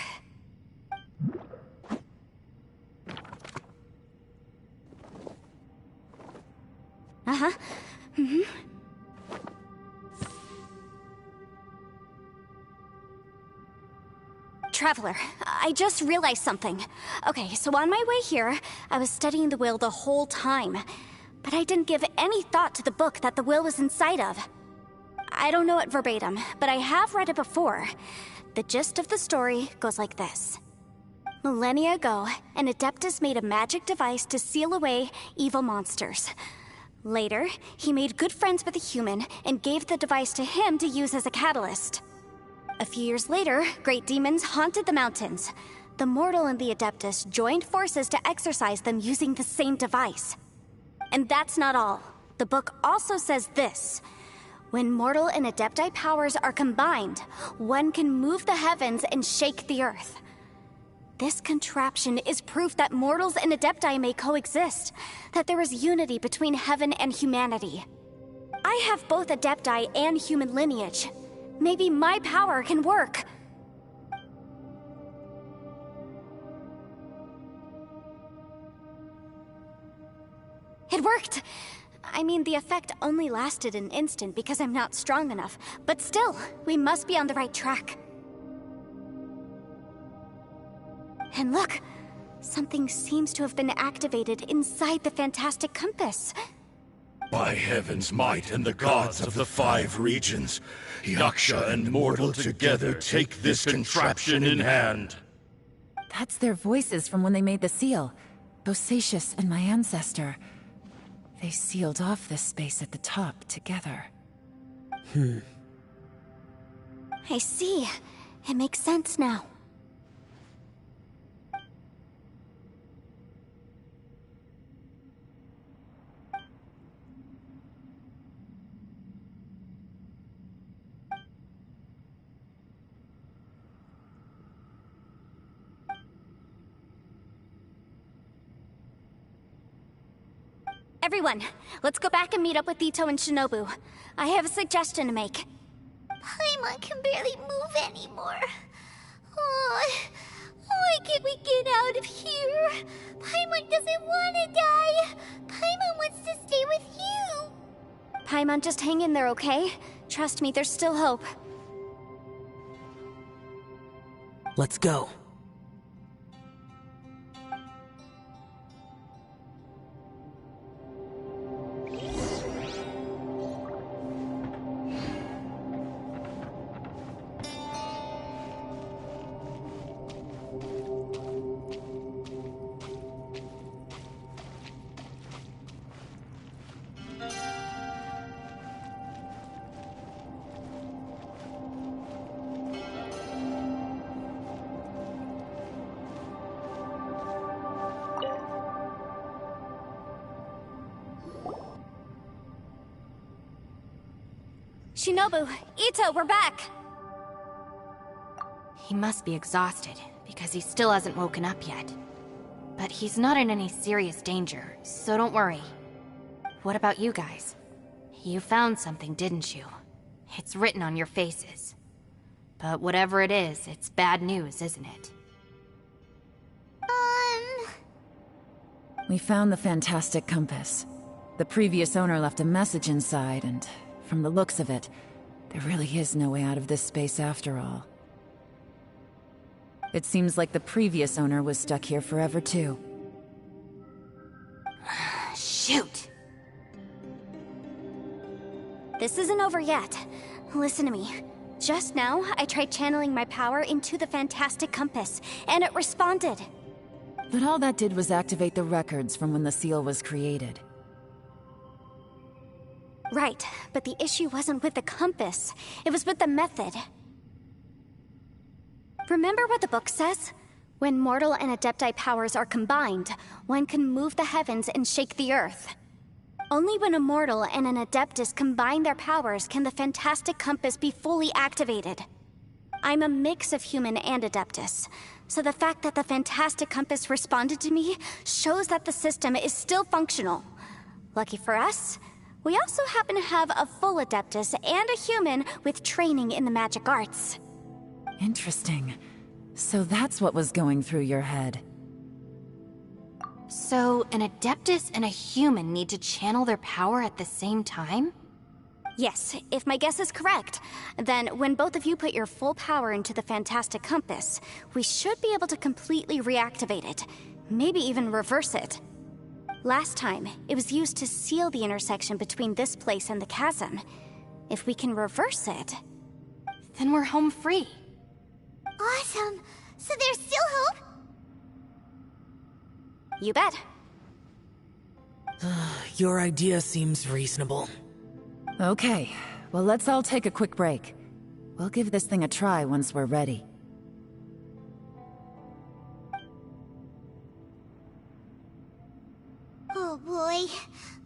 Uh-huh. Traveler, I just realized something. Okay, so on my way here, I was studying the will the whole time. But I didn't give any thought to the book that the will was inside of. I don't know it verbatim, but I have read it before. The gist of the story goes like this. Millennia ago, an Adeptus made a magic device to seal away evil monsters. Later, he made good friends with a human and gave the device to him to use as a catalyst. A few years later, great demons haunted the mountains. The mortal and the Adeptus joined forces to exorcise them using the same device. And that's not all. The book also says this. When mortal and Adepti powers are combined, one can move the heavens and shake the earth. This contraption is proof that mortals and Adepti may coexist, that there is unity between heaven and humanity. I have both Adepti and human lineage. Maybe my power can work. It worked! I mean, the effect only lasted an instant because I'm not strong enough, but still, we must be on the right track. And look! Something seems to have been activated inside the fantastic compass. By heaven's might and the gods of the 5 regions, Yaksha and mortal together take this contraption in hand. That's their voices from when they made the seal. Bosacius and my ancestor. They sealed off this space at the top together. I see. It makes sense now. Everyone, let's go back and meet up with Ito and Shinobu. I have a suggestion to make. Paimon can barely move anymore. Oh, why can't we get out of here? Paimon doesn't want to die. Paimon wants to stay with you. Paimon, just hang in there, okay? Trust me, there's still hope. Let's go. Shinobu, Ito, we're back! He must be exhausted, because he still hasn't woken up yet. But he's not in any serious danger, so don't worry. What about you guys? You found something, didn't you? It's written on your faces. But whatever it is, it's bad news, isn't it? We found the fantastic compass. The previous owner left a message inside, and from the looks of it, there really is no way out of this space after all. It seems like the previous owner was stuck here forever too. Shoot! This isn't over yet. Listen to me. Just now, I tried channeling my power into the fantastic compass, and it responded. But all that did was activate the records from when the seal was created. Right, but the issue wasn't with the compass. It was with the method. Remember what the book says? When mortal and adepti powers are combined, one can move the heavens and shake the earth. Only when a mortal and an adeptus combine their powers can the fantastic compass be fully activated. I'm a mix of human and adeptus, so the fact that the fantastic compass responded to me shows that the system is still functional. Lucky for us, we also happen to have a full adeptus and a human with training in the magic arts. Interesting. So that's what was going through your head. So, an adeptus and a human need to channel their power at the same time? Yes, if my guess is correct, then when both of you put your full power into the fantastic compass, we should be able to completely reactivate it, maybe even reverse it. Last time, it was used to seal the intersection between this place and the chasm. If we can reverse it, then we're home free. Awesome! So there's still hope? You bet. Your idea seems reasonable. Okay, well let's all take a quick break. We'll give this thing a try once we're ready. Oh boy,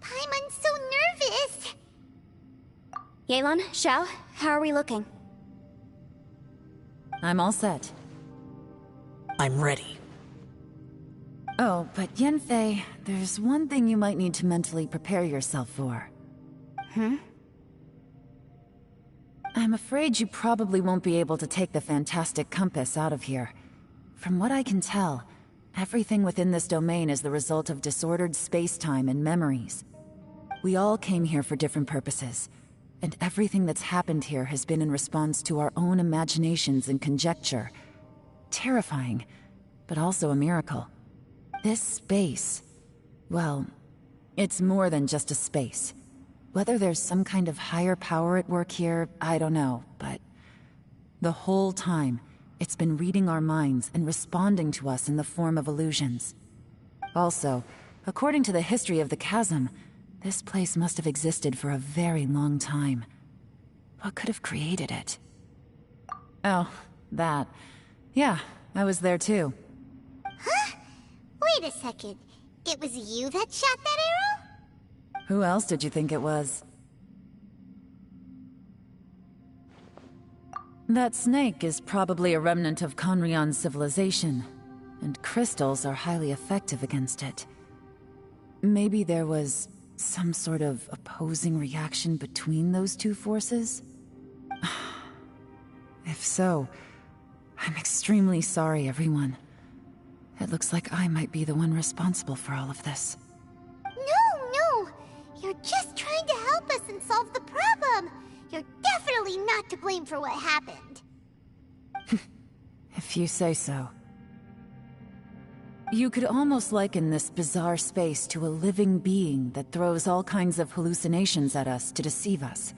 Paimon's so nervous! Yelan, Xiao, how are we looking? I'm all set. I'm ready. Oh, but Yanfei, there's one thing you might need to mentally prepare yourself for. I'm afraid you probably won't be able to take the fantastic compass out of here. From what I can tell, everything within this domain is the result of disordered space-time and memories. We all came here for different purposes, and everything that's happened here has been in response to our own imaginations and conjecture. Terrifying, but also a miracle. This space, well, it's more than just a space. Whether there's some kind of higher power at work here, I don't know, but the whole time, it's been reading our minds and responding to us in the form of illusions. Also, according to the history of the chasm, this place must have existed for a very long time. What could have created it? Oh, that. Yeah, I was there too. Huh? Wait a second. It was you that shot that arrow? Who else did you think it was? That snake is probably a remnant of Conrion's civilization, and crystals are highly effective against it. Maybe there was some sort of opposing reaction between those two forces? If so, I'm extremely sorry, everyone. It looks like I might be the one responsible for all of this. No! You're just trying to help us and solve the problem! You're definitely not to blame for what happened. If you say so. You could almost liken this bizarre space to a living being that throws all kinds of hallucinations at us to deceive us.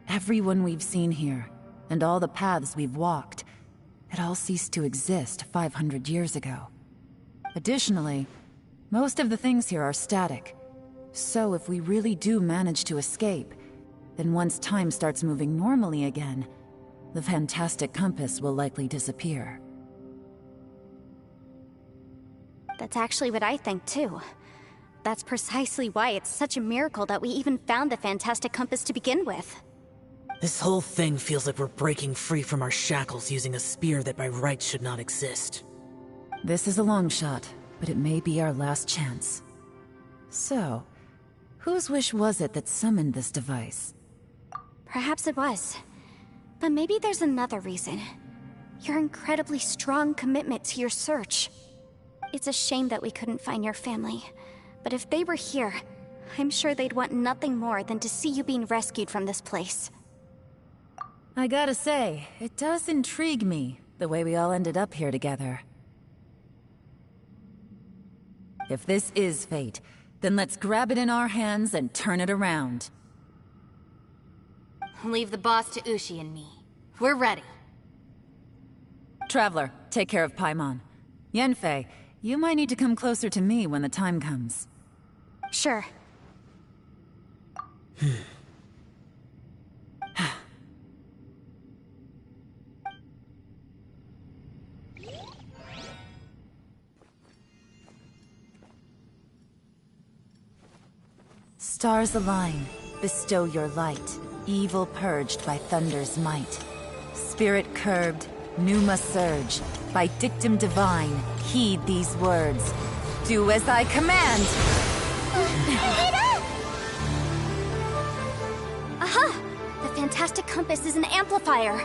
Everyone we've seen here, and all the paths we've walked, it all ceased to exist 500 years ago. Additionally, most of the things here are static. So if we really do manage to escape, then once time starts moving normally again, the fantastic compass will likely disappear. That's actually what I think too. That's precisely why it's such a miracle that we even found the fantastic compass to begin with. This whole thing feels like we're breaking free from our shackles using a spear that by rights should not exist. This is a long shot, but it may be our last chance. So, whose wish was it that summoned this device? Perhaps it was. But maybe there's another reason. Your incredibly strong commitment to your search. It's a shame that we couldn't find your family. But if they were here, I'm sure they'd want nothing more than to see you being rescued from this place. I gotta say, it does intrigue me, the way we all ended up here together. If this is fate, then let's grab it in our hands and turn it around. Leave the boss to Ushi and me. We're ready. Traveler, take care of Paimon. Yanfei, you might need to come closer to me when the time comes. Sure. Stars align, bestow your light, evil purged by thunder's might. Spirit curbed, pneuma surge, by dictum divine, heed these words. Do as I command! Aha! The fantastic compass is an amplifier.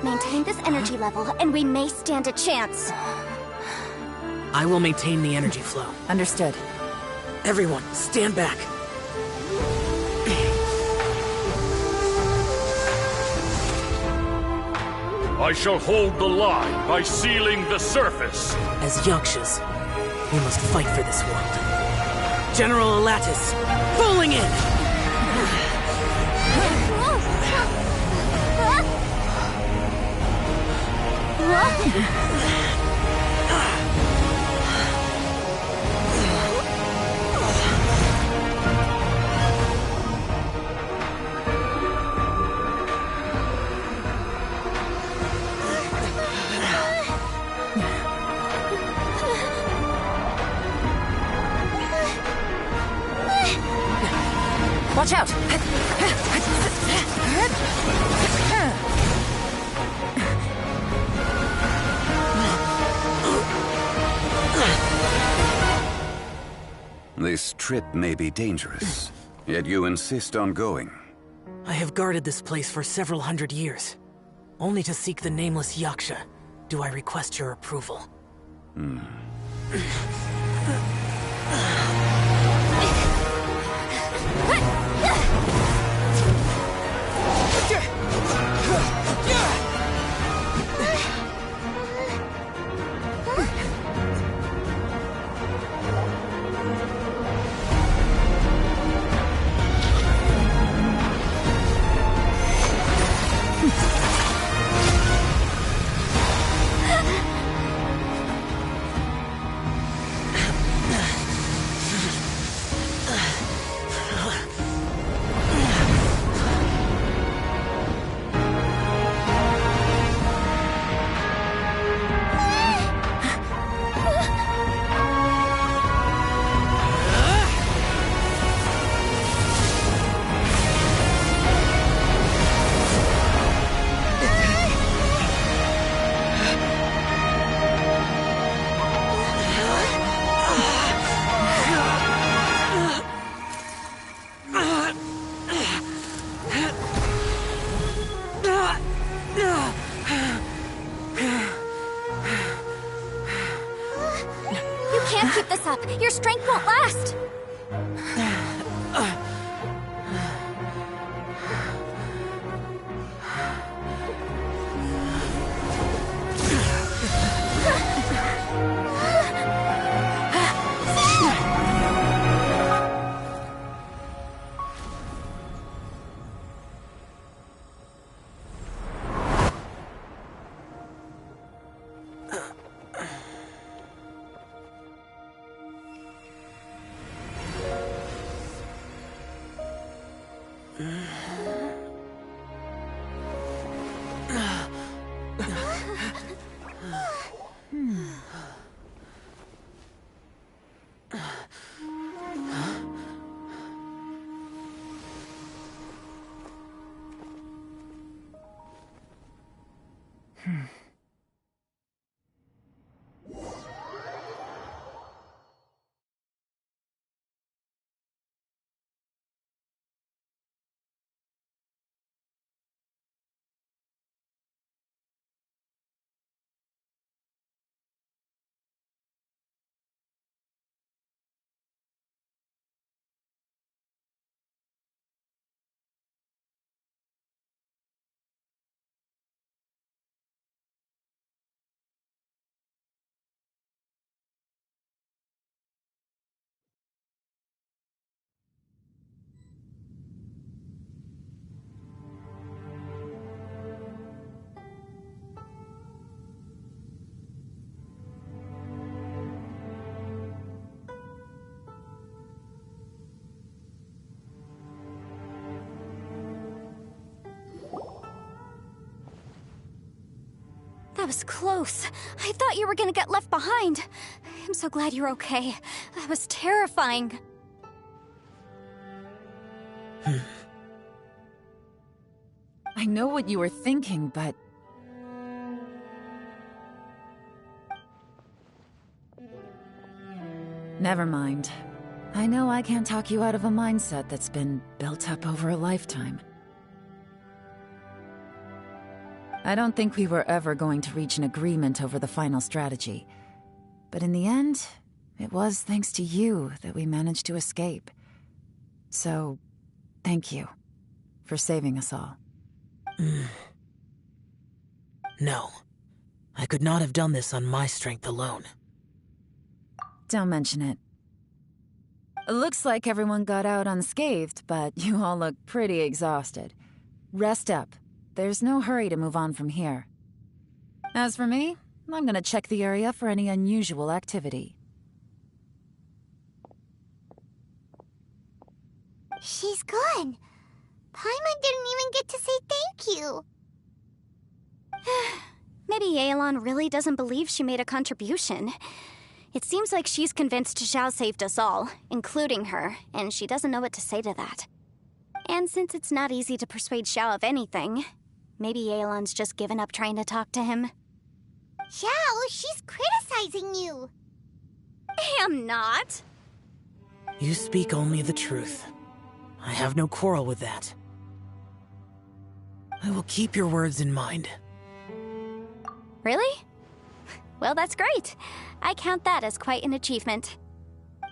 Maintain this energy level, and we may stand a chance. I will maintain the energy flow. Understood. Everyone, stand back. I shall hold the line by sealing the surface. As Yakshas, we must fight for this world. General Elatus, falling in! Watch out! This trip may be dangerous, yet you insist on going. I have guarded this place for several hundred years. Only to seek the nameless Yaksha do I request your approval. Your strength won't last! That was close. I thought you were gonna get left behind. I'm so glad you're okay. That was terrifying. I know what you were thinking, but... Never mind. I know I can't talk you out of a mindset that's been built up over a lifetime. I don't think we were ever going to reach an agreement over the final strategy. But in the end, it was thanks to you that we managed to escape. So, thank you for saving us all. No. I could not have done this on my strength alone. Don't mention it. It looks like everyone got out unscathed, but you all look pretty exhausted. Rest up. There's no hurry to move on from here. As for me, I'm gonna check the area for any unusual activity. She's gone. Paimon didn't even get to say thank you. Maybe Yelan really doesn't believe she made a contribution. It seems like she's convinced Zhao saved us all, including her, and she doesn't know what to say to that. And since it's not easy to persuade Zhao of anything, maybe Yelan's just given up trying to talk to him. Zhao, she's criticizing you. I'm not. You speak only the truth. I have no quarrel with that. I will keep your words in mind. Really? Well, that's great. I count that as quite an achievement.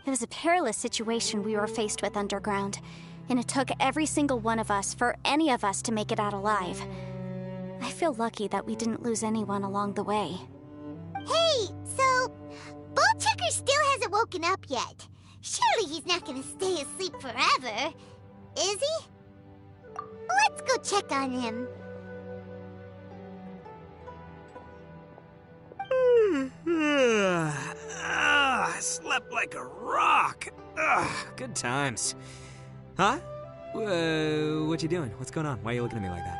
It was a perilous situation we were faced with underground, and it took every single one of us for any of us to make it out alive. I feel lucky that we didn't lose anyone along the way. Hey, so Bullchecker still hasn't woken up yet. Surely he's not gonna stay asleep forever, is he? Let's go check on him. I slept like a rock. Good times. Huh? What you doing? What's going on? Why are you looking at me like that?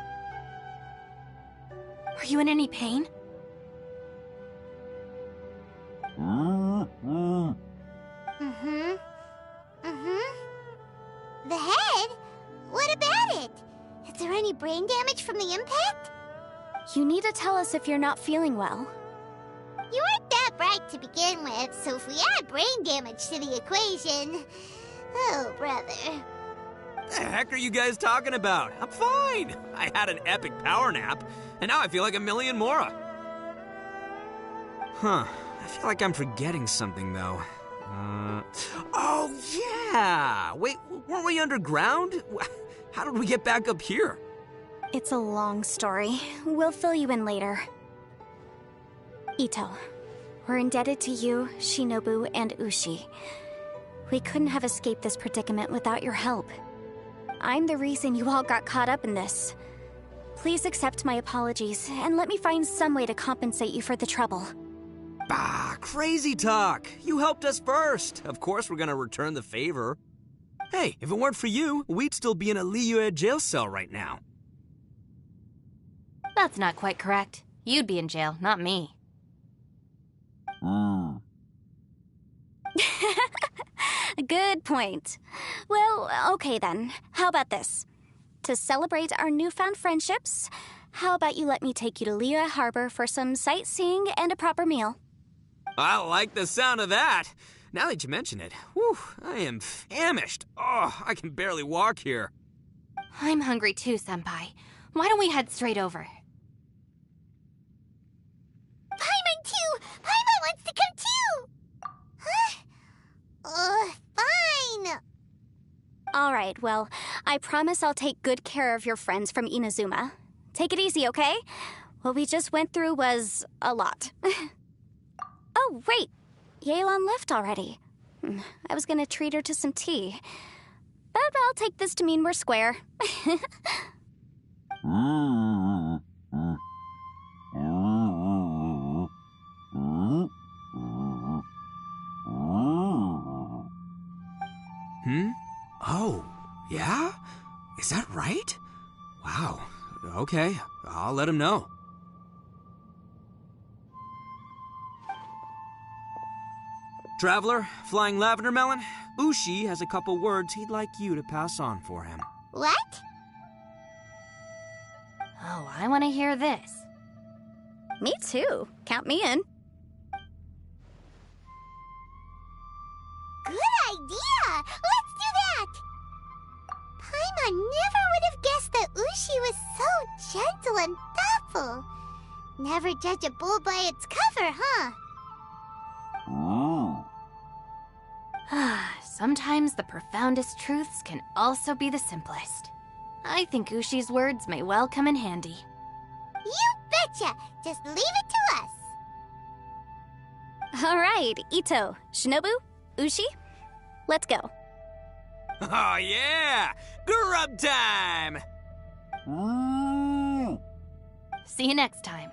Are you in any pain? The head? What about it? Is there any brain damage from the impact? You need to tell us if you're not feeling well. You weren't that bright to begin with, so if we add brain damage to the equation... Oh, brother. The heck are you guys talking about? I'm fine. I had an epic power nap, and now I feel like a million more. Huh. I feel like I'm forgetting something, though. Oh, yeah! Wait, weren't we underground? How did we get back up here? It's a long story. We'll fill you in later. Ito, we're indebted to you, Shinobu, and Ushi. We couldn't have escaped this predicament without your help. I'm the reason you all got caught up in this. Please accept my apologies, and let me find some way to compensate you for the trouble. Bah, crazy talk. You helped us first. Of course we're gonna return the favor. Hey, if it weren't for you, we'd still be in a Liyue jail cell right now. That's not quite correct. You'd be in jail, not me. Good point. Well, okay then. How about this? To celebrate our newfound friendships, how about you let me take you to Liyue Harbor for some sightseeing and a proper meal? I like the sound of that. Now that you mention it, whew, I am famished. Oh, I can barely walk here. I'm hungry too, Senpai. Why don't we head straight over? Paimon too! Paimon wants to come too! Huh? Fine! Alright, well, I promise I'll take good care of your friends from Inazuma. Take it easy, okay? What we just went through was a lot. Oh, wait! Yelan left already. I was gonna treat her to some tea. But I'll take this to mean we're square. Oh, yeah? Is that right? Wow. Okay, I'll let him know. Traveler, Flying Lavender Melon, Ushi has a couple words he'd like you to pass on for him. What? Oh, I want to hear this. Me too. Count me in. Good idea! Let's do that! Paimon never would have guessed that Ushi was so gentle and thoughtful. Never judge a bull by its cover, huh? Sometimes the profoundest truths can also be the simplest. I think Ushi's words may well come in handy. You betcha! Just leave it to us! Alright, Ito, Shinobu, Ushi, let's go. Oh yeah! Grub time! See you next time.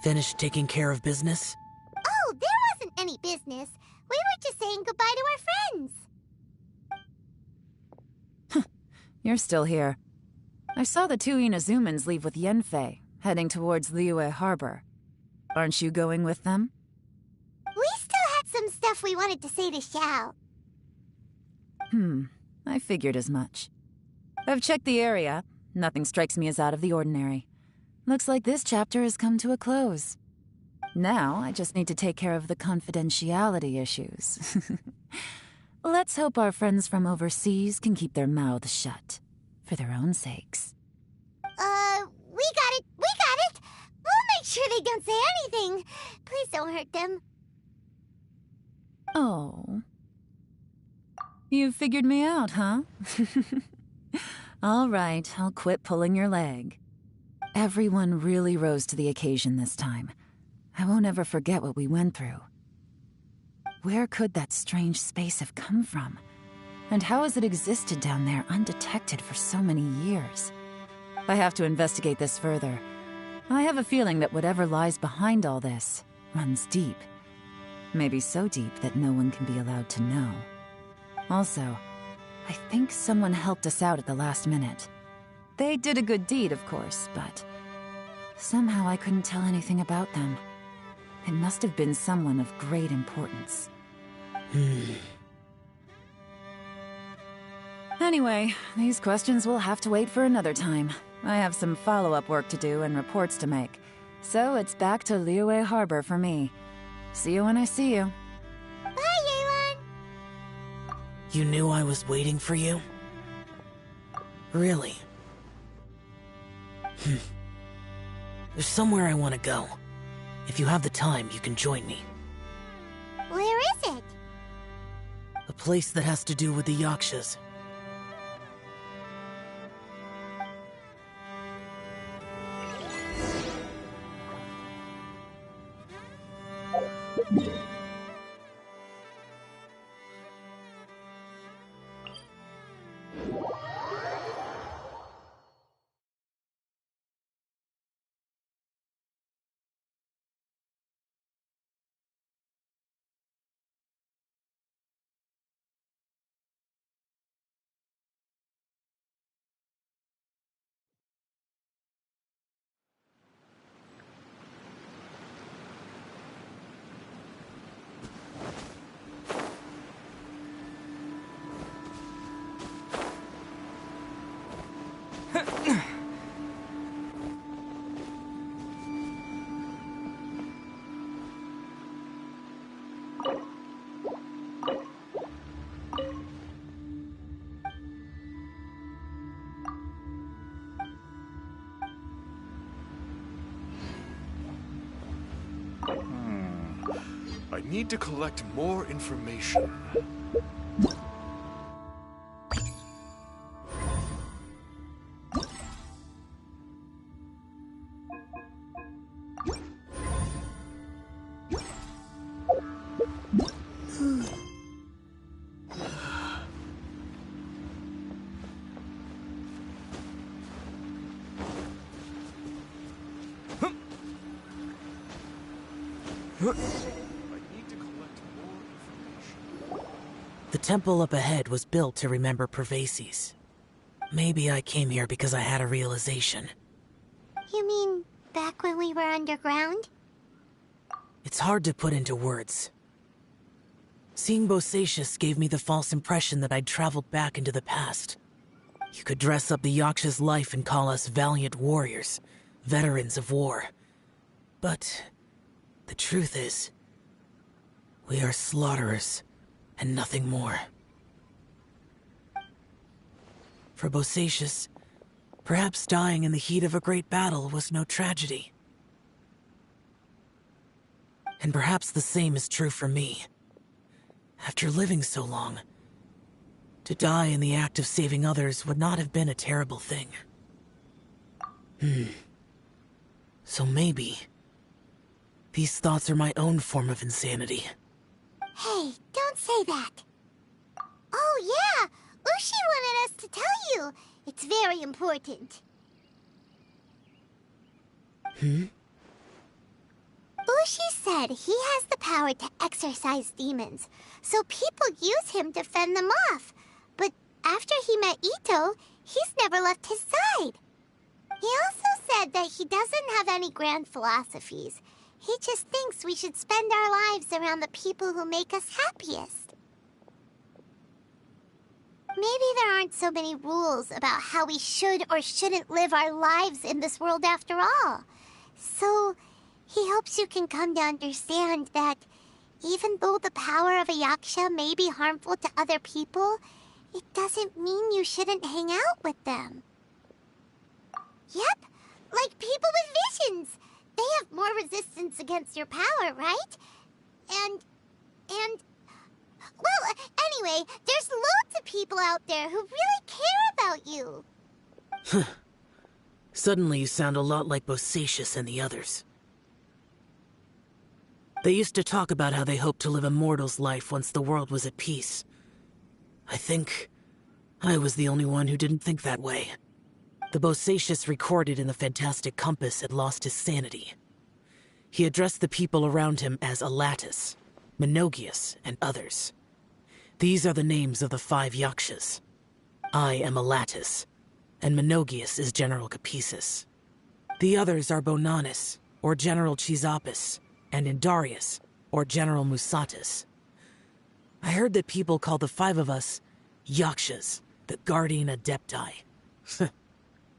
Finished taking care of business? Oh, there wasn't any business. We were just saying goodbye to our friends. You're still here. I saw the two Inazumans leave with Yenfei, heading towards Liyue Harbor. Aren't you going with them? We still had some stuff we wanted to say to Xiao. I figured as much. I've checked the area. Nothing strikes me as out of the ordinary. Looks like this chapter has come to a close. Now, I just need to take care of the confidentiality issues. Let's hope our friends from overseas can keep their mouths shut. For their own sakes. We got it! We got it! We'll make sure they don't say anything. Please don't hurt them. Oh. You figured me out, huh? All right, I'll quit pulling your leg. Everyone really rose to the occasion this time. I won't ever forget what we went through. Where could that strange space have come from? And how has it existed down there undetected for so many years? I have to investigate this further. I have a feeling that whatever lies behind all this runs deep. Maybe so deep that no one can be allowed to know. Also, I think someone helped us out at the last minute. They did a good deed, of course, but somehow I couldn't tell anything about them. It must have been someone of great importance. Anyway, these questions will have to wait for another time. I have some follow-up work to do and reports to make. So it's back to Liyue Harbor for me. See you when I see you. Bye, Yelan! You knew I was waiting for you? Really? There's somewhere I want to go. If you have the time, you can join me. Where is it? A place that has to do with the Yakshas. need to collect more information. The temple up ahead was built to remember Pervases. Maybe I came here because I had a realization. You mean back when we were underground? It's hard to put into words. Seeing Bosacius gave me the false impression that I'd traveled back into the past. You could dress up the Yaksha's life and call us valiant warriors, veterans of war. But the truth is, we are slaughterers and nothing more. For Bosacius, perhaps dying in the heat of a great battle was no tragedy. And perhaps the same is true for me. After living so long, to die in the act of saving others would not have been a terrible thing. So maybe these thoughts are my own form of insanity. Hey, don't say that. Oh yeah, Ushi wanted us to tell you. It's very important. Ushi said he has the power to exorcise demons, so people use him to fend them off. But after he met Ito, he's never left his side. He also said that he doesn't have any grand philosophies. He just thinks we should spend our lives around the people who make us happiest. Maybe there aren't so many rules about how we should or shouldn't live our lives in this world after all. So he hopes you can come to understand that even though the power of a Yaksha may be harmful to other people, it doesn't mean you shouldn't hang out with them. Yep, like people with visions. They have more resistance against your power, right? And... Well, anyway, there's loads of people out there who really care about you. Suddenly you sound a lot like Bosacius and the others. They used to talk about how they hoped to live a mortal's life once the world was at peace. I think I was the only one who didn't think that way. The Bosacius recorded in the Fantastic Compass had lost his sanity. He addressed the people around him as Alatus, Menogius, and others. These are the names of the 5 Yakshas. I am Alatus, and Menogius is General Capisis. The others are Bonanis, or General Chisapis, and Indarius, or General Musatus. I heard that people call the 5 of us Yakshas, the Guardian Adepti.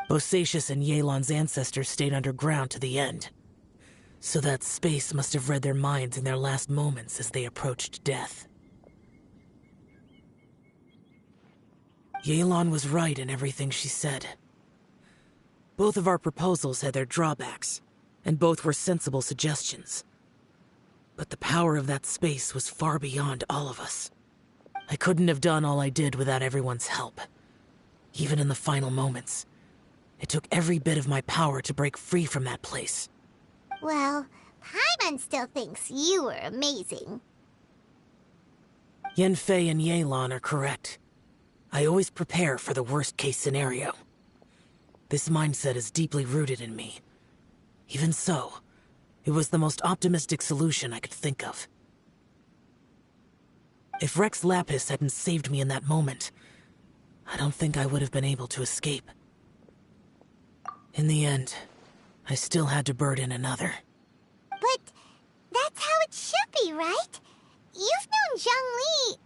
Bosacius and Yelan's ancestors stayed underground to the end. So that space must have read their minds in their last moments as they approached death. Yelan was right in everything she said. Both of our proposals had their drawbacks, and both were sensible suggestions. But the power of that space was far beyond all of us. I couldn't have done all I did without everyone's help. Even in the final moments, it took every bit of my power to break free from that place. Well, Paimon still thinks you were amazing. Yanfei and Yelan are correct. I always prepare for the worst-case scenario. This mindset is deeply rooted in me. Even so, it was the most optimistic solution I could think of. If Rex Lapis hadn't saved me in that moment, I don't think I would have been able to escape. In the end, I still had to burden another. But that's how it should be, right? You've known Zhang Li,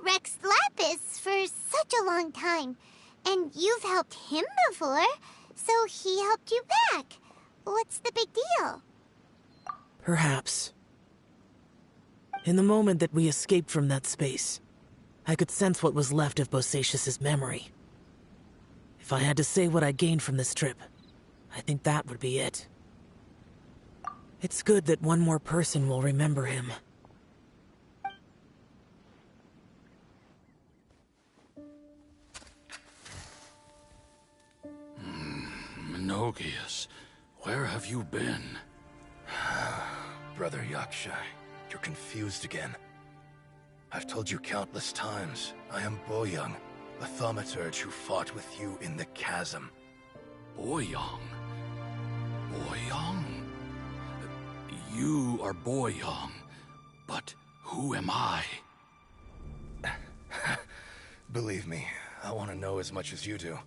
Rex Lapis, for such a long time. And you've helped him before, so he helped you back. What's the big deal? Perhaps. In the moment that we escaped from that space, I could sense what was left of Bosacius's memory. If I had to say what I gained from this trip, I think that would be it. It's good that one more person will remember him. Menogias, where have you been? Brother Yaksha, you're confused again. I've told you countless times, I am Boyoung, a thaumaturge who fought with you in the chasm. Boyoung? Boyoung? You are Boyoung, but who am I? Believe me, I want to know as much as you do.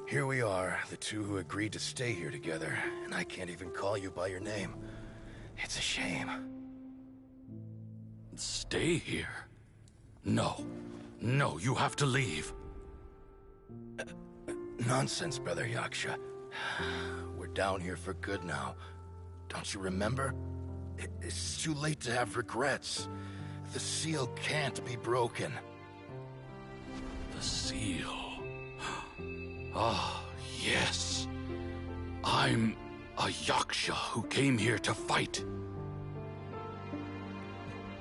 Here we are, the two who agreed to stay here together, and I can't even call you by your name. It's a shame. Stay here? No. No, you have to leave. Nonsense, Brother Yaksha. We're down here for good now. Don't you remember? It's too late to have regrets. The seal can't be broken. The seal. Ah, yes. I'm a Yaksha who came here to fight.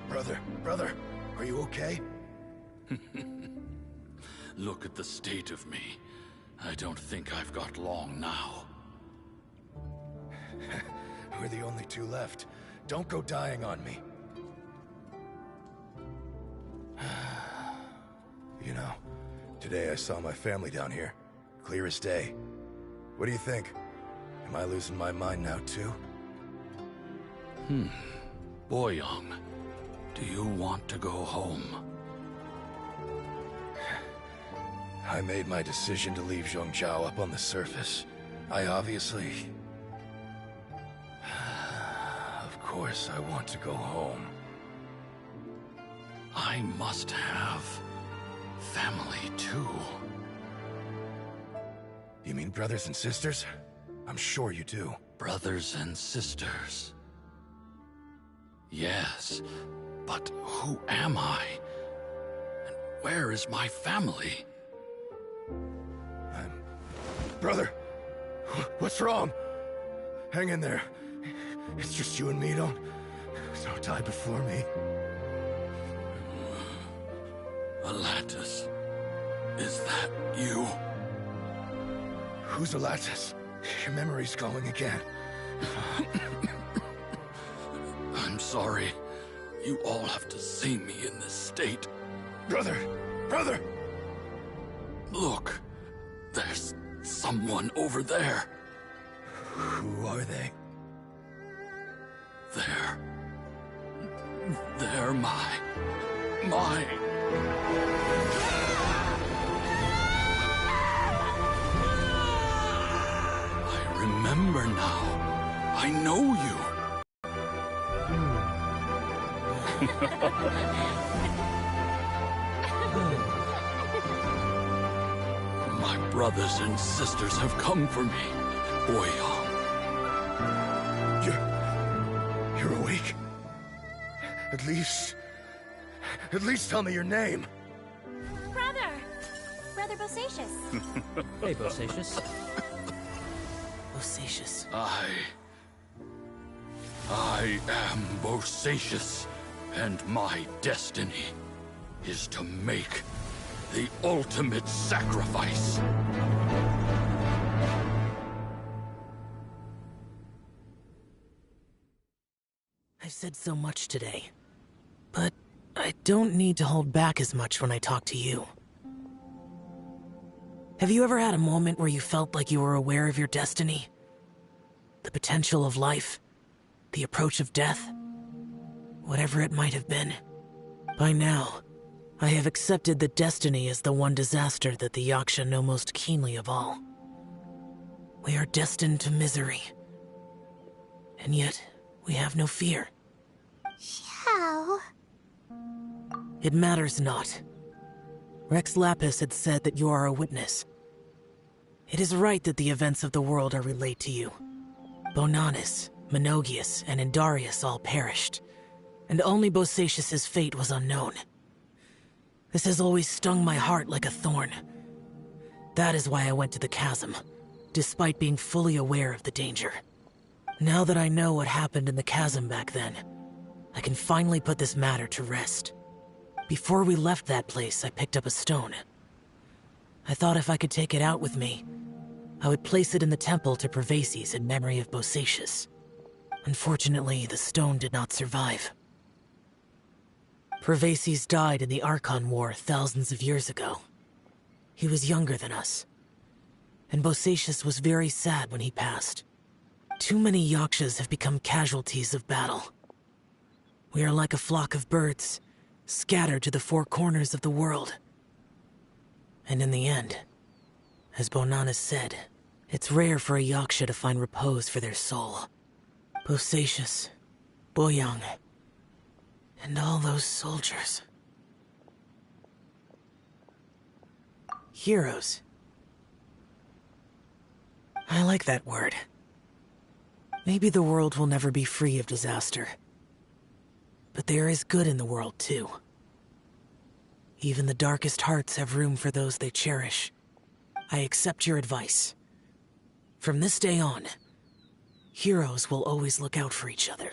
Brother, are you okay? Look at the state of me. I don't think I've got long now. We're the only two left. Don't go dying on me. You know, today I saw my family down here. Clear as day. What do you think? Am I losing my mind now too? Boyoung, do you want to go home? I made my decision to leave Zhongzhou up on the surface. I obviously... Of course I want to go home. I must have family too. You mean brothers and sisters? I'm sure you do. Brothers and sisters. Yes, but who am I? And where is my family? Brother, what's wrong? Hang in there. It's just you and me, don't die before me. Alatus, is that you? Who's Alatus? Your memory's going again. I'm sorry. You all have to see me in this state. Brother! Look, there's someone over there. Who are they? They're my... I remember now. I know you. My brothers and sisters have come for me, Boyoung. You're awake? At least tell me your name. Brother Bosacius. Hey, Bosacius. Bosacius. I am Bosacius, and my destiny is to make the ultimate sacrifice. I've said so much today, but I don't need to hold back as much when I talk to you. Have you ever had a moment where you felt like you were aware of your destiny? The potential of life? The approach of death? Whatever it might have been. By now, I have accepted that destiny is the one disaster that the Yaksha know most keenly of all. We are destined to misery. And yet, we have no fear. Xiao. It matters not. Rex Lapis had said that you are a witness. It is right that the events of the world are relayed to you. Bonanis, Menogias, and Indarius all perished, and only Bosacius' fate was unknown. This has always stung my heart like a thorn. That is why I went to the chasm, despite being fully aware of the danger. Now that I know what happened in the chasm back then, I can finally put this matter to rest. Before we left that place, I picked up a stone. I thought if I could take it out with me, I would place it in the temple to Pervases in memory of Bosacius. Unfortunately, the stone did not survive. Pervases died in the Archon War thousands of years ago. He was younger than us, and Bosacius was very sad when he passed. Too many Yakshas have become casualties of battle. We are like a flock of birds, scattered to the four corners of the world. And in the end, as Bonanas said, it's rare for a Yaksha to find repose for their soul. Bosacius, Boyang, and all those soldiers. Heroes. I like that word. Maybe the world will never be free of disaster. But there is good in the world, too. Even the darkest hearts have room for those they cherish. I accept your advice. From this day on, heroes will always look out for each other.